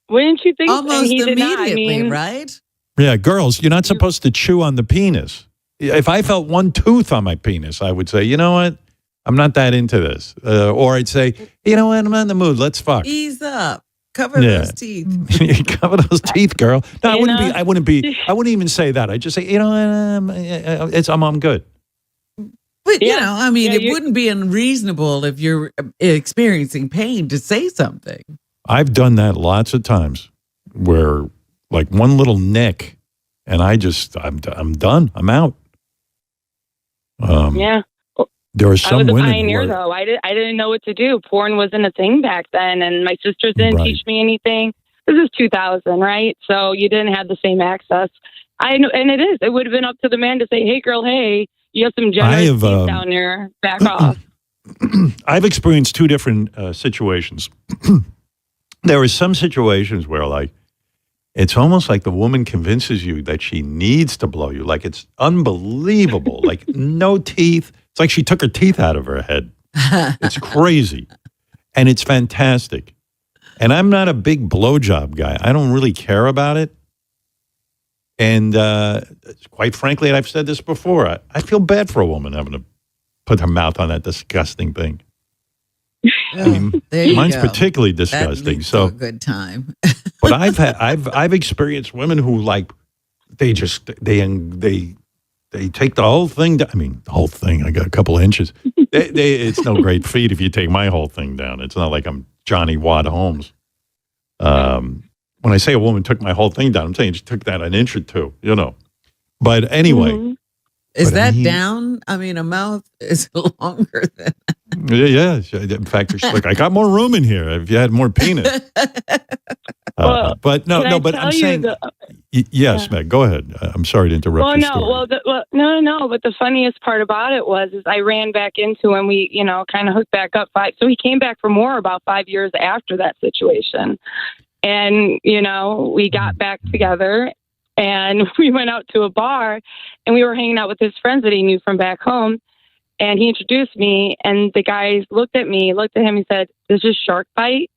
Wouldn't you think? Almost he did not. immediately, right? Yeah, girls, you're not supposed to chew on the penis. If I felt one tooth on my penis, I would say, you know what? I'm not that into this. Or I'd say, you know what? I'm not in the mood. Let's fuck. Ease up. Cover those teeth. Cover those teeth, girl. No, I wouldn't even say that. I'd just say, you know, I'm good. But, it wouldn't be unreasonable if you're experiencing pain to say something. I've done that lots of times where like one little nick and I'm done. I'm out. There are some I was a women pioneer, though. I didn't know what to do. Porn wasn't a thing back then, and my sisters didn't teach me anything. This is 2000, right? So you didn't have the same access. I know, and it would have been up to the man to say, "Hey, girl, hey, you have some generous teeth down there. Back off." I've experienced two different situations. There are some situations where, like, it's almost like the woman convinces you that she needs to blow you. Like, it's unbelievable. Like, no teeth. It's like she took her teeth out of her head. It's crazy. And it's fantastic. And I'm not a big blowjob guy. I don't really care about it. And quite frankly, and I've said this before, I feel bad for a woman having to put her mouth on that disgusting thing. I mean, mine's particularly disgusting. So a good time. But I've experienced women who like they take the whole thing down. I mean, the whole thing. I got a couple of inches. It's no great feat if you take my whole thing down. It's not like I'm Johnny Watt Holmes. When I say a woman took my whole thing down, I'm saying she took that an inch or two. But anyway. Is that down? I mean, a mouth is longer than. Yeah. In fact, she's like, I got more room in here if you had more penis. But but I'm saying, yes, Meg, go ahead. I'm sorry to interrupt your story. No. But the funniest part about it was I ran back into him. We, kind of hooked back up. So he came back for more about 5 years after that situation. And, we got back together. And we went out to a bar and we were hanging out with his friends that he knew from back home. And he introduced me and the guys looked at him and said, "This is Shark Bite?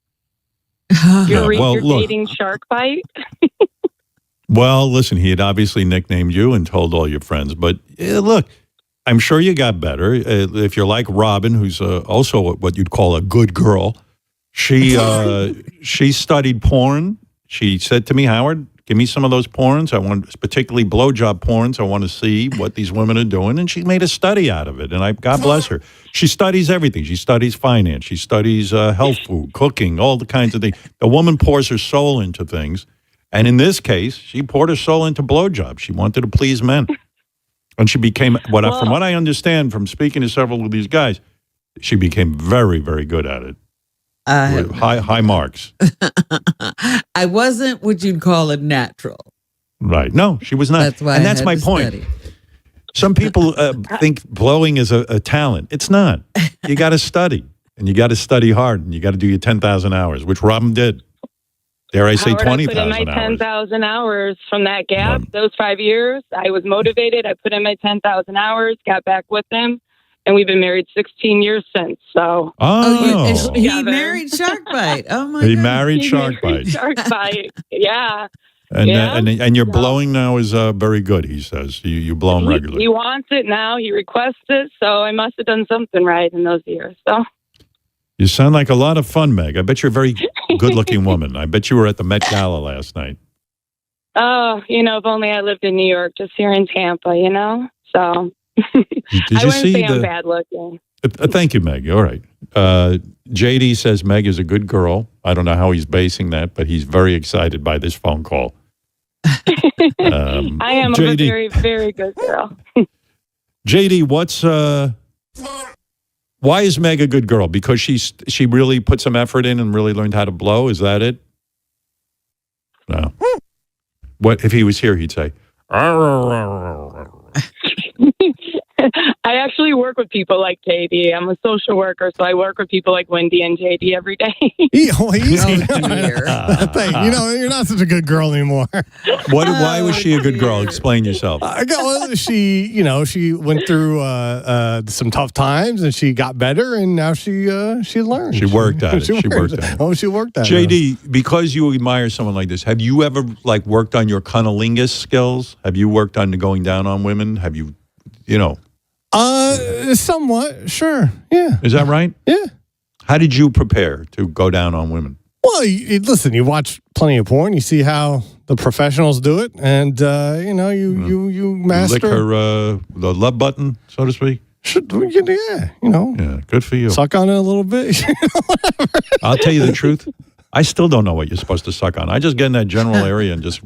You're dating Shark Bite?" Well, listen, he had obviously nicknamed you and told all your friends. But look, I'm sure you got better. If you're like Robin, who's also what you'd call a good girl, she studied porn. She said to me, "Howard, give me some of those porns. I want, particularly blowjob porns. I want to see what these women are doing." And she made a study out of it. And God bless her. She studies everything. She studies finance. She studies health food, cooking, all the kinds of things. The woman pours her soul into things. And in this case, she poured her soul into blowjobs. She wanted to please men. And she became, from what I understand from speaking to several of these guys, she became very, very good at it. With high marks. I wasn't what you'd call a natural. Right. No, she was not. That's why that's my point. Study. Some people think blowing is a talent. It's not. you got to study, and you got to study hard, and you got to do your 10,000 hours, which Robin did. Dare I say Howard, 20,000 I put in my hours? 10,000 hours from that gap. Those 5 years, I was motivated. I put in my 10,000 hours, got back with him, and we've been married 16 years since. So, he married Sharkbite. Oh my! He God. married Sharkbite. Sharkbite, yeah. And Yeah. and your blowing now is very good. He says you blow him regularly. He wants it now. He requests it. So I must have done something right in those years. So. You sound like a lot of fun, Meg. I bet you're a very good-looking woman. I bet you were at the Met Gala last night. Oh, if only I lived in New York, just here in Tampa, So Did you I wouldn't see say I'm bad looking. Thank you, Meg. All right. JD says Meg is a good girl. I don't know how he's basing that, but he's very excited by this phone call. I am a JD. very, very good girl. JD, why is Meg a good girl? Because she really put some effort in and really learned how to blow? Is that it? No. What if he was here? He'd say, I actually work with people like JD. I'm a social worker, so I work with people like Wendy and JD every day. Easy. Ah. Thank you. You're not such a good girl anymore. Why was she a good girl? Explain yourself. She went through some tough times and she got better, and now she learned. She worked at it. She worked at it. Oh, she worked at it. JD, because you admire someone like this, have you ever worked on your cunnilingus skills? Have you worked on going down on women? Have you, Somewhat, sure. Yeah. Is that right? Yeah. How did you prepare to go down on women? Well, listen, you watch plenty of porn, you see how the professionals do it, and you master. Lick her the love button, so to speak. Yeah, Yeah, good for you. Suck on it a little bit. I'll tell you the truth. I still don't know what you're supposed to suck on. I just get in that general area and just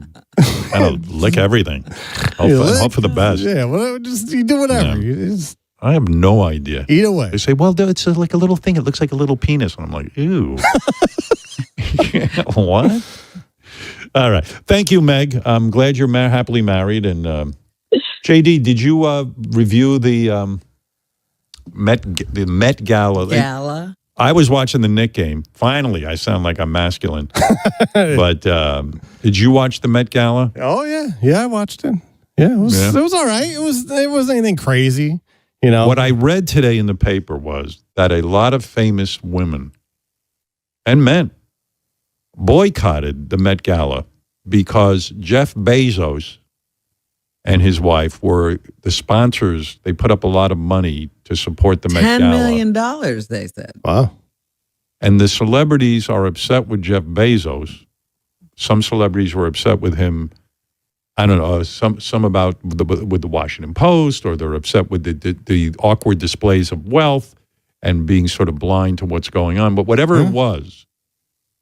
kind of lick everything. Hope for the best. Yeah, well, you do whatever. Yeah. I have no idea. Eat away. They say, well, it's like a little thing. It looks like a little penis. And I'm like, ew. What? All right. Thank you, Meg. I'm glad you're happily married. And JD, did you review the Met Gala? I was watching the Knick game. Finally, I sound like I'm masculine. But did you watch the Met Gala? Oh yeah, I watched it. Yeah, it was all right. It wasn't anything crazy. What I read today in the paper was that a lot of famous women and men boycotted the Met Gala because Jeff Bezos and his wife were the sponsors. They put up a lot of money to support the Met Gala. $10 million, they said. Wow. And the celebrities are upset with Jeff Bezos. Some celebrities were upset with him. I don't know, some about with the Washington Post, or they're upset with the awkward displays of wealth and being sort of blind to what's going on. But whatever it was,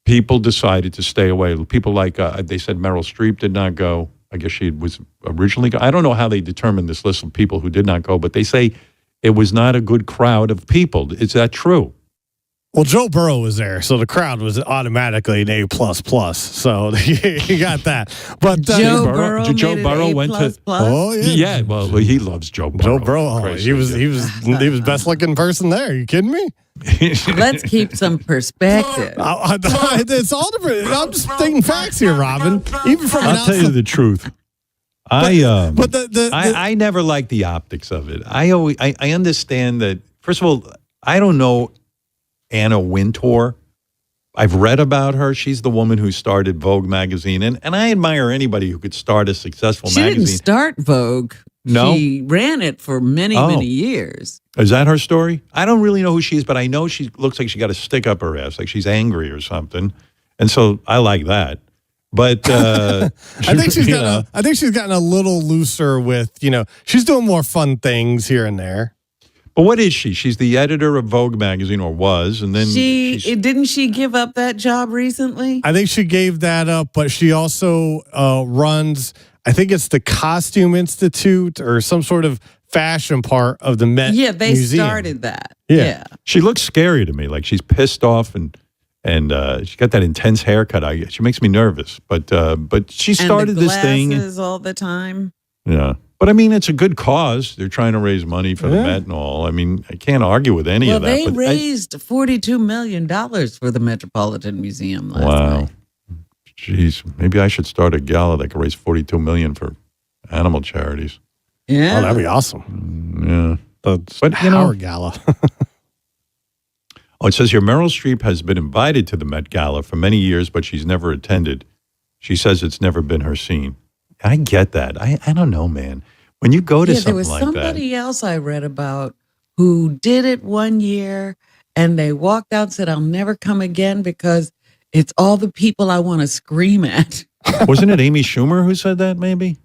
people decided to stay away. People like, they said Meryl Streep did not go. I guess she was originally I don't know how they determined this list of people who did not go, but they say it was not a good crowd of people. Is that true? Well, Joe Burrow was there, so the crowd was automatically an A++. So you got that. But Joe Burrow went to. Oh yeah, yeah. Well, he loves Joe Burrow. Joe Burrow. He was best looking person there. Are you kidding me? Let's keep some perspective. It's all different. I'm just stating facts here, Robin. Even from I'll tell you the truth. But I never liked the optics of it. I understand that. First of all, I don't know Anna Wintour. I've read about her. She's the woman who started Vogue magazine, and I admire anybody who could start a successful She magazine. didn't start Vogue. No? She ran it for many years. Is that her story? I don't really know who she is, but I know she looks like she got a stick up her ass, like she's angry or something, and so I like that. But I think she's gotten a little looser with, she's doing more fun things here and there. But what is she? She's the editor of Vogue magazine, or was, and then didn't she give up that job recently? I think she gave that up, but she also runs, I think it's the Costume Institute or some sort of fashion part of the Met Yeah, they Museum. started that. Yeah. She looks scary to me, like she's pissed off and she got that intense haircut. She makes me nervous. But she started and the this thing glasses all the time. Yeah. But I mean, it's a good cause. They're trying to raise money for the Met and all. I mean, I can't argue with any of that. Well, they raised $42 million for the Metropolitan Museum last Wow. night. Jeez, maybe I should start a gala that could raise $42 million for animal charities. Yeah. Oh, that'd be awesome. Yeah. But Howard Gala. Oh, it says here, Meryl Streep has been invited to the Met Gala for many years, but she's never attended. She says it's never been her scene. I get that. I don't know, man. When you go to there something was like somebody else I read about who did it one year and they walked out and said, I'll never come again because it's all the people I want to scream at. that. Wasn't it Amy Schumer who said that, maybe?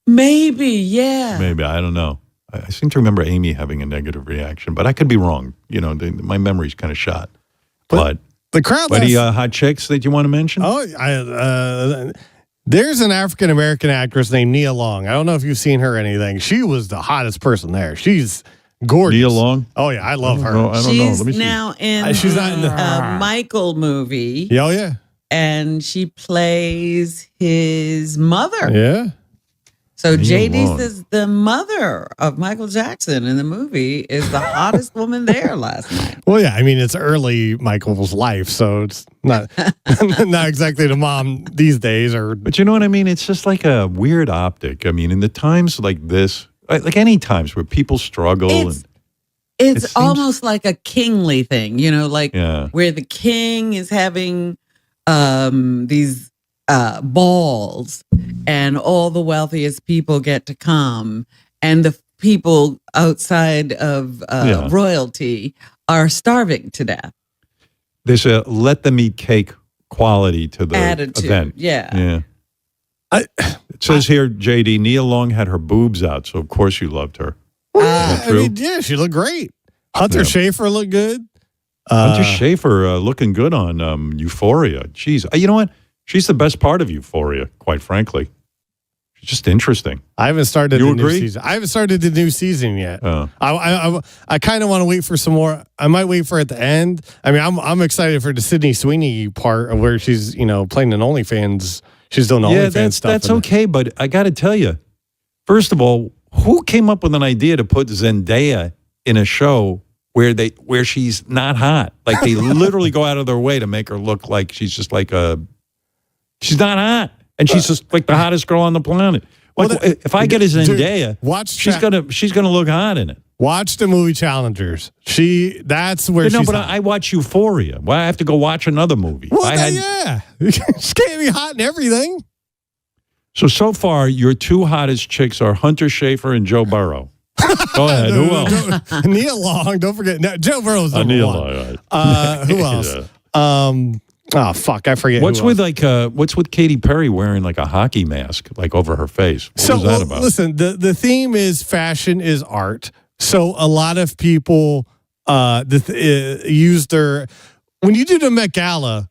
Maybe, yeah. Maybe. I don't know. I seem to remember Amy having a negative reaction, but I could be wrong. You know, my memory's kind of shot. But the crowd. Any hot chicks that you want to mention? Oh, there's an African American actress named Nia Long. I don't know if you've seen her or anything. She was the hottest person there. She's gorgeous. Nia Long? Oh yeah, I love her. I don't know. She's Let me see. now in She's not in the Michael movie. Oh yeah. And she plays his mother. Yeah. So Nia JD Long. says the mother of Michael Jackson in the movie is the hottest woman there last night. Well, yeah. I mean, it's early Michael's life, so it's not not exactly the mom these days. But you know what I mean? It's just like a weird optic. I mean, in the times like this, like any times where people struggle. It's almost like a kingly thing, you know, like Yeah. where the king is having these balls and all the wealthiest people get to come and the people outside of Yeah. royalty are starving to death. There's a let them eat cake quality to the Attitude, event. yeah. It says here, JD, Nia Long had her boobs out, so of course you loved her. I true? mean, yeah, she looked great. Hunter Schafer looked good. Hunter Schafer looking good on Euphoria. Jeez, you know what? She's the best part of Euphoria, quite frankly. She's just interesting. I haven't started You the new agree? season. I haven't started the new season yet. Oh. I kind of want to wait for some more. I might wait for at the end. I mean, I'm excited for the Sydney Sweeney part of where she's playing an OnlyFans. She's doing OnlyFans stuff. That's okay, but I got to tell you, first of all, who came up with an idea to put Zendaya in a show where she's not hot? Like they literally go out of their way to make her look like she's just like she's not hot, and she's just like the hottest girl on the planet. Like, if I get a Zendaya, she's gonna look hot in it. Watch the movie Challengers. That's where she's but hot. I watch Euphoria. Why I have to go watch another movie? Well, yeah. She can't be hot in everything. So far, your two hottest chicks are Hunter Schafer and Joe Burrow. Go ahead. Who else? Nia Long. Don't forget. No, Joe Burrow's number Nia one. Long, right. Who else? Yeah. Oh fuck, I forget. What's who with else. what's with Katy Perry wearing like a hockey mask like over her face? What was that about? Listen, the theme is fashion is art. So a lot of people use their when you do the Met Gala,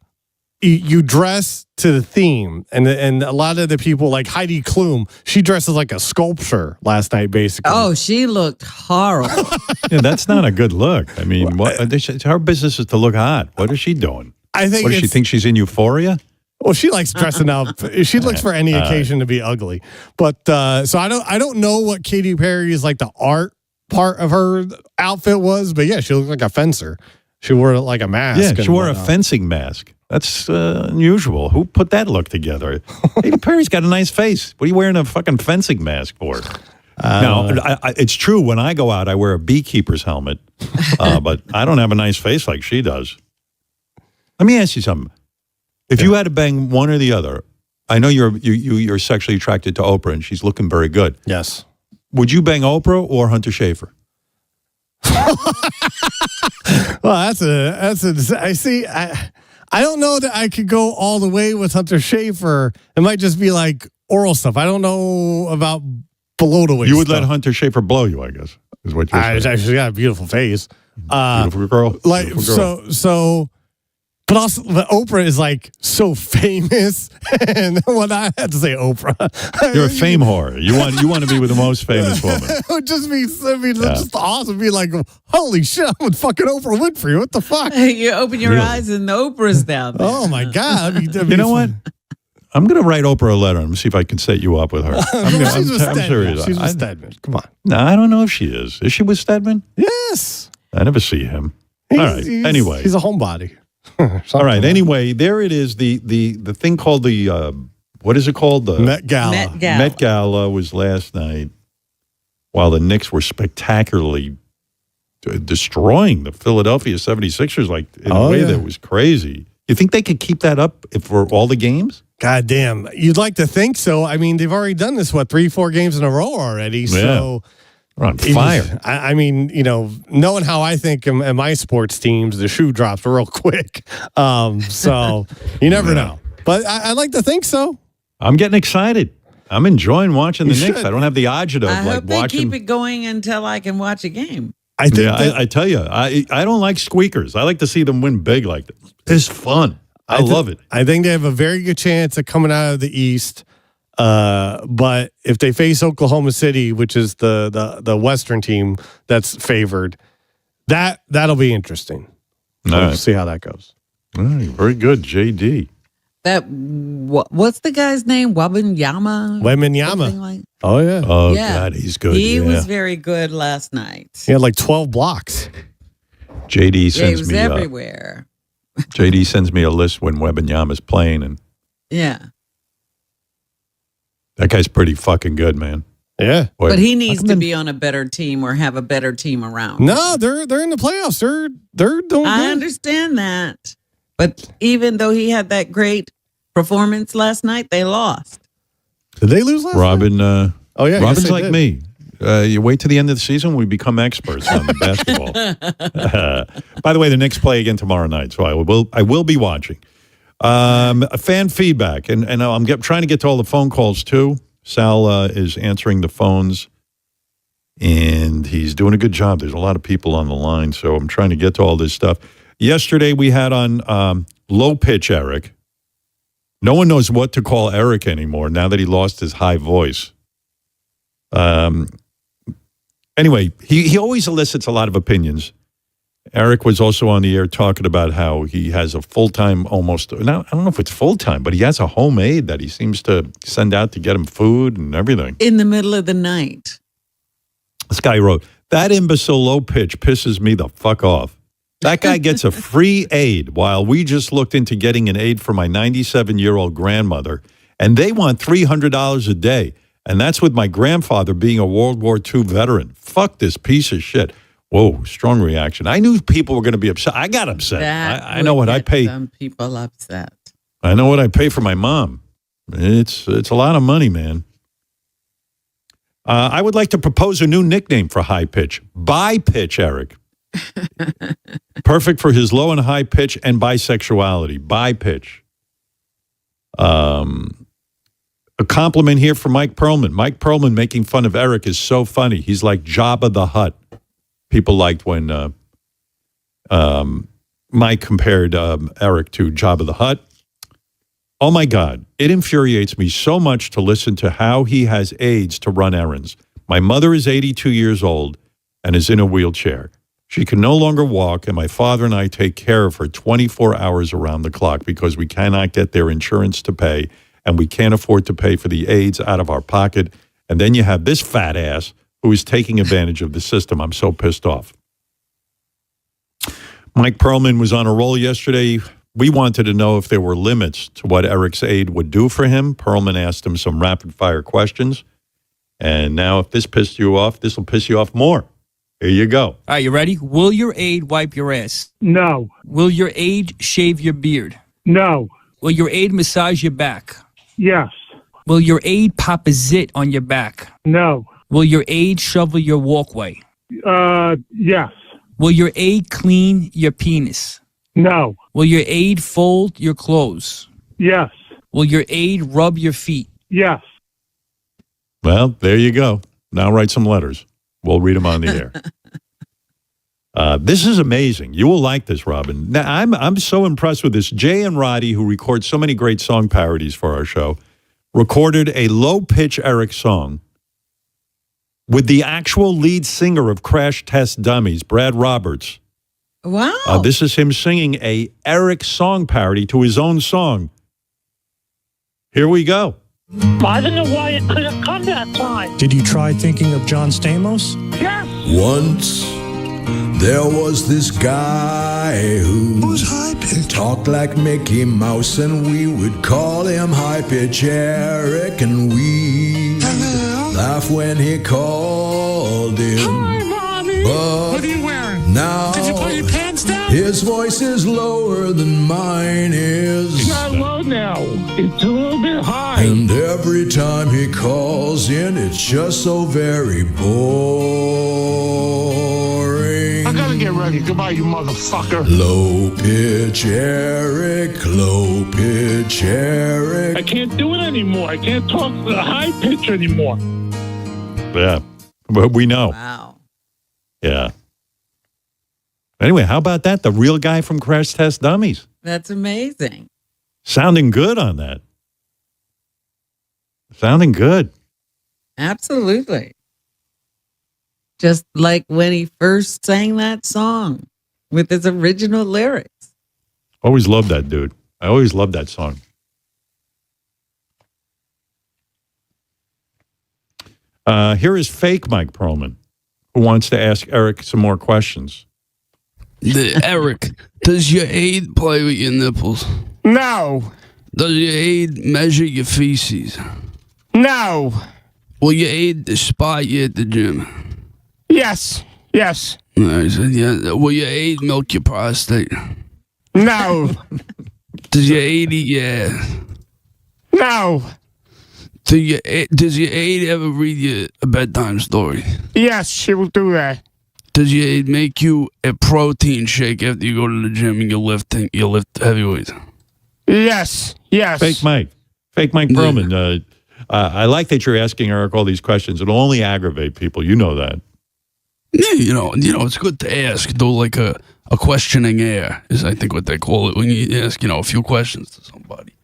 you dress to the theme, and a lot of the people like Heidi Klum, she dresses like a sculpture last night, basically. Oh, she looked horrible. Yeah, that's not a good look. I mean, her business is to look hot. What is she doing? I think What does she think she's in Euphoria? Well, she likes dressing up. She looks for any occasion to be ugly. But so I don't know what Katy Perry's like the art part of her outfit was, but yeah, she looked like a fencer. She wore like a mask. Yeah, and she wore a whatnot. fencing mask. That's unusual. Who put that look together? Katy Perry's got a nice face. What are you wearing a fucking fencing mask for? Now, it's true. When I go out, I wear a beekeeper's helmet, but I don't have a nice face like she does. Let me ask you something. If you had to bang one or the other, I know you're sexually attracted to Oprah, and she's looking very good. Yes. Would you bang Oprah or Hunter Schafer? Well, I see. I don't know that I could go all the way with Hunter Schafer. It might just be like oral stuff. I don't know about below the waist. You would stuff. let Hunter Schafer blow you, I guess, is what you're saying. She's got a beautiful face. Beautiful girl. Like Beautiful girl. so. But also, but Oprah is like so famous, and when I had to say Oprah, You're a fame whore. You want to be with the most famous woman. it would just be, just awesome. Be like, holy shit, I'm with fucking Oprah Winfrey. What the fuck? You open your Really? eyes and Oprah's down there. Oh my god! You know what? I'm going to write Oprah a letter and see if I can set you up with her. She's with Stedman. serious. She's with Stedman. Come on. No, I don't know if she is. Is she with Stedman? Yes. I never see him. All right. Anyway. He's a homebody. All right. Anyway, there it is. The thing called the, what is it called? The Met Gala. Met Gala was last night while the Knicks were spectacularly destroying the Philadelphia 76ers like in a way that was crazy. You think they could keep that up for all the games? God damn. You'd like to think so. I mean, they've already done this, 3-4 games in a row already. So they're on fire. I mean, knowing how I think in my sports teams, the shoe drops real quick. So you never know. But I like to think so. I'm getting excited. I'm enjoying watching the Knicks. I don't have the agita I of hope they watching. keep it going until I can watch a game. I think I tell you, I don't like squeakers. I like to see them win big like this. It's fun. I love it. I think they have a very good chance of coming out of the East. But if they face Oklahoma City, which is the Western team that's favored, that'll be interesting. We'll see how that goes. All right, very good, JD. What's the guy's name? Wembanyama? Wembanyama. Oh, yeah. Oh, God, he's good. He was very good last night. He had like 12 blocks. JD He sends was me everywhere. JD sends me a list when Wembanyama's playing, and Yeah. that guy's pretty fucking good, man. Yeah. Boy, But he needs to be on a better team or have a better team around. No, they're in the playoffs. They're doing I good. understand that. But even though he had that great performance last night, they lost. Did they lose last Robin, night? Oh, yeah. I guess Robin's they like did. me. You wait to the end of the season, we become experts on basketball. By the way, the Knicks play again tomorrow night, so I will be watching. Fan feedback, and I'm trying to get to all the phone calls too. Sal is answering the phones, and he's doing a good job. There's a lot of people on the line, so I'm trying to get to all this stuff. Yesterday we had on low pitch Eric. No one knows what to call Eric anymore now that he lost his high voice. Anyway, he always elicits a lot of opinions. Eric was also on the air talking about how he has a full-time now, I don't know if it's full-time, but he has a home aide that he seems to send out to get him food and everything. In the middle of the night. This guy wrote, that imbecile low pitch pisses me the fuck off. That guy gets a free aid while we just looked into getting an aid for my 97-year-old grandmother, and they want $300 a day. And that's with my grandfather being a World War II veteran. Fuck this piece of shit. Whoa, strong reaction. I knew people were going to be upset. I got upset. I know what I pay. Some people upset. I know what I pay for my mom. It's a lot of money, man. I would like to propose a new nickname for high pitch. Bi-pitch, Eric. Perfect for his low and high pitch and bisexuality. Bi-pitch. A compliment here for Mike Perlman. Mike Perlman making fun of Eric is so funny. He's like Jabba the Hutt. People liked when Mike compared Eric to Jabba the Hutt. Oh, my God. It infuriates me so much to listen to how he has aides to run errands. My mother is 82 years old and is in a wheelchair. She can no longer walk, and my father and I take care of her 24 hours around the clock because we cannot get their insurance to pay, and we can't afford to pay for the aides out of our pocket. And then you have this fat ass who is taking advantage of the system. I'm so pissed off. Mike Perlman was on a roll yesterday. We wanted to know if there were limits to what Eric's aide would do for him. Perlman asked him some rapid-fire questions. And now if this pissed you off, this will piss you off more. Here you go. All right, you ready? Will your aide wipe your ass? No. Will your aide shave your beard? No. Will your aide massage your back? Yes. Will your aide pop a zit on your back? No. Will your aide shovel your walkway? Yes. Will your aide clean your penis? No. Will your aide fold your clothes? Yes. Will your aide rub your feet? Yes. Well, there you go. Now write some letters. We'll read them on the air. This is amazing. You will like this, Robin. Now, I'm so impressed with this. Jay and Roddy, who record so many great song parodies for our show, recorded a low-pitch Eric song with the actual lead singer of Crash Test Dummies, Brad Roberts. Wow. This is him singing a Eric song parody to his own song. Here we go. I don't know why it couldn't come that time. Did you try thinking of John Stamos? Yes. Once there was this guy who talked like Mickey Mouse, and we would call him High Pitch Eric, and we laugh when he called him. Hi, Mommy. But what are you wearing? now Did you pull your pants down? his voice is lower than mine is. It's not low now. It's a little bit high. And every time he calls in, it's just so very boring. I gotta get ready. Goodbye, you motherfucker. Low pitch Eric, low pitch Eric. I can't do it anymore. I can't talk to the high pitch anymore. Yeah. Well, we know. Wow. Yeah. Anyway, how about that? The real guy from Crash Test Dummies. That's amazing. Sounding good on that. Sounding good. Absolutely. Just like when he first sang that song with his original lyrics. Always loved that dude. I always loved that song. Here is fake Mike Perlman, who wants to ask Eric some more questions. Eric, does your aide play with your nipples? No. Does your aide measure your feces? No. Will your aide spot you at the gym? Yes. Yes. I said, yeah. Will your aide milk your prostate? No. Does your aide eat your ass? No. Does your aide ever read you a bedtime story? Yes, she will do that. Does your aide make you a protein shake after you go to the gym and you lift heavy weights? Yes. Yes. Fake Mike Perlman. I like that you're asking Eric all these questions. It'll only aggravate people. You know that. Yeah, you know, it's good to ask. Do like a questioning air is, I think, what they call it when you ask, a few questions to somebody.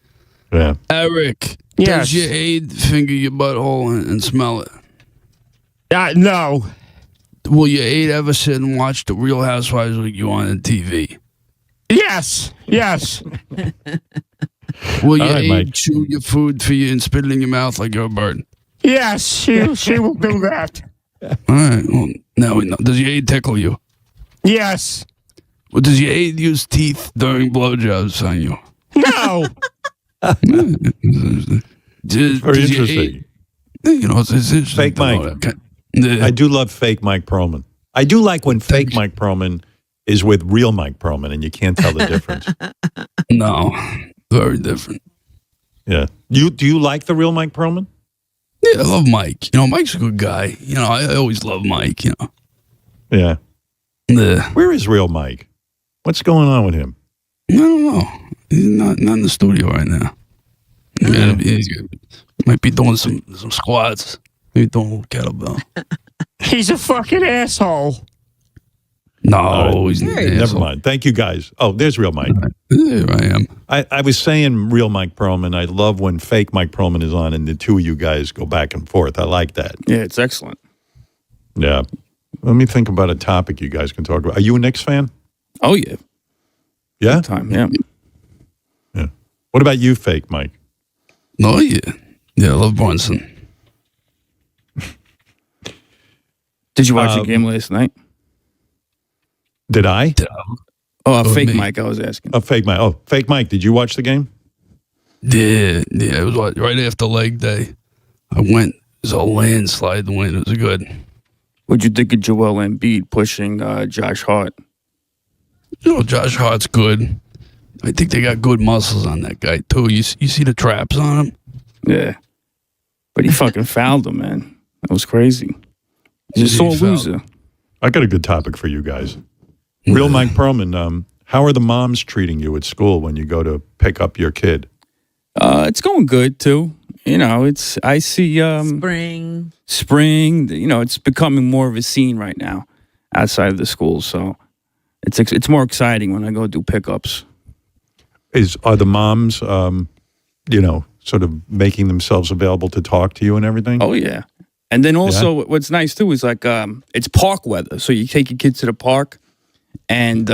Yeah. Eric, yes. Does your aide finger your butthole and smell it? No. Will your aide ever sit and watch The Real Housewives with you on the TV? Yes. Yes. Will your right, aide Mike. chew your food for you and spit it in your mouth like you're a bird? Yes, she will do that. All right. Well, now we know. Does your aide tickle you? Yes. Well, does your aide use teeth during blowjobs on you? No. Very interesting. It's interesting. Fake Mike. I do love fake Mike Perlman. I do like when fake Mike Perlman is with real Mike Perlman, and you can't tell the difference. No, very different. Yeah. Do you like the real Mike Perlman? Yeah, I love Mike. Mike's a good guy. I always love Mike. Yeah. Where is real Mike? What's going on with him? I don't know. He's not in the studio right now. Yeah, he might be doing some squats. Maybe doing a little kettlebell. He's a fucking asshole. No, he's not. Never mind. Thank you, guys. Oh, there's real Mike. There I am. I was saying real Mike Perlman. I love when fake Mike Perlman is on and the two of you guys go back and forth. I like that. Yeah, it's excellent. Yeah. Let me think about a topic you guys can talk about. Are you a Knicks fan? Oh, yeah. Yeah? Good time, yeah. Yeah. What about you, fake Mike? Oh, yeah. Yeah, I love Brunson. Did you watch the game last night? Did I? Fake Mike, I was asking. Fake Mike. Oh, fake Mike. Did you watch the game? Yeah. It was right after leg day. I went. It was a landslide win. It was good. What'd you think of Joel Embiid pushing Josh Hart? Josh Hart's good. I think they got good muscles on that guy, too. You see the traps on him? Yeah. But he fucking fouled him, man. That was crazy. He's a sore loser. I got a good topic for you guys. Real Mike Perlman, how are the moms treating you at school when you go to pick up your kid? It's going good, too. I see Spring. It's becoming more of a scene right now outside of the school. So it's more exciting when I go do pickups. Are the moms, sort of making themselves available to talk to you and everything? Oh, yeah. And then also what's nice, too, is like it's park weather. So you take your kids to the park and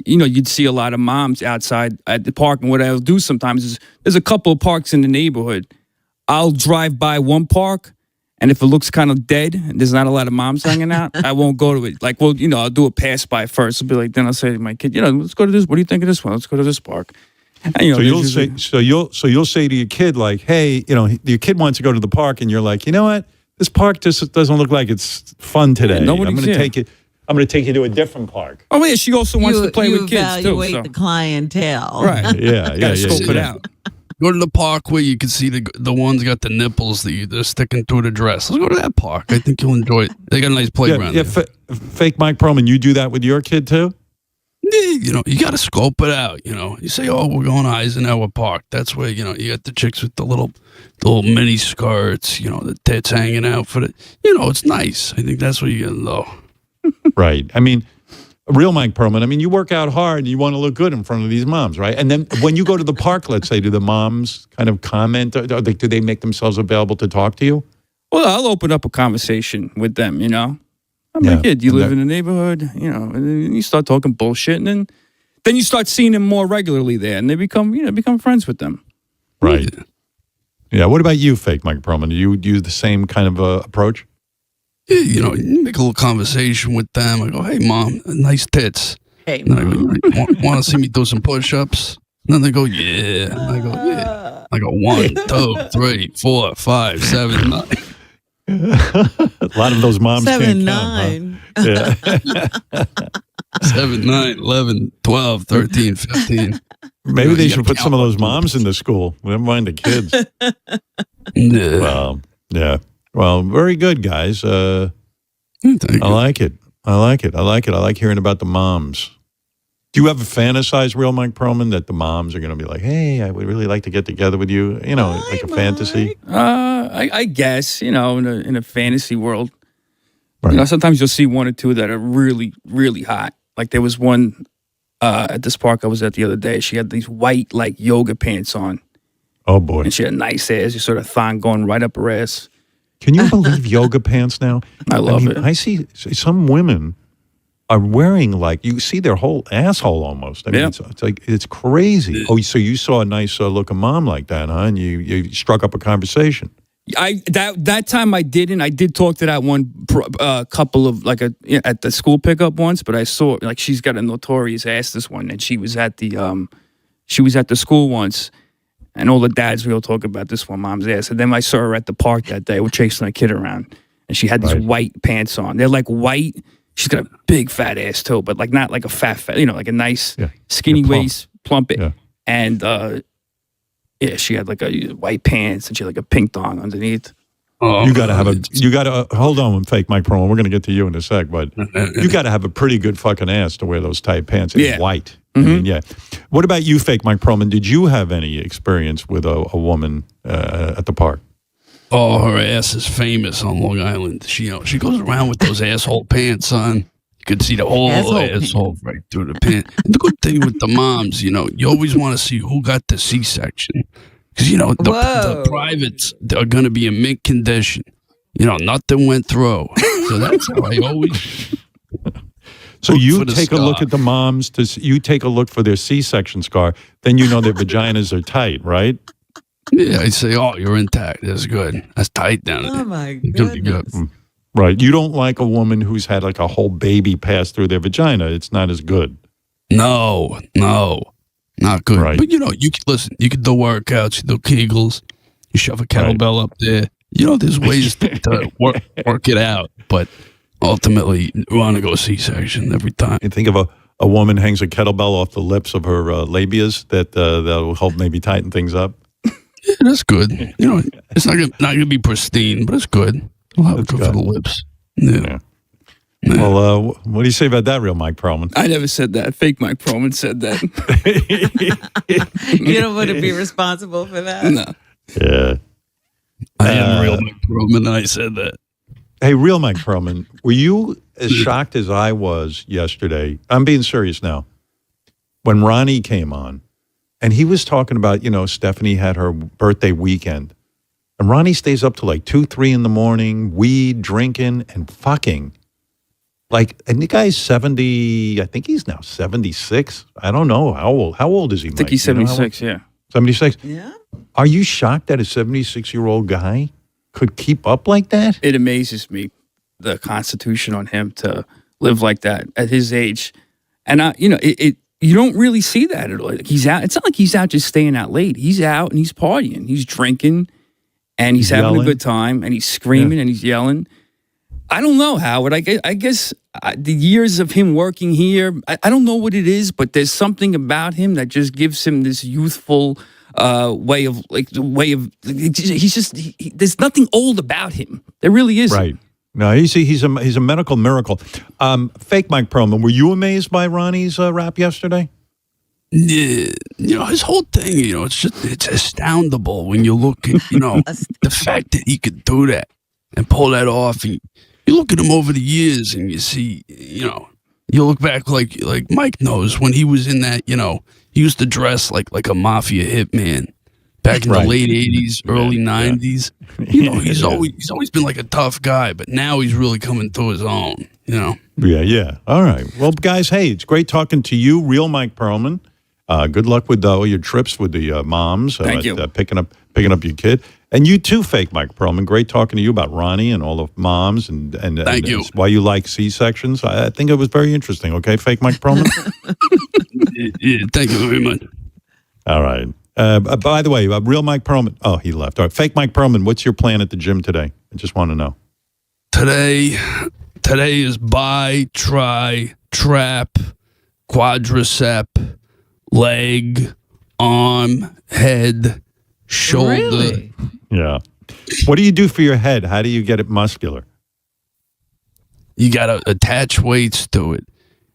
you'd see a lot of moms outside at the park. And what I'll do sometimes is there's a couple of parks in the neighborhood. I'll drive by one park, and if it looks kind of dead and there's not a lot of moms hanging out, I won't go to it. Like, well, I'll do a pass by first. I'll be like, then I'll say to my kid, let's go to this. What do you think of this one? Let's go to this park. And, so you'll say to your kid, like, hey, your kid wants to go to the park, and you're like, you know what? This park just doesn't look like it's fun today. I'm going to take it. I'm going to take you to a different park. Oh yeah, she also wants to play with kids too. Evaluate the clientele, right? Yeah, scope it out. Go to the park where you can see the ones got the nipples that they're sticking through the dress. Let's go to that park. I think you'll enjoy it. They got a nice playground. Yeah, fake Mike Perlman, you do that with your kid too? You got to scope it out. You say, oh, we're going to Eisenhower Park. That's where, you got the chicks with the little mini skirts, the tits hanging out for the, it's nice. I think that's what you get low. Right. I mean, real Mike Perlman, you work out hard and you want to look good in front of these moms, right? And then when you go to the park, let's say, do the moms kind of comment? Or do they make themselves available to talk to you? Well, I'll open up a conversation with them, I'm like, kid, you live in the neighborhood, and you start talking bullshit, and then you start seeing them more regularly there, and they become friends with them. Right. Yeah. What about you, fake Mike Perlman? Do you use the same kind of approach? Yeah, you make a little conversation with them. I go, hey, Mom, nice tits. Hey, and I go, want to see me do some push-ups? And then they go, yeah. And I go, yeah. I go, 1, 2, 3, 4, 5, 7, 9. A lot of those moms 7, can't 9. Count, huh? 7, 9, 11, 12, 13, 15. Maybe they should put some of those moms in the school. Never mind the kids. Yeah. Well, yeah. Well, very good, guys. I like it. I like hearing about the moms. Do you ever fantasize, real Mike Perlman, that the moms are going to be like, hey, I would really like to get together with you? Like a fantasy? I guess, in a fantasy world. Right. Sometimes you'll see one or two that are really, really hot. Like there was one at this park I was at the other day. She had these white, yoga pants on. Oh, boy. And she had a nice ass. You sort of thong going right up her ass. Can you believe yoga pants now? I love it. I see some women are wearing you see their whole asshole almost. It's crazy. Oh, so you saw a nice looking mom like that, huh? And you struck up a conversation. That time I didn't. I did talk to that one couple of at the school pickup once, but I saw she's got a notorious ass, this one, and she was at the school once. And all the dads will talk about this one mom's ass. And then I saw her at the park that day. We're chasing a kid around. And she had these white pants on. They're white. She's got a big fat ass too, but not like a fat, like a nice skinny waist, plump it. Yeah. And she had a white pants and she had a pink thong underneath. Oh, you got to hold on, fake Mike Perlman. We're going to get to you in a sec, but you got to have a pretty good fucking ass to wear those tight pants in white. Mm-hmm. What about you, fake Mike Perlman? Did you have any experience with a woman at the park? Oh, her ass is famous on Long Island. She goes around with those asshole pants on. You could see the whole asshole right through the pants. And the good thing with the moms, you always want to see who got the C-section. Because, the privates are going to be in mint condition. Nothing went through. So that's how I always... So you take a look at the moms, you take a look for their C-section scar, then their vaginas are tight, right? Yeah, I say, oh, you're intact. That's good. That's tight down there. Oh, my goodness. Right. You don't like a woman who's had a whole baby pass through their vagina. It's not as good. No, not good. Right. But, you can listen, you can do workouts, you do Kegels, you shove a kettlebell up there. There's ways to work it out, but... Ultimately, we want to go C-section every time. You think of a woman hangs a kettlebell off the lips of her labias that will help maybe tighten things up. Yeah, that's good. It's not gonna be pristine, but it's good. It'll have good for the lips. Yeah. Well, what do you say about that, real Mike Perlman? I never said that. Fake Mike Perlman said that. You don't want to be responsible for that. No. Yeah. I am real Mike Perlman, and I said that. Hey, real Mike Perlman, were you as shocked as I was yesterday? I'm being serious now. When Ronnie came on, and he was talking about, Stephanie had her birthday weekend, and Ronnie stays up till 2, 3 in the morning, weed, drinking, and fucking. Like, and the guy's 70, I think he's now 76. I don't know. How old is he, I think he's 76, yeah. 76? Yeah. Are you shocked that a 76-year-old guy could keep up like that? It amazes me, the constitution on him to live like that at his age. And, you don't really see that at all. Like, he's out. It's not like he's out just staying out late. He's out and he's partying. He's drinking and he's having yelling. a good time and he's screaming and he's yelling. I don't know, Howard. I guess the years of him working here, I don't know what it is, but there's something about him that just gives him this youthful he's just, there's nothing old about him. There really isn't. Right. No, he's a medical miracle. Fake Mike Perlman, were you amazed by Ronnie's rap yesterday? Yeah, his whole thing, it's astoundable when you look at, the fact that he could do that and pull that off. And you look at him over the years and you see, you look back like Mike knows when he was in that, he used to dress like a mafia hitman back in the late 80s, early 90s. He's always been like a tough guy, but now he's really coming to his own, Yeah. All right. Well, guys, hey, it's great talking to you, real Mike Perlman. Good luck with your trips with the moms. Thank you. Picking up your kid. And you too, fake Mike Perlman. Great talking to you about Ronnie and all the moms and Thank you. why you like C-sections. I think it was very interesting. Okay, fake Mike Perlman? Yeah, thank you very much. All right. By the way, real Mike Perlman. Oh, he left. All right. Fake Mike Perlman, what's your plan at the gym today? I just want to know. Today is bi, tri, trap, quadricep, leg, arm, head, shoulder. Really? Yeah. What do you do for your head? How do you get it muscular? You got to attach weights to it,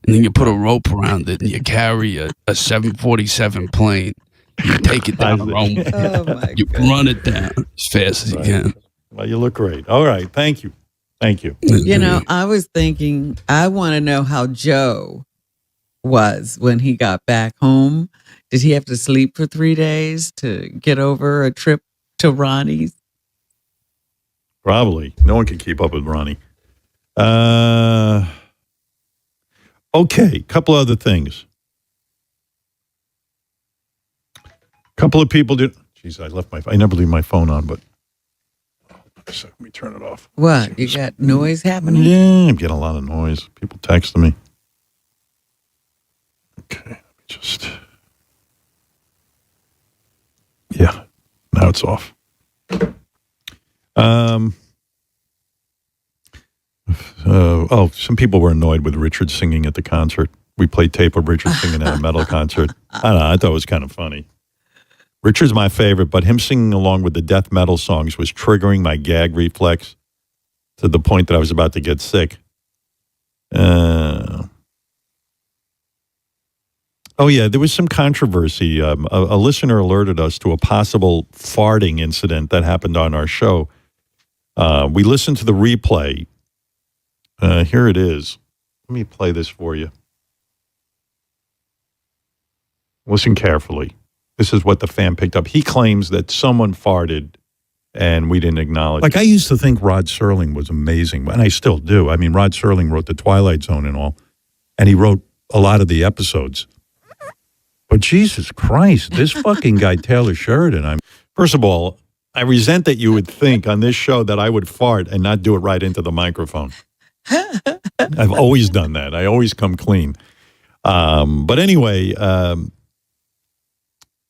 and then you put a rope around it, and you carry a 747 plane. You take it down the runway. You run it down as fast as you can. Well, you look great. All right. Thank you. I was thinking, I want to know how Joe was when he got back home. Did he have to sleep for 3 days to get over a trip to Ronnie's? Probably. No one can keep up with Ronnie. Okay. Couple other things. Couple of people did. Jeez, I never leave my phone on, but. Let me turn it off. What? You got noise happening? Yeah, I'm getting a lot of noise. People texting me. Okay, let me just. Yeah, now it's off. Some people were annoyed with Richard singing at the concert. We played tape of Richard singing at a metal concert. I don't know, I thought it was kind of funny. Richard's my favorite, but him singing along with the death metal songs was triggering my gag reflex to the point that I was about to get sick. Oh, yeah, there was some controversy. A listener alerted us to a possible farting incident that happened on our show. We listened to the replay. Here it is. Let me play this for you. Listen carefully. This is what the fan picked up. He claims that someone farted and we didn't acknowledge. Like, I used to think Rod Serling was amazing, and I still do. I mean, Rod Serling wrote The Twilight Zone and all, and he wrote a lot of the episodes. But Jesus Christ, this fucking guy, Taylor Sheridan. First of all, I resent that you would think on this show that I would fart and not do it right into the microphone. I've always done that. I always come clean. But anyway,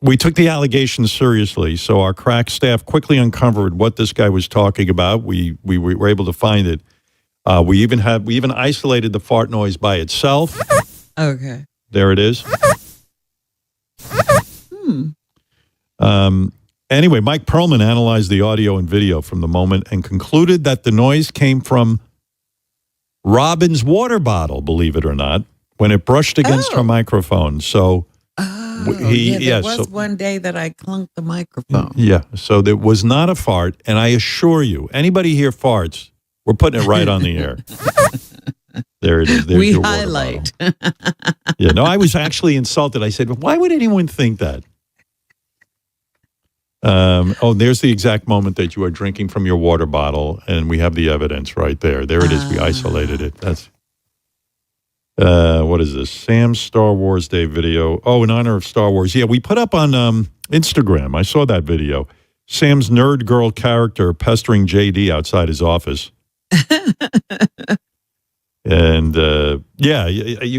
we took the allegations seriously, so our crack staff quickly uncovered what this guy was talking about. We were able to find it. We even isolated the fart noise by itself. Okay. There it is. Anyway, Mike Perlman analyzed the audio and video from the moment and concluded that the noise came from Robin's water bottle, believe it or not, when it brushed against her microphone. So there was one day that I clunked the microphone. Yeah, so there was not a fart, and I assure you, anybody here farts, we're putting it right on the air. There it is. There's we your highlight. Yeah, no, I was actually insulted. I said, why would anyone think that? There's the exact moment that you are drinking from your water bottle, and we have the evidence right there. There it is. We isolated it. What is this? Sam's Star Wars Day video. Oh, in honor of Star Wars. Yeah, we put up on Instagram. I saw that video. Sam's nerd girl character pestering JD outside his office. And yeah,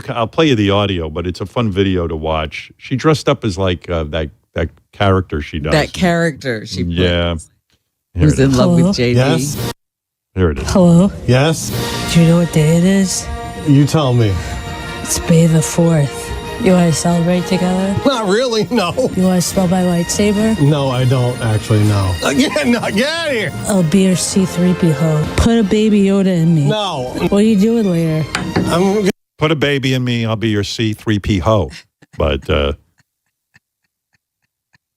I'll play you the audio, but it's a fun video to watch. She dressed up as like that character she does. That character she plays. Yeah. Who's in love with JD. Yes. Here it is. Hello. Yes. Do you know what day it is? You tell me. It's May the 4th. You want to celebrate together? Not really, no. You want to smell my lightsaber? No, I don't actually, no. Get out of here. I'll be your C-3PO. Put a baby Yoda in me. No. What are you doing later? Put a baby in me, I'll be your C-3PO. But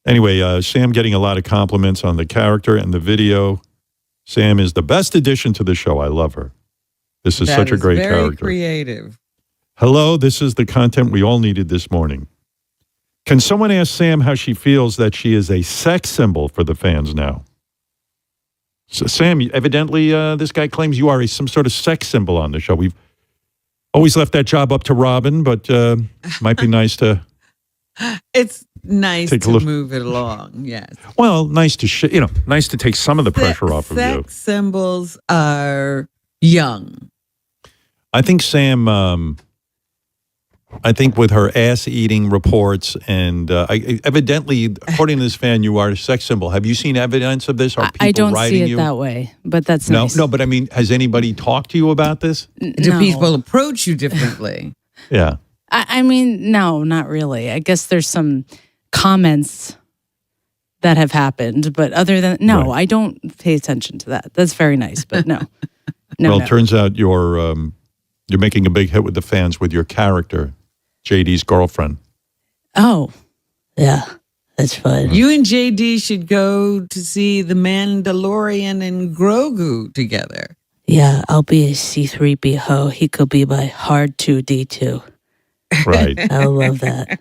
anyway, Sam getting a lot of compliments on the character and the video. Sam is the best addition to the show. I love her. This is such a great very character. Creative. Hello, this is the content we all needed this morning. Can someone ask Sam how she feels that she is a sex symbol for the fans now? So, Sam, evidently this guy claims you are some sort of sex symbol on the show. We've always left that job up to Robin, but might be nice to... It's nice Take a to look. move it along, yes. Well, nice to nice to take some of the pressure off of you. Sex symbols are young. I think Sam... I think with her ass-eating reports and evidently, according to this fan, you are a sex symbol. Have you seen evidence of this? Are people I don't writing see it you? that way, but that's No, nice. no, but I mean, has anybody talked to you about this? Do people approach you differently? Yeah. I mean, no, not really. I guess there's some comments that have happened, but other than I don't pay attention to that. That's very nice, but no. Well, it turns out you're making a big hit with the fans with your character, JD's girlfriend. Oh, yeah, that's fun. You and JD should go to see The Mandalorian and Grogu together. Yeah, I'll be a C-3PO. He could be my hard 2D2. Right. I love that.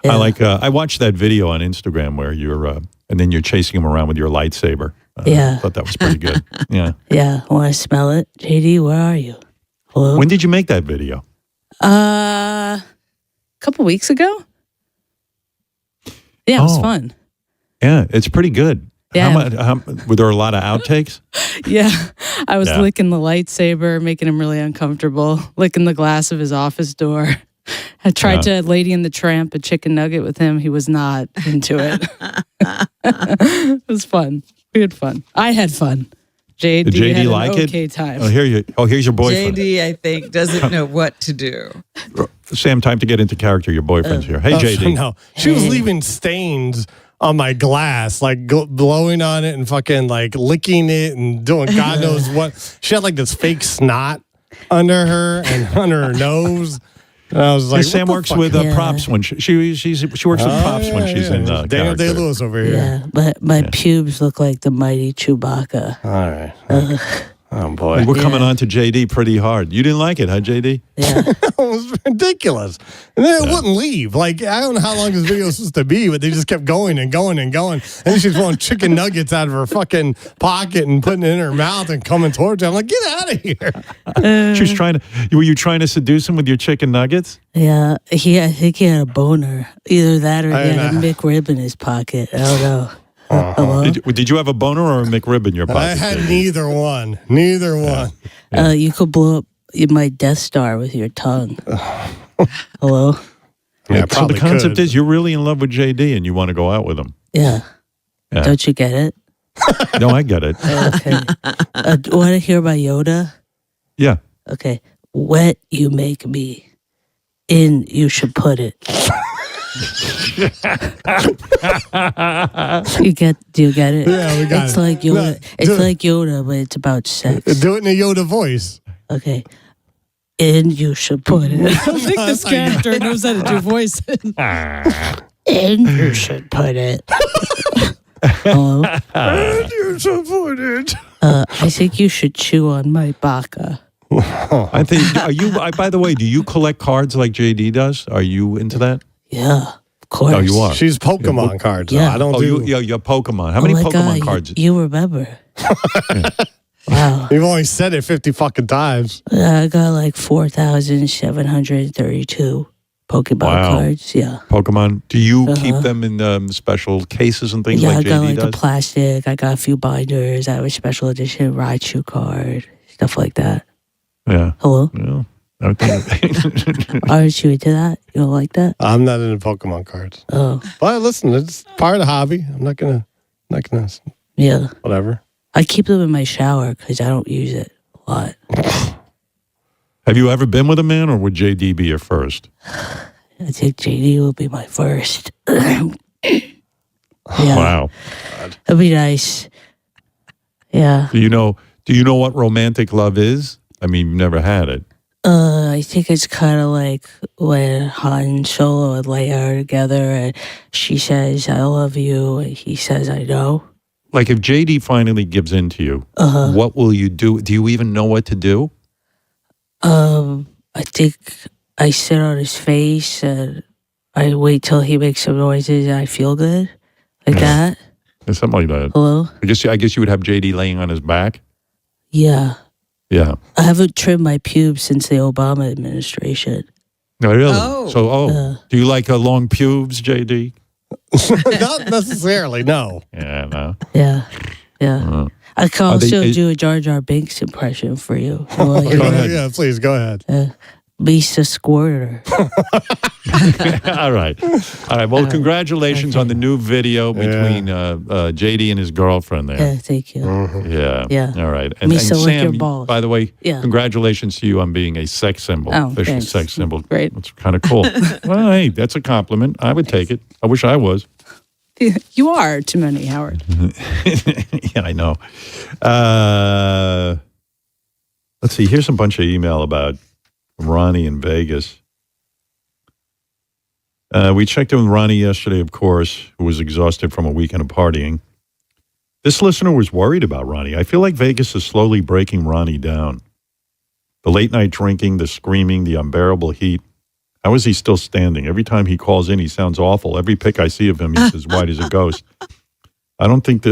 I like. I watched that video on Instagram where you're, and then you're chasing him around with your lightsaber. Yeah. I thought that was pretty good. Yeah. Yeah, want to smell it? JD, where are you? Hello? When did you make that video? A couple weeks ago. Yeah, it was fun. Yeah, it's pretty good. Yeah. Were there a lot of outtakes? Yeah, I was Yeah. licking the lightsaber, making him really uncomfortable, licking the glass of his office door. I tried to Lady and the Tramp a chicken nugget with him. He was not into it. It was fun. We had fun. I had fun. JD, Did JD had an like okay it? time. Here's your boyfriend. JD, I think, doesn't know what to do. Sam, time to get into character. Your boyfriend's here. Hey, JD. No, she was leaving stains on my glass, like blowing on it and fucking like licking it and doing God knows what. She had like this fake snot under her and under her nose. And I was like, Sam works with props when she works with props when she's in Daniel character. Day-Lewis over here. Yeah, but my pubes look like the mighty Chewbacca. All right. Oh, boy. We're coming on to JD pretty hard. You didn't like it, huh, JD? It was ridiculous. And then it wouldn't leave. Like, I don't know how long this video was supposed to be, but they just kept going and going and going. And then she's pulling chicken nuggets out of her fucking pocket and putting it in her mouth and coming towards you. I'm like, get out of here. She was trying to. Were you trying to seduce him with your chicken nuggets? Yeah, I think he had a boner. Either that or he had a McRib in his pocket. I don't know. Hello? Did you have a boner or a McRib in your pocket? I had neither one. Neither one. You could blow up my Death Star with your tongue. Hello? Yeah, so the concept is you're really in love with JD and you want to go out with him. Yeah. Yeah. Don't you get it? No, I get it. Okay. Want to hear about Yoda? Yeah. Okay. Wet you make me. In you should put it. Do you get it? Yeah, we got it's it. Like Yoda. No, It's do it. like Yoda, but it's about sex. Do it in a Yoda voice. Okay. And you should put it. I don't think this character knows how to do voices. And you should put it. Hello? And you should put it. I think you should chew on my baka. I think. Are you? By the way, do you collect cards like JD does? Are you into that? Yeah, of course. Oh, you are. She's Pokemon cards. Yeah. I don't Oh, do. you're Pokemon. How many my Pokemon God, cards? You remember. Wow. You've only said it 50 fucking times. I got like 4,732 Pokemon cards. Yeah. Pokemon. Do you keep them in special cases and things Yeah, like I got JD like does? the plastic. I got a few binders. I have a special edition Raichu card, stuff like that. Yeah. Hello? Yeah. Okay. Aren't you into that? You don't like that? I'm not into Pokemon cards. Oh. But listen, it's part of the hobby. I'm not gonna. Yeah. Whatever. I keep them in my shower because I don't use it a lot. Have you ever been with a man, or would JD be your first? I think JD will be my first. Yeah. Wow. It'd be nice. Yeah. Do you know what romantic love is? I mean, you've never had it. I think it's kind of like when Han and Solo and Leia are together and she says, I love you, and he says, I know. Like if JD finally gives in to you, what will you do? Do you even know what to do? I think I sit on his face and I wait till he makes some noises and I feel good. Like that. Something like that. Hello? I guess you would have JD laying on his back. Yeah. Yeah. I haven't trimmed my pubes since the Obama administration. No, really? So, do you like long pubes, JD? Not necessarily, no. Yeah, no. Yeah. Yeah. I can Are they- also do a Jar Jar Binks impression for you. Go ahead. Yeah, please go ahead. Beast Squirter. All right. Well, congratulations on the new video between JD and his girlfriend there. Yeah, thank you. Yeah. Yeah. All right. Me so lick Sam, your balls. by the way, Yeah. congratulations to you on being a sex symbol, Oh, official thanks. sex symbol. Great. That's kind of cool. Well, hey, that's a compliment. I would take it. I wish I was. You are too many, Howard. Yeah, I know. Let's see. Here's a bunch of email about Ronnie in Vegas. We checked in with Ronnie yesterday, of course, who was exhausted from a weekend of partying. This listener was worried about Ronnie. I feel like Vegas is slowly breaking Ronnie down. The late night drinking, the screaming, the unbearable heat. How is he still standing? Every time he calls in, he sounds awful. Every pic I see of him, he's as white as a ghost. I don't think I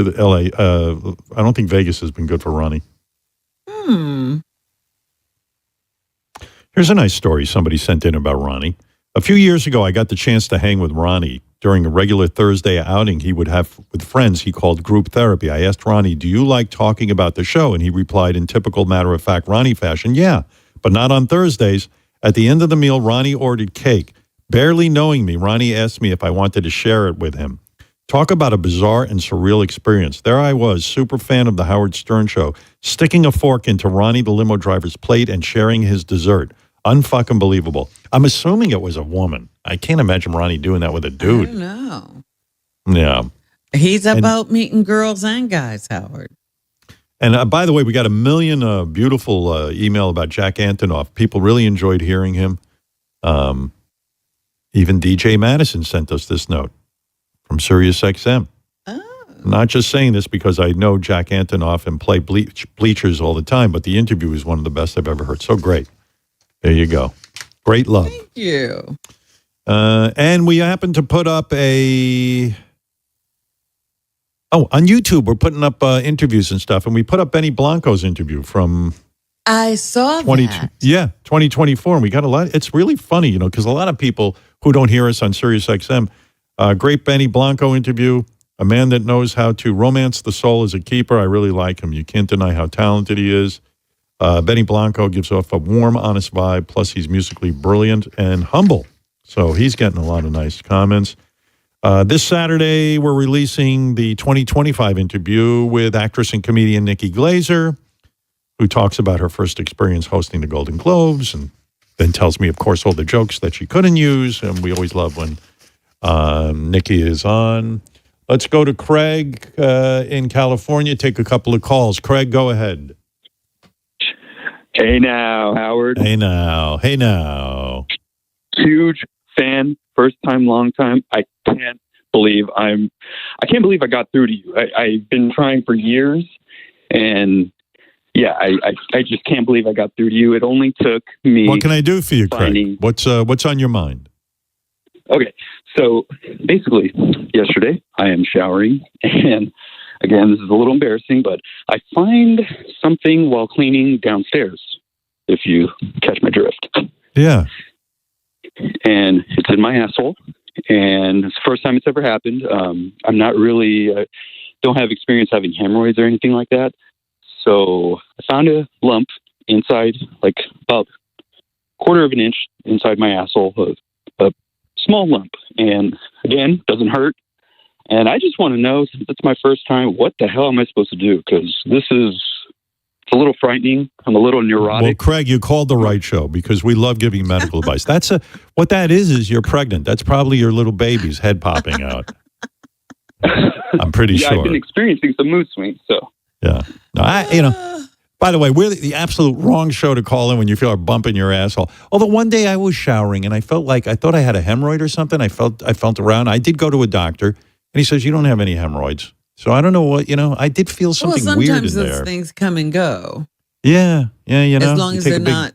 don't think Vegas has been good for Ronnie. Here's a nice story somebody sent in about Ronnie. A few years ago, I got the chance to hang with Ronnie during a regular Thursday outing he would have with friends he called group therapy. I asked Ronnie, do you like talking about the show? And he replied in typical matter-of-fact Ronnie fashion, yeah, but not on Thursdays. At the end of the meal, Ronnie ordered cake. Barely knowing me, Ronnie asked me if I wanted to share it with him. Talk about a bizarre and surreal experience. There I was, super fan of the Howard Stern Show, sticking a fork into Ronnie the limo driver's plate and sharing his dessert. Unfucking believable. I'm assuming it was a woman. I can't imagine Ronnie doing that with a dude. I don't know. Yeah. He's about meeting girls and guys, Howard. And by the way, we got a million beautiful email about Jack Antonoff. People really enjoyed hearing him. Even DJ Madison sent us this note from SiriusXM. Not just saying this because I know Jack Antonoff and play Bleachers all the time, but the interview is one of the best I've ever heard. So great. There you go. Great love. Thank you. And we happen to put up on YouTube, we're putting up interviews and stuff. And we put up Benny Blanco's interview from I saw that. 2024. And we got a lot. It's really funny, because a lot of people who don't hear us on SiriusXM, great Benny Blanco interview, a man that knows how to romance the soul as a keeper. I really like him. You can't deny how talented he is. Benny Blanco gives off a warm, honest vibe. Plus, he's musically brilliant and humble. So he's getting a lot of nice comments. This Saturday, we're releasing the 2025 interview with actress and comedian Nikki Glaser, who talks about her first experience hosting the Golden Globes and then tells me, of course, all the jokes that she couldn't use. And we always love when Nikki is on. Let's go to Craig in California, take a couple of calls. Craig, go ahead. Hey now, Howard. Hey now. Hey now. Huge fan, first time, long time. I can't believe I got through to you. I've been trying for years, and yeah, I just can't believe I got through to you. It only took me. What can I do for you, Craig? What's on your mind? Okay, so basically, yesterday I am showering, and again, this is a little embarrassing, but I find something while cleaning downstairs, if you catch my drift. Yeah. And it's in my asshole. And it's the first time it's ever happened. I'm not really, don't have experience having hemorrhoids or anything like that. So I found a lump inside, like about 1/4 of an inch inside my asshole, a small lump. And again, doesn't hurt. And I just want to know, since it's my first time, what the hell am I supposed to do? Because it's a little frightening. I'm a little neurotic. Well, Craig, you called the right show because we love giving medical advice. What that is you're pregnant. That's probably your little baby's head popping out. I'm pretty sure. I've been experiencing some mood swings, so. Yeah. No, by the way, we're the absolute wrong show to call in when you feel a bump in your asshole. Although one day I was showering and I thought I had a hemorrhoid or something. I felt around. I did go to a doctor and he says, you don't have any hemorrhoids. So I don't know what, I did feel something weird in there. Sometimes those things come and go. Yeah. Yeah, as long as they're not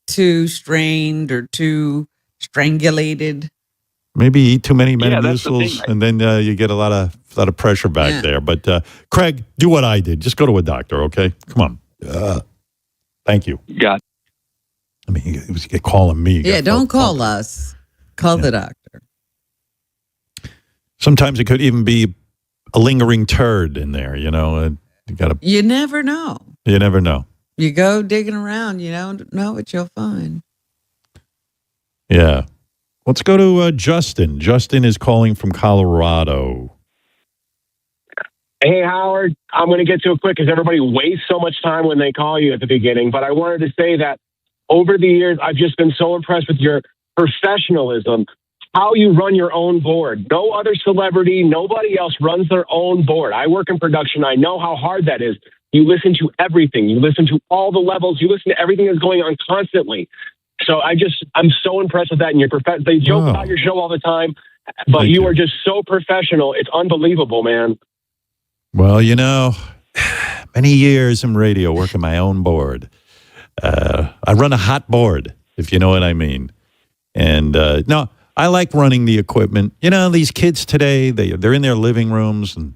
too strained or too strangulated. Maybe eat too many Metamucils, and then you get a lot of pressure back there. But Craig, do what I did. Just go to a doctor, okay? Come on. Thank you. Got. I mean, he was calling me. Yeah, don't call us. Call the doctor. Sometimes it could even be a lingering turd in there. You gotta. You never know. You never know. You go digging around. You don't know what you'll find. Yeah. Let's go to Justin. Justin is calling from Colorado. Hey, Howard. I'm going to get to it quick because everybody wastes so much time when they call you at the beginning. But I wanted to say that over the years, I've just been so impressed with your professionalism, how you run your own board. No other celebrity, nobody else runs their own board. I work in production. I know how hard that is. You listen to everything. You listen to all the levels. You listen to everything that's going on constantly. So I'm so impressed with that. And they joke about your show all the time, but you are just so professional. It's unbelievable, man. Well, many years in radio working my own board. I run a hot board, if you know what I mean. And no, I like running the equipment. These kids today, they're in their living rooms and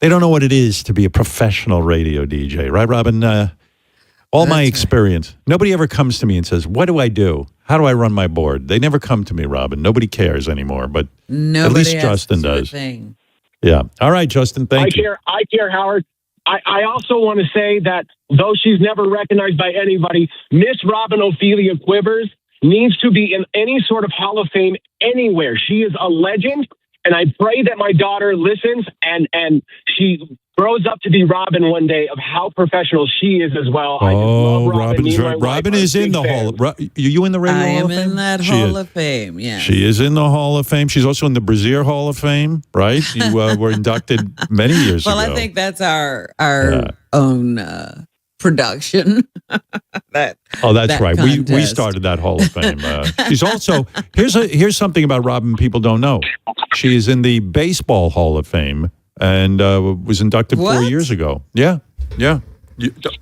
they don't know what it is to be a professional radio DJ, right, Robin? That's my experience. Right. Nobody ever comes to me and says, what do I do? How do I run my board? They never come to me, Robin. Nobody cares anymore, but at least Justin does. Yeah. All right, Justin, thank you. I care, Howard. I also want to say that though she's never recognized by anybody, Miss Robin Ophelia Quivers needs to be in any sort of Hall of Fame anywhere. She is a legend, and I pray that my daughter listens and she grows up to be Robin one day of how professional she is as well. I just love Robin. Robin is in the Hall. Are you in the Radio Hall of Fame? I am in that Hall of Fame, yeah. She is in the Hall of Fame. She's also in the Brazier Hall of Fame, right? You were inducted many years ago. Well, I think that's our own production. That's right. We started that Hall of Fame. She's also, here's something about Robin people don't know. She is in the Baseball Hall of Fame. And was inducted 4 years ago. Yeah. You,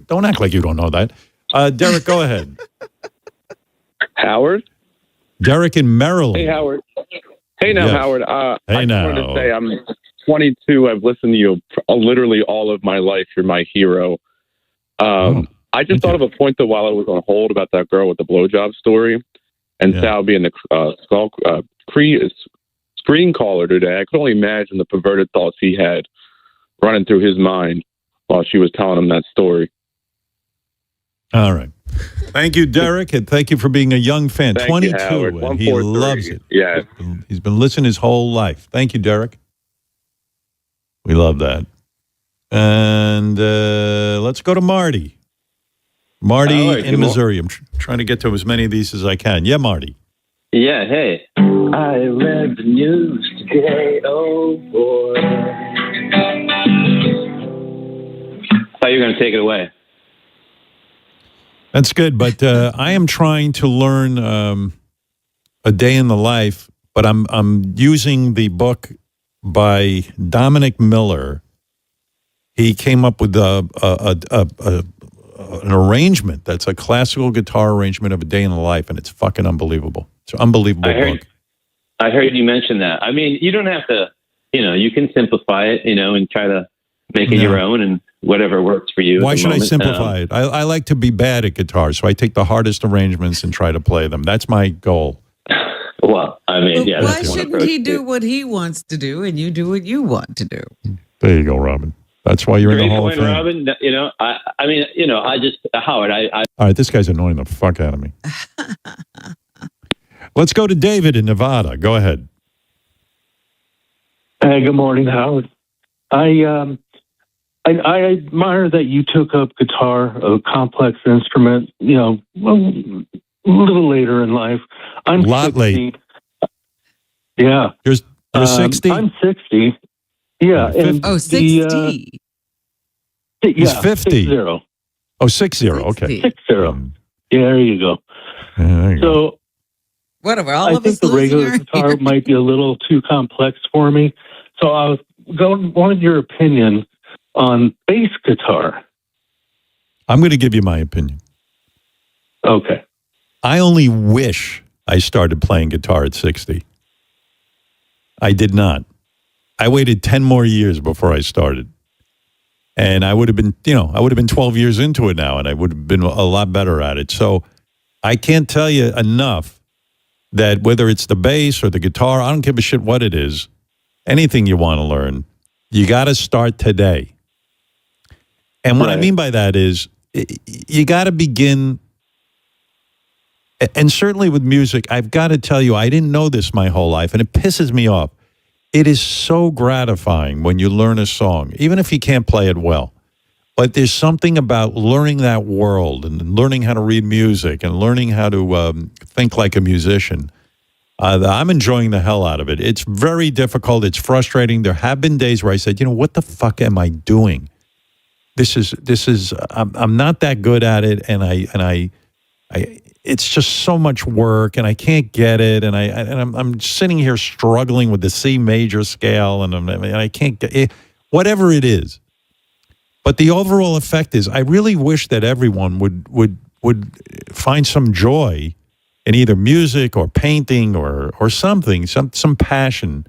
don't act like you don't know that. Derek, go ahead. Howard? Derek in Maryland. Hey, Howard. Hey now, Howard. I now. wanted to say I'm 22. I've listened to you literally all of my life. You're my hero. I just thought of a point, though, while I was on hold about that girl with the blowjob story and Sal being the screen caller today. I could only imagine the perverted thoughts he had running through his mind while she was telling him that story. All right. Thank you, Derek, and thank you for being a young fan. Thank 22, you, Howard. and he loves it. Yeah. He's been listening his whole life. Thank you, Derek. We love that. And let's go to Marty. Marty in Missouri. I'm trying to get to as many of these as I can. Yeah, Marty. Yeah, hey. I read the news today, oh boy. I thought you were going to take it away. That's good, but I am trying to learn A Day in the Life, but I'm using the book by Dominic Miller. He came up with an arrangement that's a classical guitar arrangement of A Day in the Life, and it's fucking unbelievable. It's an unbelievable book. I heard you mention that. I mean, you don't have to, you can simplify it, and try to make it your own and whatever works for you. Why at the should I moment. simplify it? I like to be bad at guitar, so I take the hardest arrangements and try to play them. That's my goal. Well, I mean, But yeah. why that's one shouldn't approach he do too. what he wants to do and you do what you want to do? There you go, Robin. That's why you're in the Great Hall point, of Fame. Robin. You know, I mean, you know, I just Howard. I All right, this guy's annoying the fuck out of me. Let's go to David in Nevada. Go ahead. Hey, good morning, Howard. I admire that you took up guitar, a complex instrument, you know, a little later in life. I'm a lot 60. late. Yeah. You're 60? I'm 60. Yeah. And Oh, 60. He's 50. 60. Oh, 60. Okay. 60. Yeah, there you go. There you go. So Whatever. All I of us think the losing regular our guitar hearing. might be a little too complex for me. So I wanted your opinion on bass guitar. I'm going to give you my opinion. Okay. I only wish I started playing guitar at 60. I did not. I waited 10 more years before I started. And I would have been, I would have been 12 years into it now, and I would have been a lot better at it. So I can't tell you enough that whether it's the bass or the guitar, I don't give a shit what it is, anything you want to learn, you got to start today. And what I mean by that is you got to begin. And certainly with music, I've got to tell you, I didn't know this my whole life, and it pisses me off. It is so gratifying when you learn a song, even if you can't play it well. But there's something about learning that world and learning how to read music and learning how to think like a musician. I'm enjoying the hell out of it. It's very difficult. It's frustrating. There have been days where I said, what the fuck am I doing? I'm not that good at it, and I it's just so much work, and I can't get it, and I'm sitting here struggling with the C major scale, and I can't get it, whatever it is. But the overall effect is, I really wish that everyone would find some joy in either music or painting or something, some passion,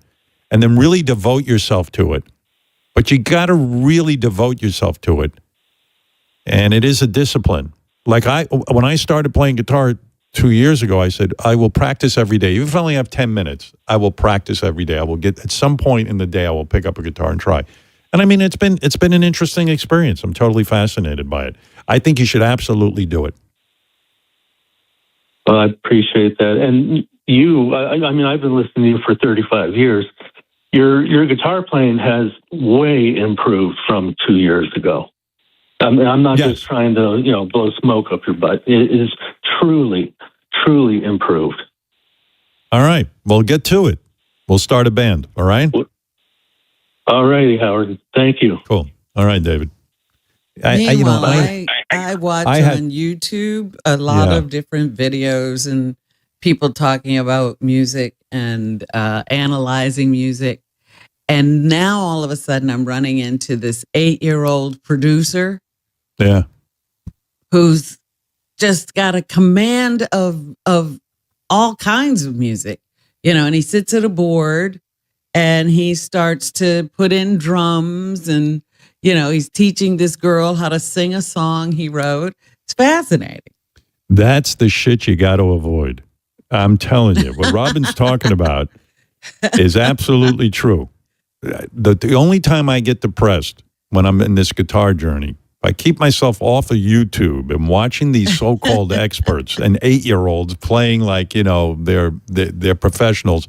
and then really devote yourself to it. But you got to really devote yourself to it, and it is a discipline. Like when I started playing guitar 2 years ago, I said, I will practice every day. Even if I only have 10 minutes, I will practice every day. I will get, at some point in the day, I will pick up a guitar and try. And I mean, it's been an interesting experience. I'm totally fascinated by it. I think you should absolutely do it. Well, I appreciate that. And you, I mean, I've been listening to you for 35 years. Your guitar playing has way improved from 2 years ago. I mean, I'm not just trying to, blow smoke up your butt. It is truly, truly improved. All right. Well, get to it. We'll start a band. All right? All righty, Howard. Thank you. Cool. All right, David. Meanwhile, I watch on YouTube a lot of different videos and people talking about music and analyzing music. And now all of a sudden I'm running into this 8-year-old producer. Yeah. Who's just got a command of all kinds of music, and he sits at a board and he starts to put in drums and, he's teaching this girl how to sing a song he wrote. It's fascinating. That's the shit you got to avoid. I'm telling you, what Robin's talking about is absolutely true. The only time I get depressed when I'm in this guitar journey, I keep myself off of YouTube and watching these so-called experts and 8-year-olds playing like, they're professionals.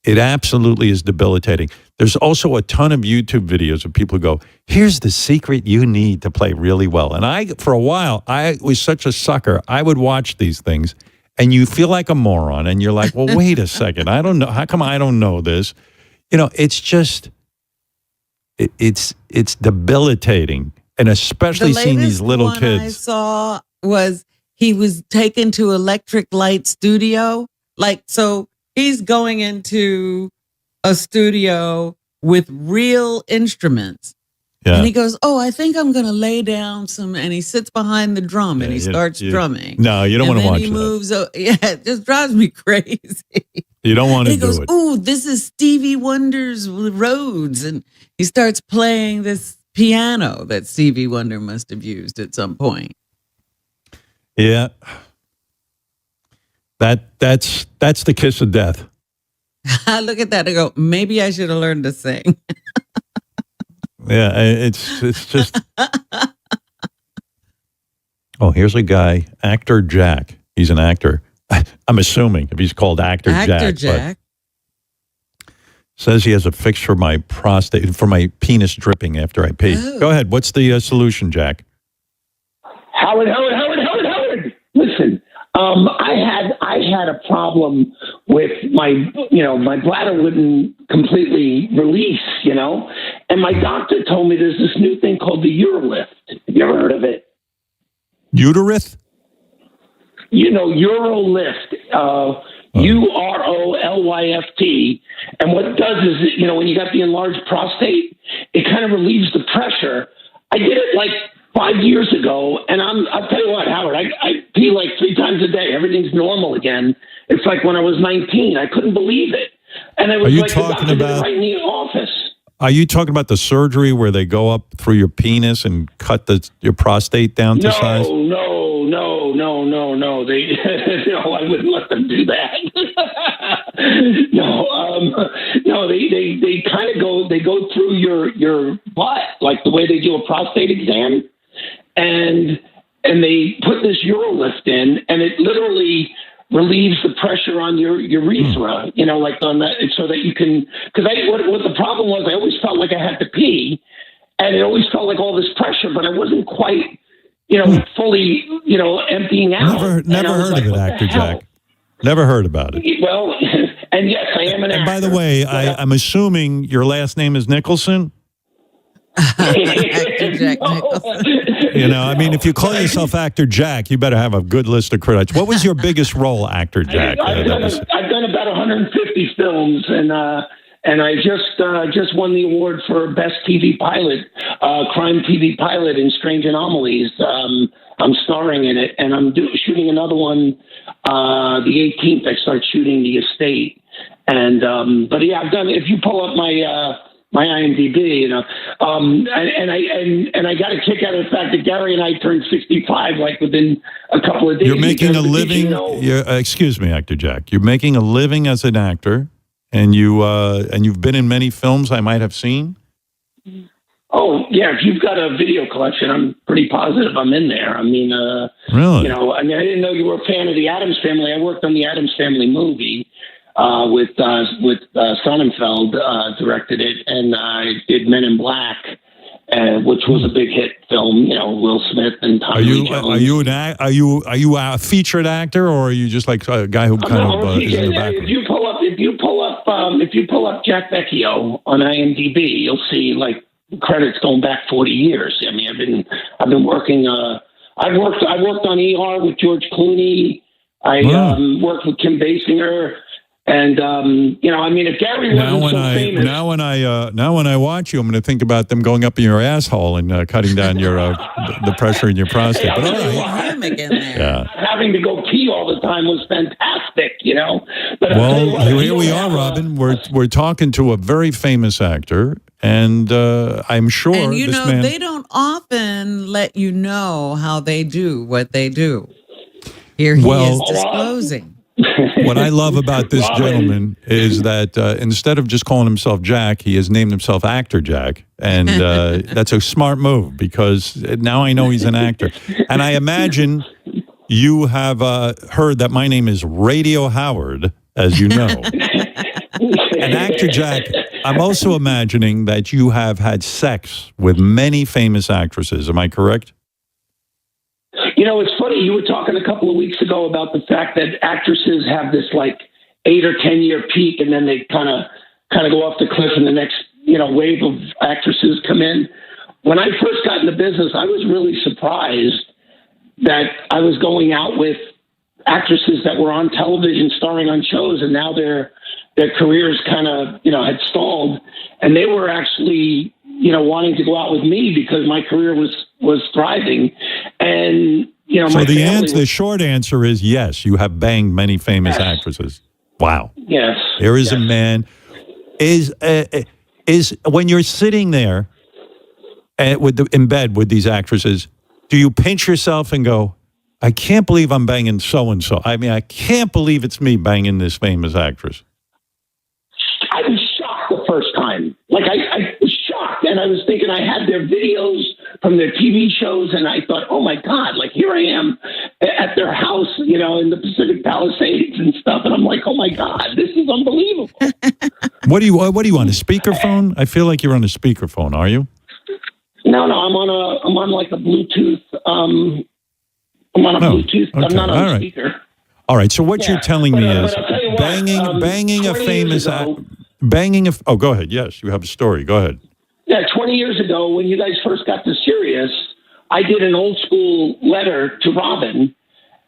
It absolutely is debilitating. There's also a ton of YouTube videos of people who go, here's the secret you need to play really well. And for a while, I was such a sucker. I would watch these things and you feel like a moron and you're like, well, wait a second. I don't know. How come I don't know this? It's just, it's debilitating. And especially seeing these little kids. I saw was he was taken to Electric Light Studio. So he's going into a studio with real instruments. Yeah. And he goes, I think I'm going to lay down some, and he sits behind the drum and he starts drumming. No, you don't want to watch that. And that. then he moves, it just drives me crazy. You don't want to do it. This is Stevie Wonder's Rhodes. And he starts playing this piano that Stevie Wonder must have used at some point. Yeah. That's the kiss of death. I look at that and go, maybe I should have learned to sing. Yeah, it's just. Oh, here's a guy, Actor Jack. He's an actor. I'm assuming if he's called Actor Jack. Says he has a fix for my prostate, for my penis dripping after I pee. Oh. Go ahead. What's the solution, Jack? Howard. Listen, I had a problem with my bladder wouldn't completely release, and my doctor told me there's this new thing called the Urolift. Have you ever heard of it? Uterith? Urolift. Urolyft. And what it does is, when you got the enlarged prostate, it kind of relieves the pressure. I did it like 5 years ago, and I'll tell you what, Howard, I pee like 3 times a day. Everything's normal again. It's like when I was 19. I couldn't believe it. And it was like the doctor did it right in the office. Are you talking about the surgery where they go up through your penis and cut your prostate down to size? No. They, I wouldn't let them do that. They kind of go through your butt, like the way they do a prostate exam, and they put this Urolift in, and it literally relieves the pressure on your urethra, like on that, so that you can. Because what the problem was, I always felt like I had to pee, and it always felt like all this pressure, but I wasn't quite, fully, emptying out. Never heard of it, Actor Jack. Never heard about it. Well, and yes, I am an actor. And by the way, I'm assuming your last name is Nicholson. Actor Jack Nicholson. If you call yourself Actor Jack, you better have a good list of credits. What was your biggest role, Actor Jack? I've done about 150 films, and I just won the award for best TV pilot, crime TV pilot in Strange Anomalies. I'm starring in it, and I'm shooting another one. The 18th, I start shooting The Estate, and but yeah, I've done. If you pull up my IMDb, and I got a kick out of the fact that Gary and I turned 65 like within a couple of days. You're making a living. Excuse me, Actor Jack. You're making a living as an actor, and you've been in many films I might have seen. Oh yeah, if you've got a video collection, I'm pretty positive I'm in there. I mean, really? I didn't know you were a fan of the Addams Family. I worked on the Addams Family movie. With Sonnenfeld directed it, and I did Men in Black, which was a big hit film. Will Smith and Tommy Lee Jones. Are you a featured actor, or are you just like a guy who is in the background? If you pull up Jack Vecchio on IMDb, you'll see like credits going back 40 years. I mean, I've been working. I worked on ER with George Clooney. I worked with Kim Basinger. And if Gary wasn't famous. Now when I watch you, I'm going to think about them going up in your asshole and cutting down your the pressure in your prostate. But all right. Yeah. Having to go pee all the time was fantastic, But well, here we are, Robin. We're talking to a very famous actor, and I'm sure and this man. They don't often let you know how they do what they do. Here he is disclosing. What I love about this gentleman is that instead of just calling himself Jack, he has named himself Actor Jack. And that's a smart move because now I know he's an actor. And I imagine you have heard that my name is Radio Howard, as you know. And Actor Jack, I'm also imagining that you have had sex with many famous actresses. Am I correct? It's funny. You were talking a couple of weeks ago about the fact that actresses have this like 8 or 10 year peak, and then they kind of go off the cliff, and the next wave of actresses come in. When I first got in the business, I was really surprised that I was going out with actresses that were on television, starring on shows, and now their careers kind of had stalled, and they were actually wanting to go out with me because my career was thriving. And so the short answer is yes, you have banged many famous actresses. Wow. Yes. There is a man is when you're sitting there in bed with these actresses, do you pinch yourself and go, I can't believe I'm banging so-and-so. I mean, I can't believe it's me banging this famous actress. I was shocked the first time. Like, I was shocked, and I was thinking I had their videos from their TV shows, and I thought, oh, my God, like, here I am at their house, you know, in the Pacific Palisades and stuff, and I'm like, oh, my God, this is unbelievable. What do you on a speakerphone? I feel like you're on a speakerphone, are you? No, I'm on like a Bluetooth, I'm on a Bluetooth, okay. I'm not on All a right. speaker. All right, so what you're telling me is I'll tell you what, banging a 20 famous... years ago, oh, go ahead. Yes, you have a story. Go ahead. Yeah, 20 years ago, when you guys first got to Sirius, I did an old school letter to Robin,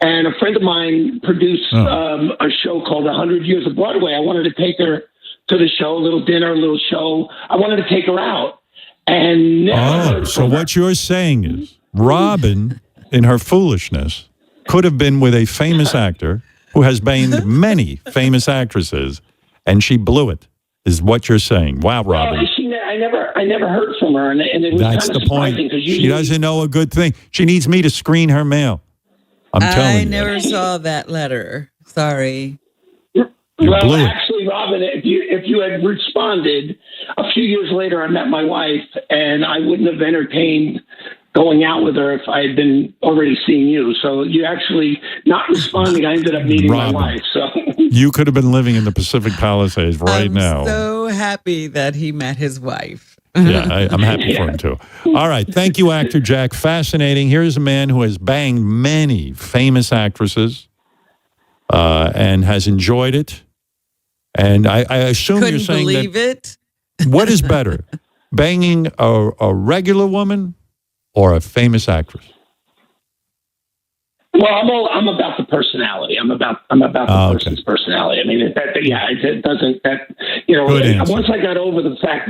and a friend of mine produced a show called 100 Years of Broadway. I wanted to take her to the show, a little dinner, a little show. I wanted to take her out. And so what you're saying is Robin, in her foolishness, could have been with a famous actor who has banged many famous actresses, and she blew it, is what you're saying. Wow, Robin. I never heard from her, and it was That's kind the of point. surprising, 'cause She doesn't know a good thing. She needs me to screen her mail. I'm telling you. I never saw that letter. Sorry. Well, actually, Robin, if you had responded a few years later, I met my wife, and I wouldn't have entertained going out with her if I had been already seeing you. So you actually not responding, I ended up meeting Robin, my wife. So you could have been living in the Pacific Palisades right I'm now. so happy that he met his wife. Yeah, I'm happy for him too. All right. Thank you, Actor Jack. Fascinating. Here's a man who has banged many famous actresses and has enjoyed it. And I assume Couldn't you're saying believe that. it. What is better, banging a regular woman or a famous actress? well, I'm about the personality. I'm about the person's personality. I mean, it doesn't. Good answer. Once I got over the fact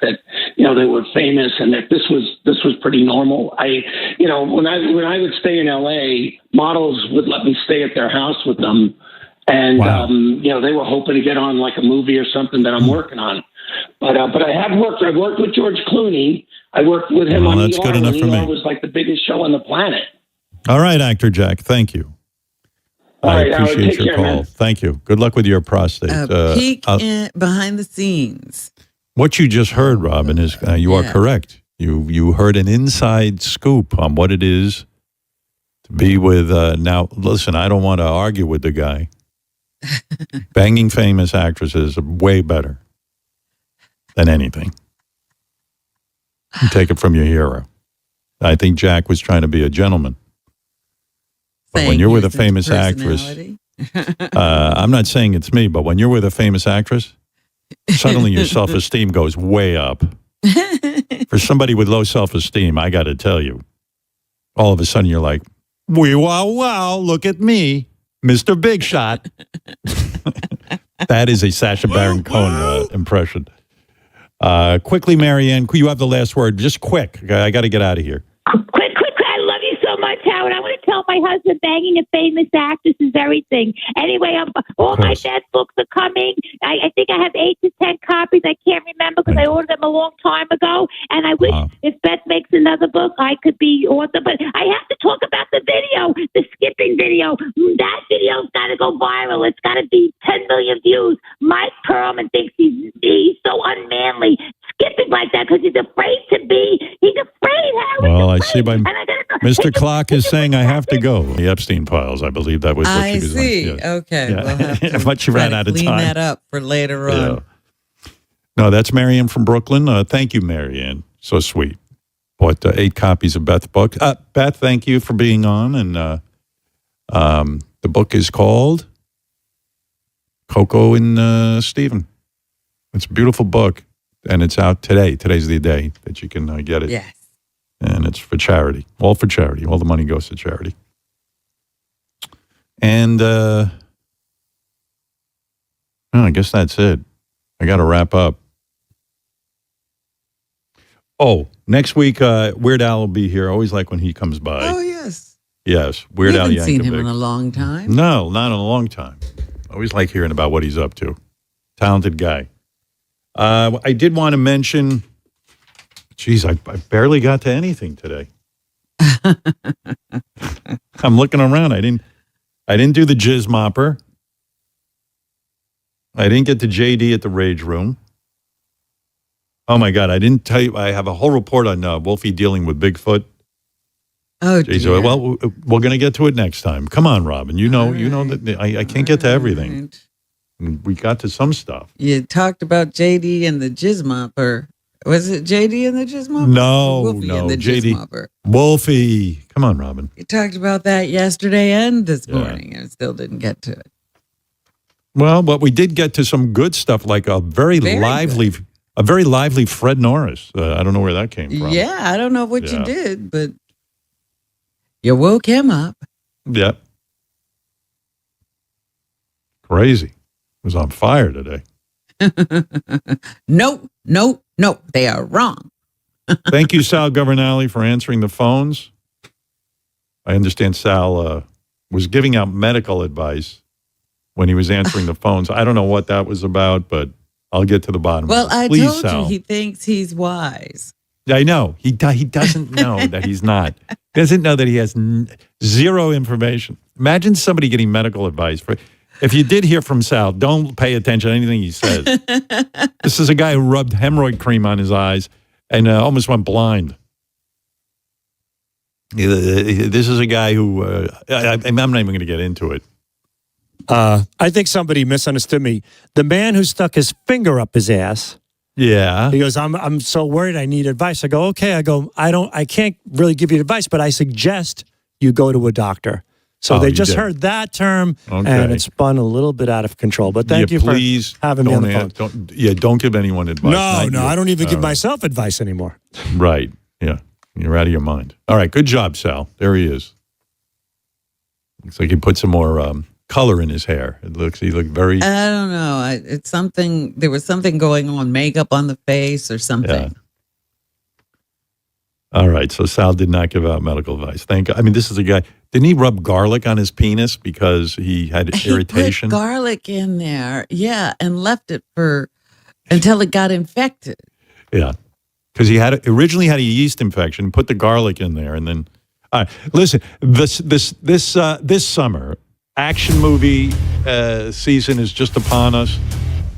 that they were famous and that this was pretty normal. When I would stay in L.A., models would let me stay at their house with them, and they were hoping to get on like a movie or something that I'm working on. But I have worked. I've worked with George Clooney. I worked with him on that's ER. good enough for me. It was like the biggest show on the planet. All right, Actor Jack. Thank you. All I right, Howard, appreciate take your care, call. man. Thank you. Good luck with your prostate. Peek behind the scenes. What you just heard, Robin, is you are correct. You heard an inside scoop on what it is to be with. Now, listen, I don't want to argue with the guy. Banging famous actresses are way better than anything. You take it from your hero. I think Jack was trying to be a gentleman. But when you're with a famous actress, I'm not saying it's me, but when you're with a famous actress, suddenly your self-esteem goes way up. For somebody with low self-esteem, I got to tell you, all of a sudden you're like, wow, look at me, Mr. Big Shot. That is a Sacha Baron Cohen impression. Quickly, Marianne, you have the last word. Just quick. I got to get out of here. Quick. I love you so much, Howard. I want to tell my husband banging a famous actress is everything. Anyway, all my dad's books are coming. I think I have 8 to 10 copies. I can't remember because I ordered them a long time ago. And I wish if Beth makes another book, I could be author. But I have to talk about the video, the skipping video. That video's got to go viral. It's got to be 10 million views. Mike Perlman thinks he's so unmanly skipping like that because he's afraid, Howard. Well, I see by Mr. Clock is saying I have to go. The Epstein files, I believe that was what I she was see. like. Okay. Yeah. We'll have to But you ran out of clean time. that up for later on. Yeah. No, that's Marianne from Brooklyn. Thank you, Marianne. So sweet. Bought 8 copies of Beth's book. Beth, thank you for being on. And the book is called Coco and Stephen. It's a beautiful book. And it's out today. Today's the day that you can get it. Yes. And it's for charity. All for charity. All the money goes to charity. And I guess that's it. I got to wrap up. Oh, next week, Weird Al will be here. I always like when he comes by. Oh, yes. Yes, Weird We Al haven't seen him Yankovic. in a long time. No, not in a long time. I always like hearing about what he's up to. Talented guy. I did want to mention Geez, I barely got to anything today. I'm looking around. I didn't do the Jizz Mopper. I didn't get to JD at the Rage Room. Oh my God, I didn't tell you. I have a whole report on Wolfie dealing with Bigfoot. Oh, Jeez, dear. well, we're going to get to it next time. Come on, Robin. You know that I can't get to everything. We got to some stuff. You talked about JD and the Jizz Mopper. Was it JD and the Jizz Mopper? No, Wolfie and the JD. Jizz Mopper. Wolfie. Come on, Robin. You talked about that yesterday and this morning, and still didn't get to it. Well, but we did get to some good stuff, like a very lively Fred Norris. I don't know where that came from. Yeah, I don't know what you did, but you woke him up. Yep. Crazy. Was on fire today. No, they are wrong. Thank you, Sal Governale, for answering the phones. I understand Sal was giving out medical advice when he was answering the phones. I don't know what that was about, but I'll get to the bottom Well, of it. I Please, told Sal. you he thinks he's wise. I know. He doesn't know that he's not. Doesn't know that he has zero information. Imagine somebody getting medical advice. If you did hear from Sal, don't pay attention to anything he says. This is a guy who rubbed hemorrhoid cream on his eyes and almost went blind. This is a guy who, I'm not even going to get into it. I think somebody misunderstood me. The man who stuck his finger up his ass. Yeah. He goes, I'm so worried I need advice. I go, okay. I can't really give you advice, but I suggest you go to a doctor. So they just heard that term, and it spun a little bit out of control. But thank you for having me on the phone. Don't give anyone advice. No, I don't even give myself advice anymore. Right. Yeah. You're out of your mind. All right. Good job, Sal. There he is. Looks like he put some more color in his hair. He looked very. I don't know. It's something. There was something going on, makeup on the face or something. Yeah. All right. So Sal did not give out medical advice. This is a guy. Didn't he rub garlic on his penis because he had irritation? He put garlic in there, and left it until it got infected. Yeah, because he originally had a yeast infection. Put the garlic in there, and then. All right, listen. This summer, action movie season is just upon us.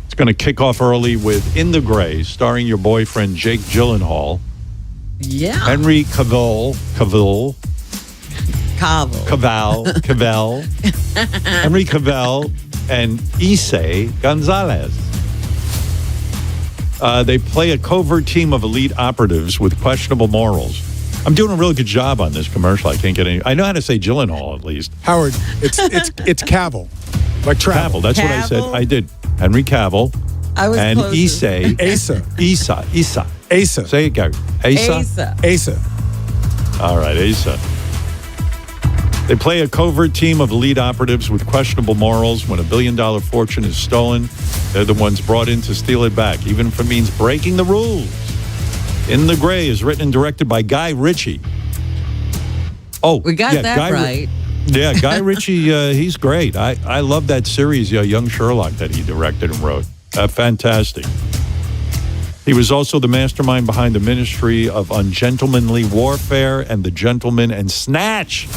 It's going to kick off early with In the Gray, starring your boyfriend Jake Gyllenhaal. Yeah. Henry Cavill. Henry Cavill and Issei Gonzalez. They play a covert team of elite operatives with questionable morals. I'm doing a real good job on this commercial. I can't get any. I know how to say Gyllenhaal at least. Howard, it's Cavill, like travel. Cavill. That's what I said. I did. Henry Cavill. I was and closest. Asa. Say it, Gary. Asa. All right, Asa. They play a covert team of elite operatives with questionable morals. When $1 billion fortune is stolen, they're the ones brought in to steal it back, even if it means breaking the rules. In the Gray is written and directed by Guy Ritchie. Oh, we got that right. Guy Ritchie, he's great. I love that series, Young Sherlock, that he directed and wrote. Fantastic. He was also the mastermind behind the Ministry of Ungentlemanly Warfare and The Gentleman and Snatch.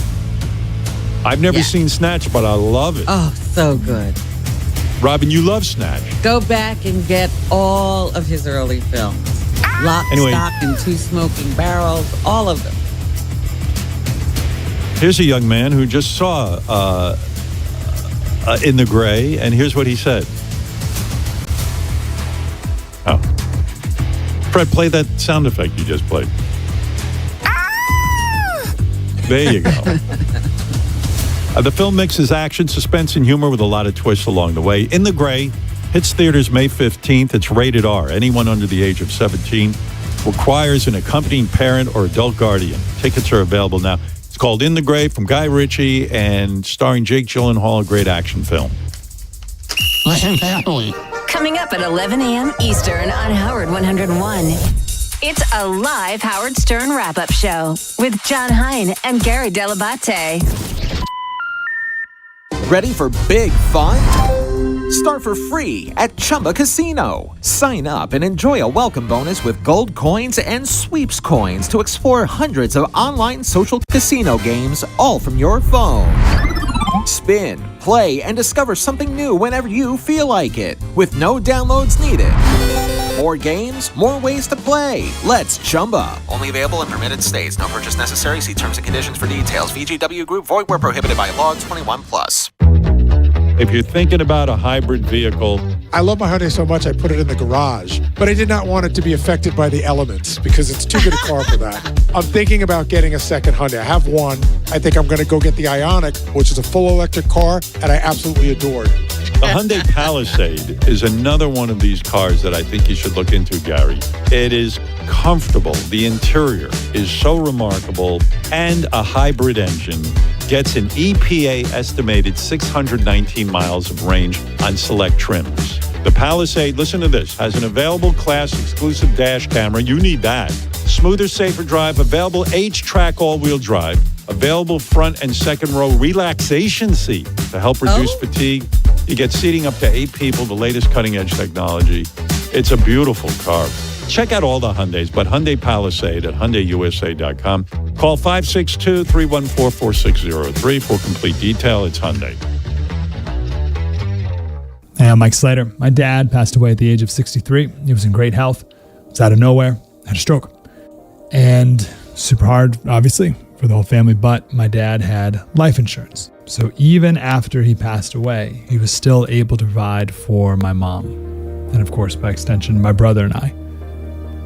I've never seen Snatch, but I love it. Oh, so good. Robin, you love Snatch. Go back and get all of his early films. Lock, Stock, and Two Smoking Barrels, all of them. Here's a young man who just saw In the Gray, and here's what he said. Oh. Fred, play that sound effect you just played. There you go. The film mixes action, suspense, and humor with a lot of twists along the way. In the Gray hits theaters May 15th. It's rated R. Anyone under the age of 17 requires an accompanying parent or adult guardian. Tickets are available now. It's called In the Gray from Guy Ritchie and starring Jake Gyllenhaal, a great action film. Listen carefully. Coming up at 11 a.m. Eastern on Howard 101. It's a live Howard Stern wrap-up show with John Hein and Gary Delabate. Ready for big fun? Start for free at Chumba Casino. Sign up and enjoy a welcome bonus with gold coins and sweeps coins to explore hundreds of online social casino games, all from your phone. Spin, play, and discover something new whenever you feel like it, with no downloads needed. More games, more ways to play. Let's Chumba. Only available in permitted states. No purchase necessary. See terms and conditions for details. VGW Group. Void where prohibited by law. 21+. If you're thinking about a hybrid vehicle, I love my Hyundai so much I put it in the garage, but I did not want it to be affected by the elements because it's too good a car for that. I'm thinking about getting a second Hyundai. I have one. I think I'm going to go get the Ioniq, which is a full electric car, and I absolutely adored. the Hyundai Palisade is another one of these cars that I think you should look into, Gary. It is comfortable. The interior is so remarkable, and a hybrid engine gets an EPA estimated 619 miles of range on select trims. The Palisade, listen to this, has an available class exclusive dash camera. You need that. Smoother, safer drive, available H-Track all-wheel drive, available front and second row relaxation seat to help reduce fatigue. You get seating up to 8 people, the latest cutting-edge technology. It's a beautiful car. Check out all the Hyundais, but Hyundai Palisade at HyundaiUSA.com. Call 562-314-4603 for complete detail. It's Hyundai. Hey, I'm Mike Slater. My dad passed away at the age of 63. He was in great health. Was out of nowhere, had a stroke. And super hard, obviously, for the whole family, but my dad had life insurance. So even after he passed away, he was still able to provide for my mom. And of course, by extension, my brother and I.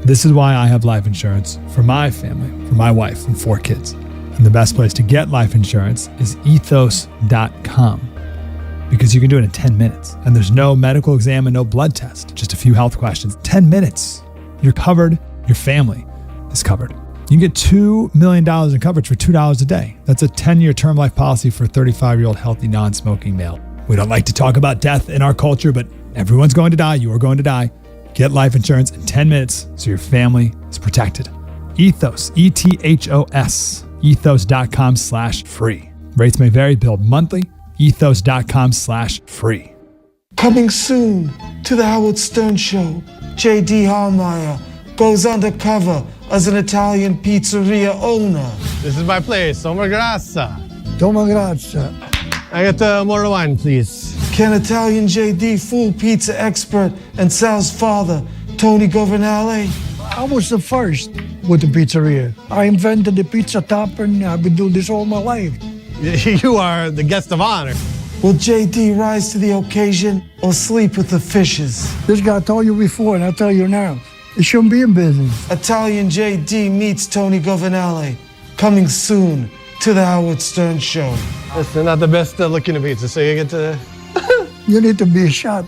This is why I have life insurance for my family, for my wife and 4 kids. And the best place to get life insurance is ethos.com. Because you can do it in 10 minutes. And there's no medical exam and no blood test. Just a few health questions. 10 minutes. You're covered. Your family is covered. You can get $2 million in coverage for $2 a day. That's a 10-year term life policy for a 35-year-old healthy, non-smoking male. We don't like to talk about death in our culture, but everyone's going to die. You are going to die. Get life insurance in 10 minutes so your family is protected. Ethos, E-T-H-O-S, ethos.com/free. Rates may vary, billed monthly. Ethos.com/free. Coming soon to the Howard Stern Show, J.D. Hallmeyer goes undercover as an Italian pizzeria owner. This is my place, Toma Grassa. Toma Grazia. I get more wine, please. Can Italian J.D. fool pizza expert and Sal's father, Tony Governale? I was the first with the pizzeria. I invented the pizza topper, and I've been doing this all my life. You are the guest of honor. Will J.D. rise to the occasion or sleep with the fishes? This guy told you before, and I'll tell you now. It shouldn't be in business. Italian J.D. meets Tony Governale. Coming soon to the Howard Stern Show. It's not the best looking pizza, so you get to... You need to be shot.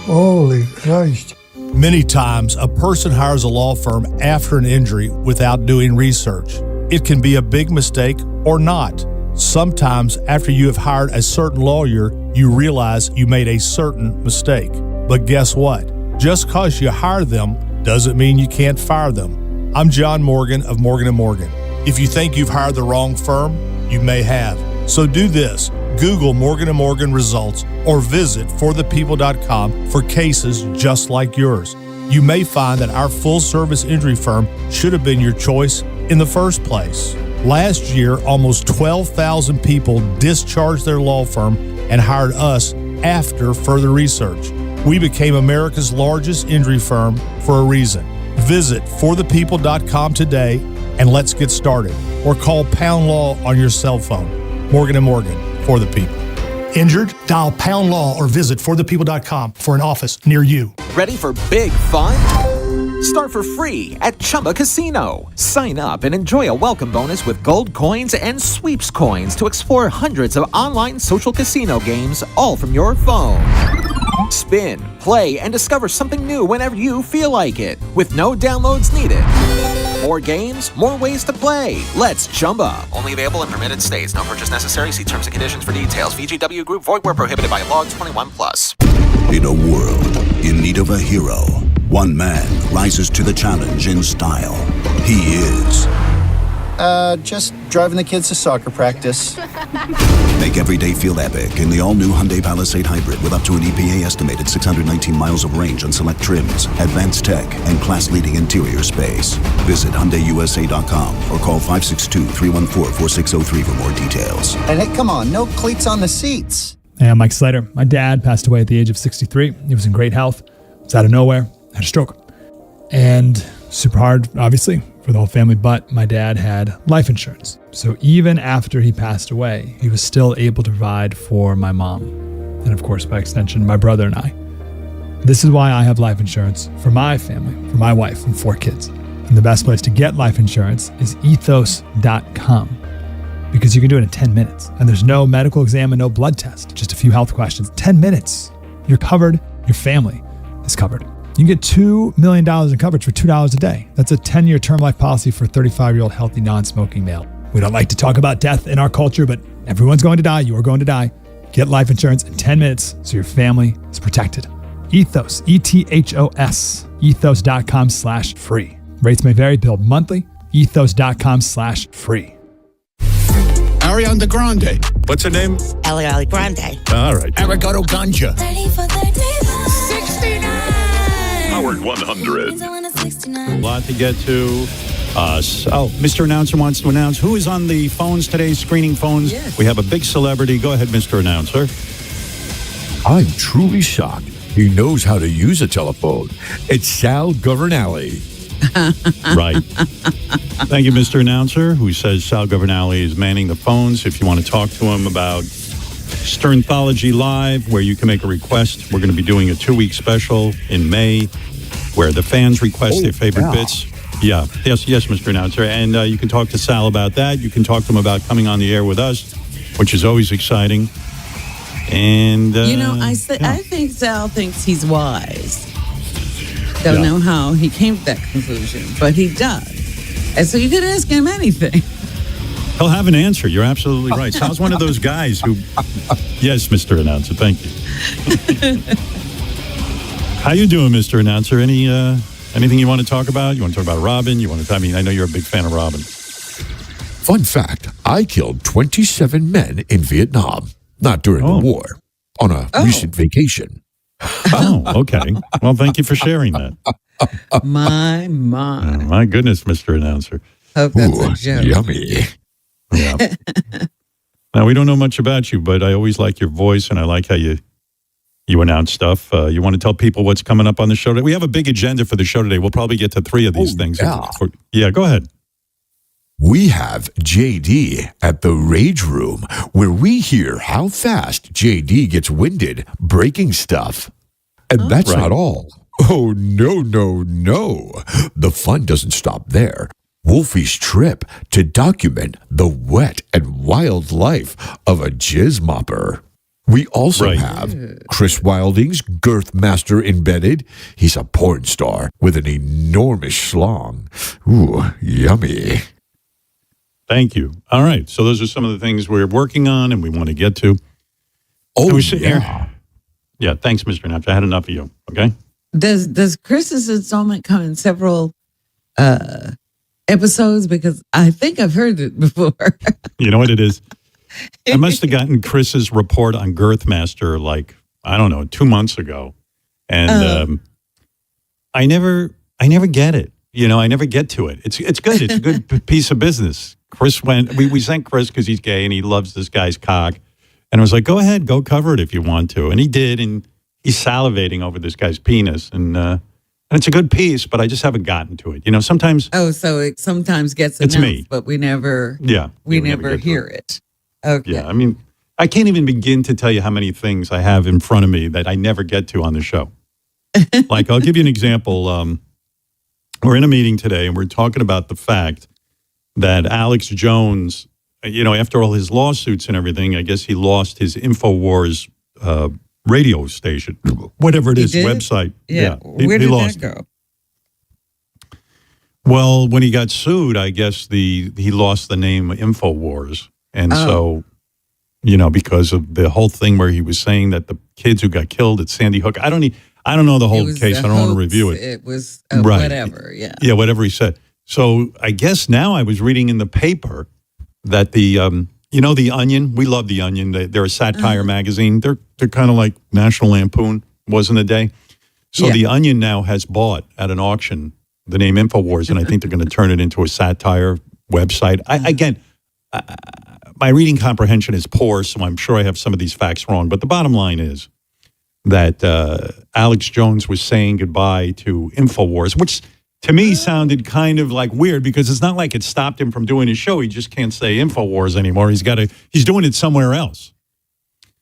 Holy Christ. Many times, a person hires a law firm after an injury without doing research. It can be a big mistake or not. Sometimes, after you have hired a certain lawyer, you realize you made a certain mistake. But guess what? Just because you hire them doesn't mean you can't fire them. I'm John Morgan of Morgan & Morgan. If you think you've hired the wrong firm, you may have. So do this. Google Morgan & Morgan results or visit forthepeople.com for cases just like yours. You may find that our full-service injury firm should have been your choice in the first place. Last year, almost 12,000 people discharged their law firm and hired us after further research. We became America's largest injury firm for a reason. Visit forthepeople.com today and let's get started. Or call Pound Law on your cell phone. Morgan & Morgan, for the people. Injured? Dial Pound Law or visit forthepeople.com for an office near you. Ready for big fun? Start for free at Chumba Casino. Sign up and enjoy a welcome bonus with gold coins and sweeps coins to explore hundreds of online social casino games, all from your phone. Spin, play, and discover something new whenever you feel like it, with no downloads needed. More games, more ways to play. Let's Chumba. Only available in permitted states. No purchase necessary. See terms and conditions for details. VGW Group. Void where prohibited by law. 21+. In a world in need of a hero, one man rises to the challenge in style. He is Just driving the kids to soccer practice. Make every day feel epic in the all-new Hyundai Palisade Hybrid with up to an EPA-estimated 619 miles of range on select trims, advanced tech, and class-leading interior space. Visit HyundaiUSA.com or call 562-314-4603 for more details. And hey, come on, no cleats on the seats. Hey, I'm Mike Slater. My dad passed away at the age of 63. He was in great health. It was out of nowhere. Had a stroke. And super hard, obviously, for the whole family, but my dad had life insurance. So even after he passed away, he was still able to provide for my mom. And of course, by extension, my brother and I. This is why I have life insurance for my family, for my wife and 4 kids. And the best place to get life insurance is ethos.com. Because you can do it in 10 minutes. And there's no medical exam and no blood test, just a few health questions. 10 minutes. You're covered. Your family is covered. You can get $2 million in coverage for $2 a day. That's a 10-year term life policy for a 35-year-old healthy, non-smoking male. We don't like to talk about death in our culture, but everyone's going to die. You are going to die. Get life insurance in 10 minutes so your family is protected. Ethos, ETHOS, ethos.com/free. Rates may vary, billed monthly. Ethos.com/free. Ariana Grande. What's her name? Ariana Grande. All right. Arigato Ganja. 69. Howard 100. A lot to get to. Mr. Announcer wants to announce who is on the phones today, screening phones. Yes. We have a big celebrity. Go ahead, Mr. Announcer. I'm truly shocked. He knows how to use a telephone. It's Sal Governale. Right. Thank you, Mr. Announcer, who says Sal Governale is manning the phones. If you want to talk to him about Sternthology Live, where you can make a request, we're going to be doing a 2-week special in May where the fans request their favorite bits. Yeah. Yes, Mr. Announcer. And you can talk to Sal about that. You can talk to him about coming on the air with us, which is always exciting. And, I think Sal thinks he's wise. Don't know how he came to that conclusion, but he does. And so you could ask him anything. He'll have an answer. You're absolutely right. Sal's one of those guys who... Yes, Mr. Announcer. Thank you. How you doing, Mr. Announcer? Anything you want to talk about? You want to talk about Robin? I know you're a big fan of Robin. Fun fact, I killed 27 men in Vietnam. Not during the war. On a recent vacation. Oh, okay. Well, thank you for sharing that. My. My goodness, Mr. Announcer. Hope that's a joke. Yummy. Yeah. Now, we don't know much about you, but I always like your voice, and I like how you announce stuff. You want to tell people what's coming up on the show today? We have a big agenda for the show today. We'll probably get to 3 of these things. Yeah. Go ahead. We have JD at the Rage Room, where we hear how fast JD gets winded breaking stuff. And that's not all. Oh, no. The fun doesn't stop there. Wolfie's trip to document the wet and wild life of a jizz mopper. We also have Chris Wilding's Girth Master embedded. He's a porn star with an enormous schlong. Ooh, yummy. Thank you. All right. So those are some of the things we're working on and we want to get to. Oh, yeah. Yeah, thanks, Mr. Naps. I had enough of you, okay? Does Chris's installment come in several episodes? Because I think I've heard it before. You know what it is? I must have gotten Chris's report on Girthmaster 2 months ago. And I never get it. I never get to it. It's good. It's a good piece of business. Chris we sent Chris because he's gay and he loves this guy's cock. And I was like, go ahead, go cover it if you want to. And he did. And he's salivating over this guy's penis. And it's a good piece, but I just haven't gotten to it. Sometimes. Oh, so it sometimes gets announced, me. But we never. Yeah. We never hear it. Okay. Yeah. I mean, I can't even begin to tell you how many things I have in front of me that I never get to on the show. I'll give you an example. We're in a meeting today and we're talking about the fact that Alex Jones, after all his lawsuits and everything, I guess he lost his InfoWars radio station, whatever it is, website. Yeah. Where did that go? Well, when he got sued, I guess he lost the name InfoWars. And so, because of the whole thing where he was saying that the kids who got killed at Sandy Hook, I don't know the whole case. I don't want to review it. It was whatever, yeah. Yeah, whatever he said. So I guess now I was reading in the paper that the The Onion. We love The Onion. They're a satire magazine. They're kind of like National Lampoon was in the day. So The Onion now has bought at an auction the name InfoWars, and I think they're going to turn it into a satire website. My reading comprehension is poor, so I'm sure I have some of these facts wrong. But the bottom line is that Alex Jones was saying goodbye to InfoWars, which to me sounded kind of like weird because it's not like it stopped him from doing his show. He just can't say InfoWars anymore. He's doing it somewhere else.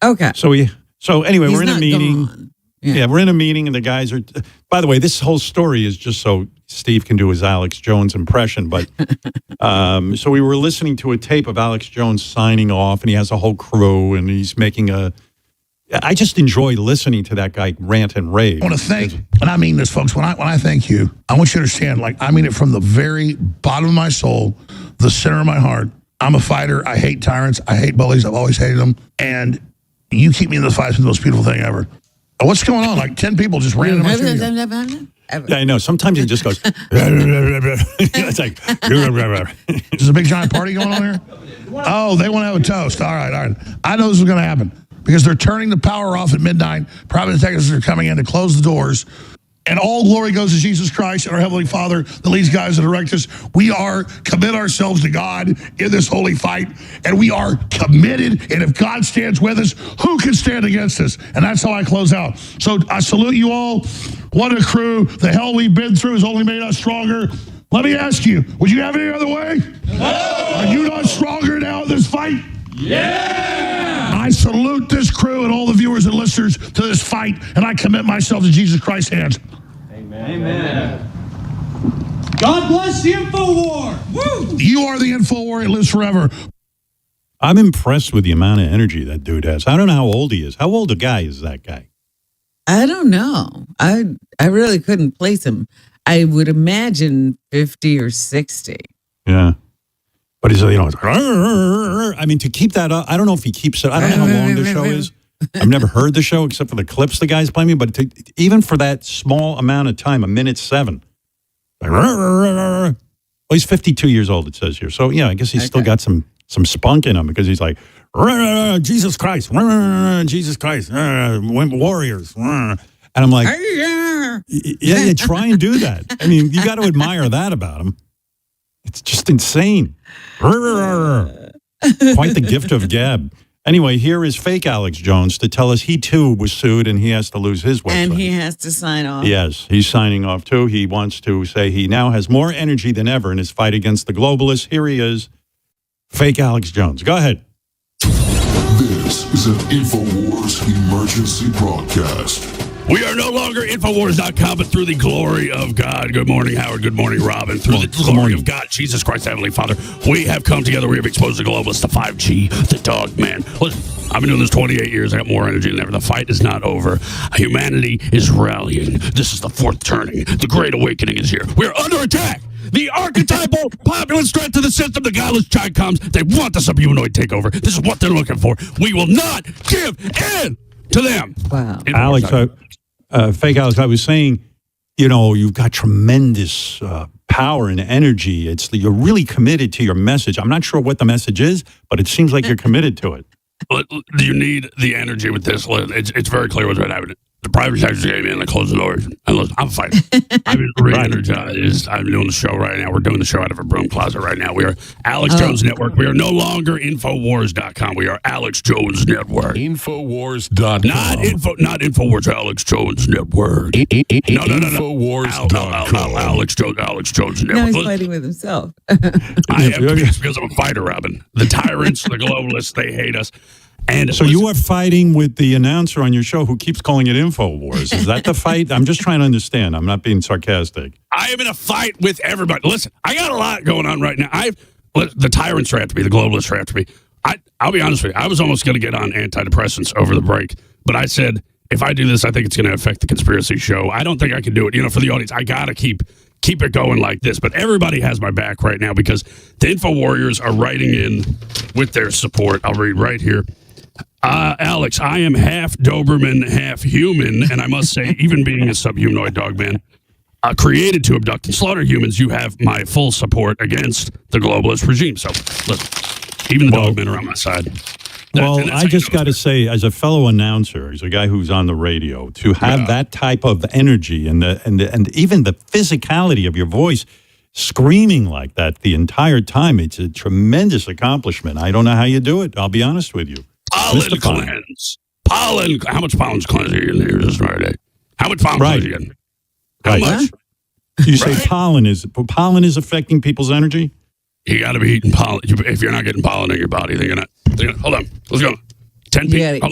Okay. So anyway, we're in a meeting. Yeah, we're in a meeting and the guys are, by the way, this whole story is just so Steve can do his Alex Jones impression. But so we were listening to a tape of Alex Jones signing off and he has a whole crew and he's making I just enjoy listening to that guy rant and rave. I want to thank, and I mean this, folks, when I thank you, I want you to understand, like, I mean it from the very bottom of my soul, the center of my heart. I'm a fighter. I hate tyrants. I hate bullies. I've always hated them. And you keep me in the fight. It's the most beautiful thing ever. What's going on? Like 10 people just ran in my studio. Yeah, I know. Sometimes he just goes, it's like, there's a big giant party going on here? Oh, they want to have a toast. All right. I know this is going to happen because they're turning the power off at midnight. Private detectives are coming in to close the doors. And all glory goes to Jesus Christ and our Heavenly Father that leads, guides, and directs us. We commit ourselves to God in this holy fight, and we are committed. And if God stands with us, who can stand against us? And that's how I close out. So I salute you all. What a crew. The hell we've been through has only made us stronger. Let me ask you, would you have it any other way? No. Are you not stronger now in this fight? Yeah! I salute this crew and all the viewers and listeners to this fight, and I commit myself to Jesus Christ's hands. Amen. God bless the InfoWar. Woo! You are the InfoWar. It lives forever. I'm impressed with the amount of energy that dude has. I don't know how old he is. How old a guy is that guy? I don't know. I really couldn't place him. I would imagine 50 or 60. Yeah. But he's, I mean, to keep that up, I don't know if he keeps it. I don't know how long the show is. I've never heard the show except for the clips the guys play me. But even for that small amount of time, 1:07. Well, he's 52 years old, it says here. So, yeah, I guess he's still got some spunk in him because he's like, Jesus Christ, Jesus Christ, warriors. And I'm like, yeah, try and do that. I mean, you got to admire that about him. It's just insane. Quite the gift of gab. Anyway, here is fake Alex Jones to tell us he too was sued and he has to lose his website. And he has to sign off. Yes, he's signing off too. He wants to say he now has more energy than ever in his fight against the globalists. Here he is, fake Alex Jones. Go ahead. This is an InfoWars emergency broadcast. We are no longer Infowars.com, but through the glory of God. Good morning, Howard. Good morning, Robin. Through the glory of God, Jesus Christ, Heavenly Father, we have come together. We have exposed the globalists, the 5G, the dog man. Listen, I've been doing this 28 years. I got more energy than ever. The fight is not over. Humanity is rallying. This is the fourth turning. The Great Awakening is here. We're under attack. The archetypal populist threat to the system, the godless Chi-Coms, they want the subhumanoid takeover. This is what they're looking for. We will not give in to them. Wow. Alex, fake Alex, I was saying, you've got tremendous power and energy. You're really committed to your message. I'm not sure what the message is, but it seems like you're committed to it. You need the energy with this. It's very clear what's happening. The private sector came in and closed the doors. And listen, I'm fighting. I've been re-energized. I'm doing the show right now. We're doing the show out of a broom closet right now. We are Alex Jones Network. We are no longer Infowars.com. We are Alex Jones Network. Infowars.com. Not Infowars, Alex Jones Network. No. Infowars.com. Alex Jones Network. Now he's fighting with himself. I am because I'm a fighter, Robin. The tyrants, the globalists, they hate us. And so you are fighting with the announcer on your show who keeps calling it InfoWars. Is that the fight? I'm just trying to understand. I'm not being sarcastic. I am in a fight with everybody. Listen, I got a lot going on right now. The tyrants are after me. The globalists are after me. I'll be honest with you. I was almost going to get on antidepressants over the break. But I said, if I do this, I think it's going to affect the conspiracy show. I don't think I can do it. For the audience, I got to keep it going like this. But everybody has my back right now because the InfoWarriors are writing in with their support. I'll read right here. Alex, I am half Doberman, half human, and I must say, even being a subhumanoid dog man, created to abduct and slaughter humans, you have my full support against the globalist regime. So, listen, even the dogmen are on my side. Well, I just got to say, as a fellow announcer, as a guy who's on the radio, to have that type of energy and even the physicality of your voice screaming like that the entire time, it's a tremendous accomplishment. I don't know how you do it. I'll be honest with you. Pollen cleanse. Pollen. How much pollen's cleanse are you in there this Friday? How much pollen cleanse are you getting? How much? You say pollen is affecting people's energy? You got to be eating pollen. If you're not getting pollen in your body, then you're not. Hold on. Let's go. 10 people.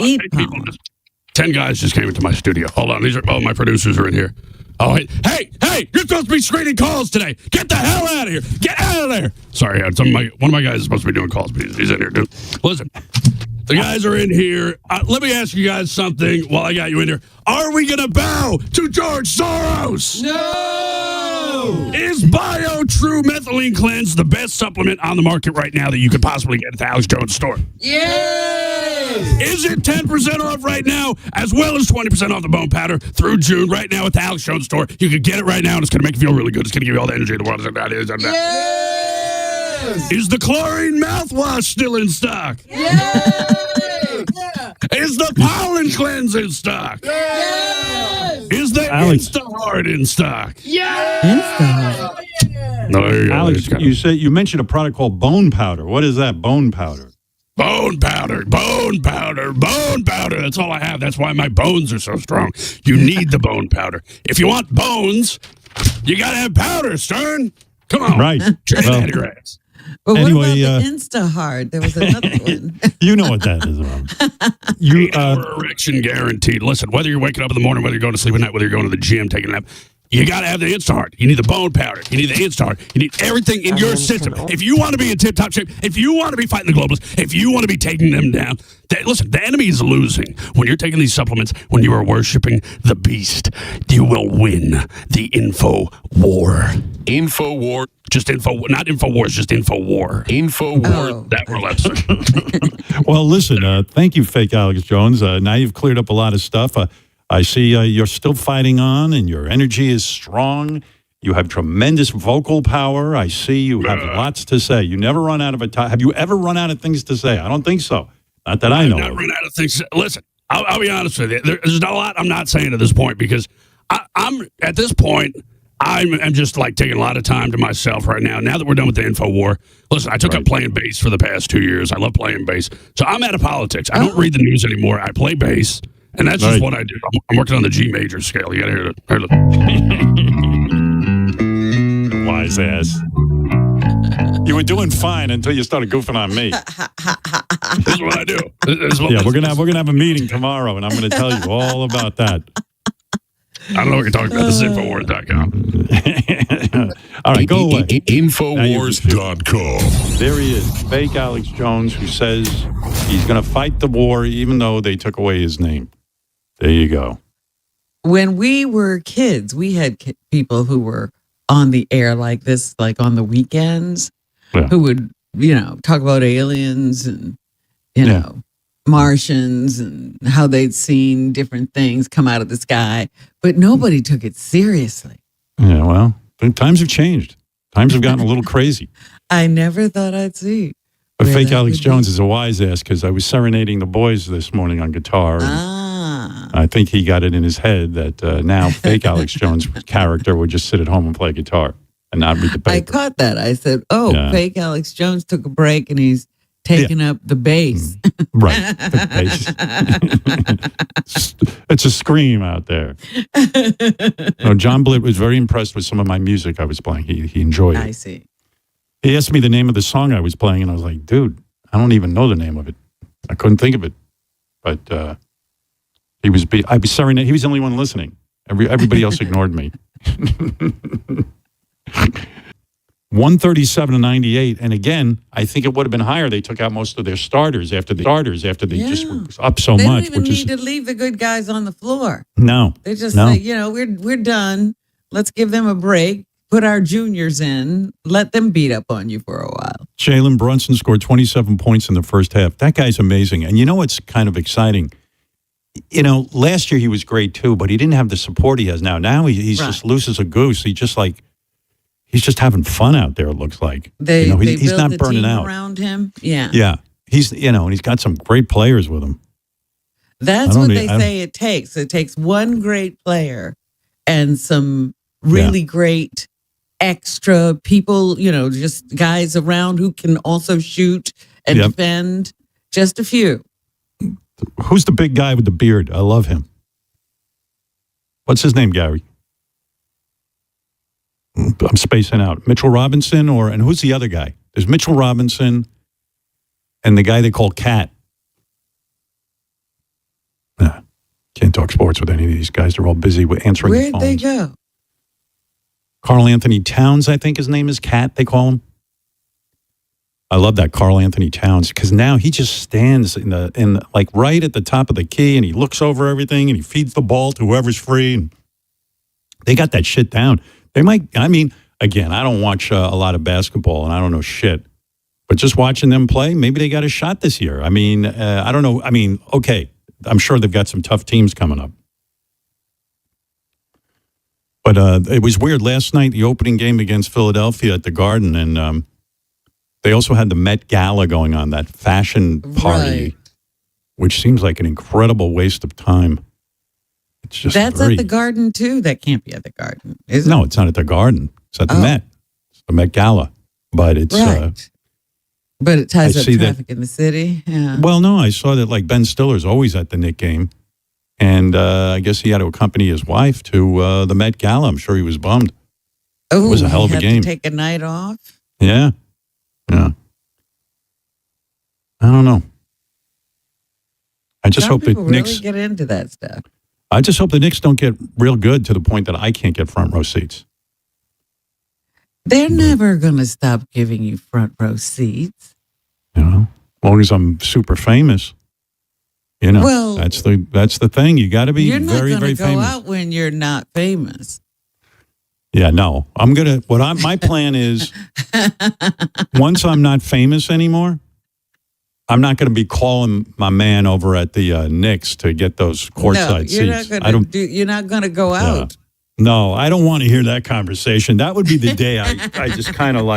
10 guys just came into my studio. Hold on. These are my producers are in here. Oh, hey, you're supposed to be screening calls today. Get the hell out of here. Get out of there. Sorry, one of my guys is supposed to be doing calls, but he's in here, dude. Listen, the guys are in here. Let me ask you guys something while I got you in here. Are we going to bow to George Soros? No! Is BioTrue Methylene Cleanse the best supplement on the market right now that you could possibly get at the Alex Jones store? Yes! Is it 10% off right now, as well as 20% off the bone powder through June right now at the Alex Jones store? You can get it right now, and it's going to make you feel really good. It's going to give you all the energy in the world. Yes! Is the chlorine mouthwash still in stock? Yes! Is the pollen cleanse in stock? Yes! Is the Instahard in stock? Yes! No, Alex, you mentioned a product called bone powder. What is that, bone powder? Bone powder. That's all I have. That's why my bones are so strong. You need the bone powder. If you want bones, you got to have powder, Stern. Come on. Right. Train out of your ass. But what about the Instahard? There was another one. You know what that is, Rob. Erection guaranteed. Listen, whether you're waking up in the morning, whether you're going to sleep at night, whether you're going to the gym, taking a nap, you got to have the Instahard. You need the bone powder. You need the Instahard. You need everything in your system. If you want to be in tip-top shape, if you want to be fighting the globalists, if you want to be taking them down, listen, the enemy is losing. When you're taking these supplements, when you are worshiping the beast, you will win the info war. Info war. Just info, not info wars, just info war. Info war. That we're left saying. Well, listen, thank you, fake Alex Jones. Now you've cleared up a lot of stuff. I see you're still fighting on, and your energy is strong. You have tremendous vocal power. I see you have lots to say. You never run out of have you ever run out of things to say? I don't think so. Not that I know. I've never run out of things to say. Listen, I'll be honest with you. There's not a lot I'm not saying at this point, because I'm at this point, I'm just like taking a lot of time to myself right now. Now that we're done with the info war, listen, I took up playing bass for the past 2 years. I love playing bass. So I'm out of politics. I don't read the news anymore. I play bass, and that's just what I do. I'm working on the G major scale. You got to hear it. Wise ass. You were doing fine until you started goofing on me. This is what I do. We're gonna have a meeting tomorrow, and I'm going to tell you all about that. I don't know what you're talking about. This is Infowars.com. All right, go away. Infowars.com. There he is, fake Alex Jones, who says he's going to fight the war even though they took away his name. There you go. When we were kids, we had people who were on the air like this, like on the weekends, who would, talk about aliens and, Martians and how they'd seen different things come out of the sky, but nobody took it seriously. Yeah, well, times have changed. Times have gotten a little crazy. I never thought I'd see. But fake Alex Jones is a wise ass, because I was serenading the boys this morning on guitar. And I think he got it in his head that now fake Alex Jones' character would just sit at home and play guitar and not read the paper. I caught that. I said, fake Alex Jones took a break and he's taking up the bass. Right. The bass. It's a scream out there. No, John Blitt was very impressed with some of my music I was playing. He enjoyed it. I see. He asked me the name of the song I was playing, and I was like, dude, I don't even know the name of it. I couldn't think of it. But I was serenading. He was the only one listening. Everybody else ignored me. 137-98, and again, I think it would have been higher. They took out most of their starters after they just were up so they much. They don't even need to leave the good guys on the floor. No, they just say, we're done. Let's give them a break. Put our juniors in. Let them beat up on you for a while. Jalen Brunson scored 27 points in the first half. That guy's amazing. And you know what's kind of exciting? you know, last year he was great too, but he didn't have the support he has now. Now he's just loose as a goose. He's just having fun out there. It looks like he's not burning out around him. Yeah, yeah. He's and he's got some great players with him. That's what they say it takes. It takes one great player and some really great extra people, just guys around who can also shoot and defend. Just a few. Who's the big guy with the beard? I love him. What's his name, Gary? I'm spacing out. Mitchell Robinson and who's the other guy? There's Mitchell Robinson and the guy they call Cat. Can't talk sports with any of these guys. They're all busy with answering the phones. Where'd they go? Carl Anthony Towns, I think his name is Cat, they call him. I love that Carl Anthony Towns because now he just stands in right at the top of the key and he looks over everything and he feeds the ball to whoever's free. And they got that shit down. Again, I don't watch a lot of basketball and I don't know shit. But just watching them play, maybe they got a shot this year. I don't know. Okay, I'm sure they've got some tough teams coming up. But it was weird. Last night, the opening game against Philadelphia at the Garden, and they also had the Met Gala going on, that fashion party, which seems like an incredible waste of time. It's just at the Garden, too? That can't be at the Garden, is it? No, it's not at the Garden. It's at the Met. It's the Met Gala. But it's... But it ties up traffic in the city. Yeah. Well, no, I saw that Ben Stiller's always at the Knick game. And I guess he had to accompany his wife to the Met Gala. I'm sure he was bummed. Oh, it was a hell of a game. To take a night off? Yeah. I don't know. I just hope the Knicks really get into that stuff. I just hope the Knicks don't get real good to the point that I can't get front row seats. They're never going to stop giving you front row seats. As long as I'm super famous. Well, that's the thing. You got to be very, very famous. You're not going to go out when you're not famous. Yeah, no. My plan is once I'm not famous anymore, I'm not going to be calling my man over at the Knicks to get those courtside seats. You're not going to go out. No, I don't want to hear that conversation. That would be the day I just kind of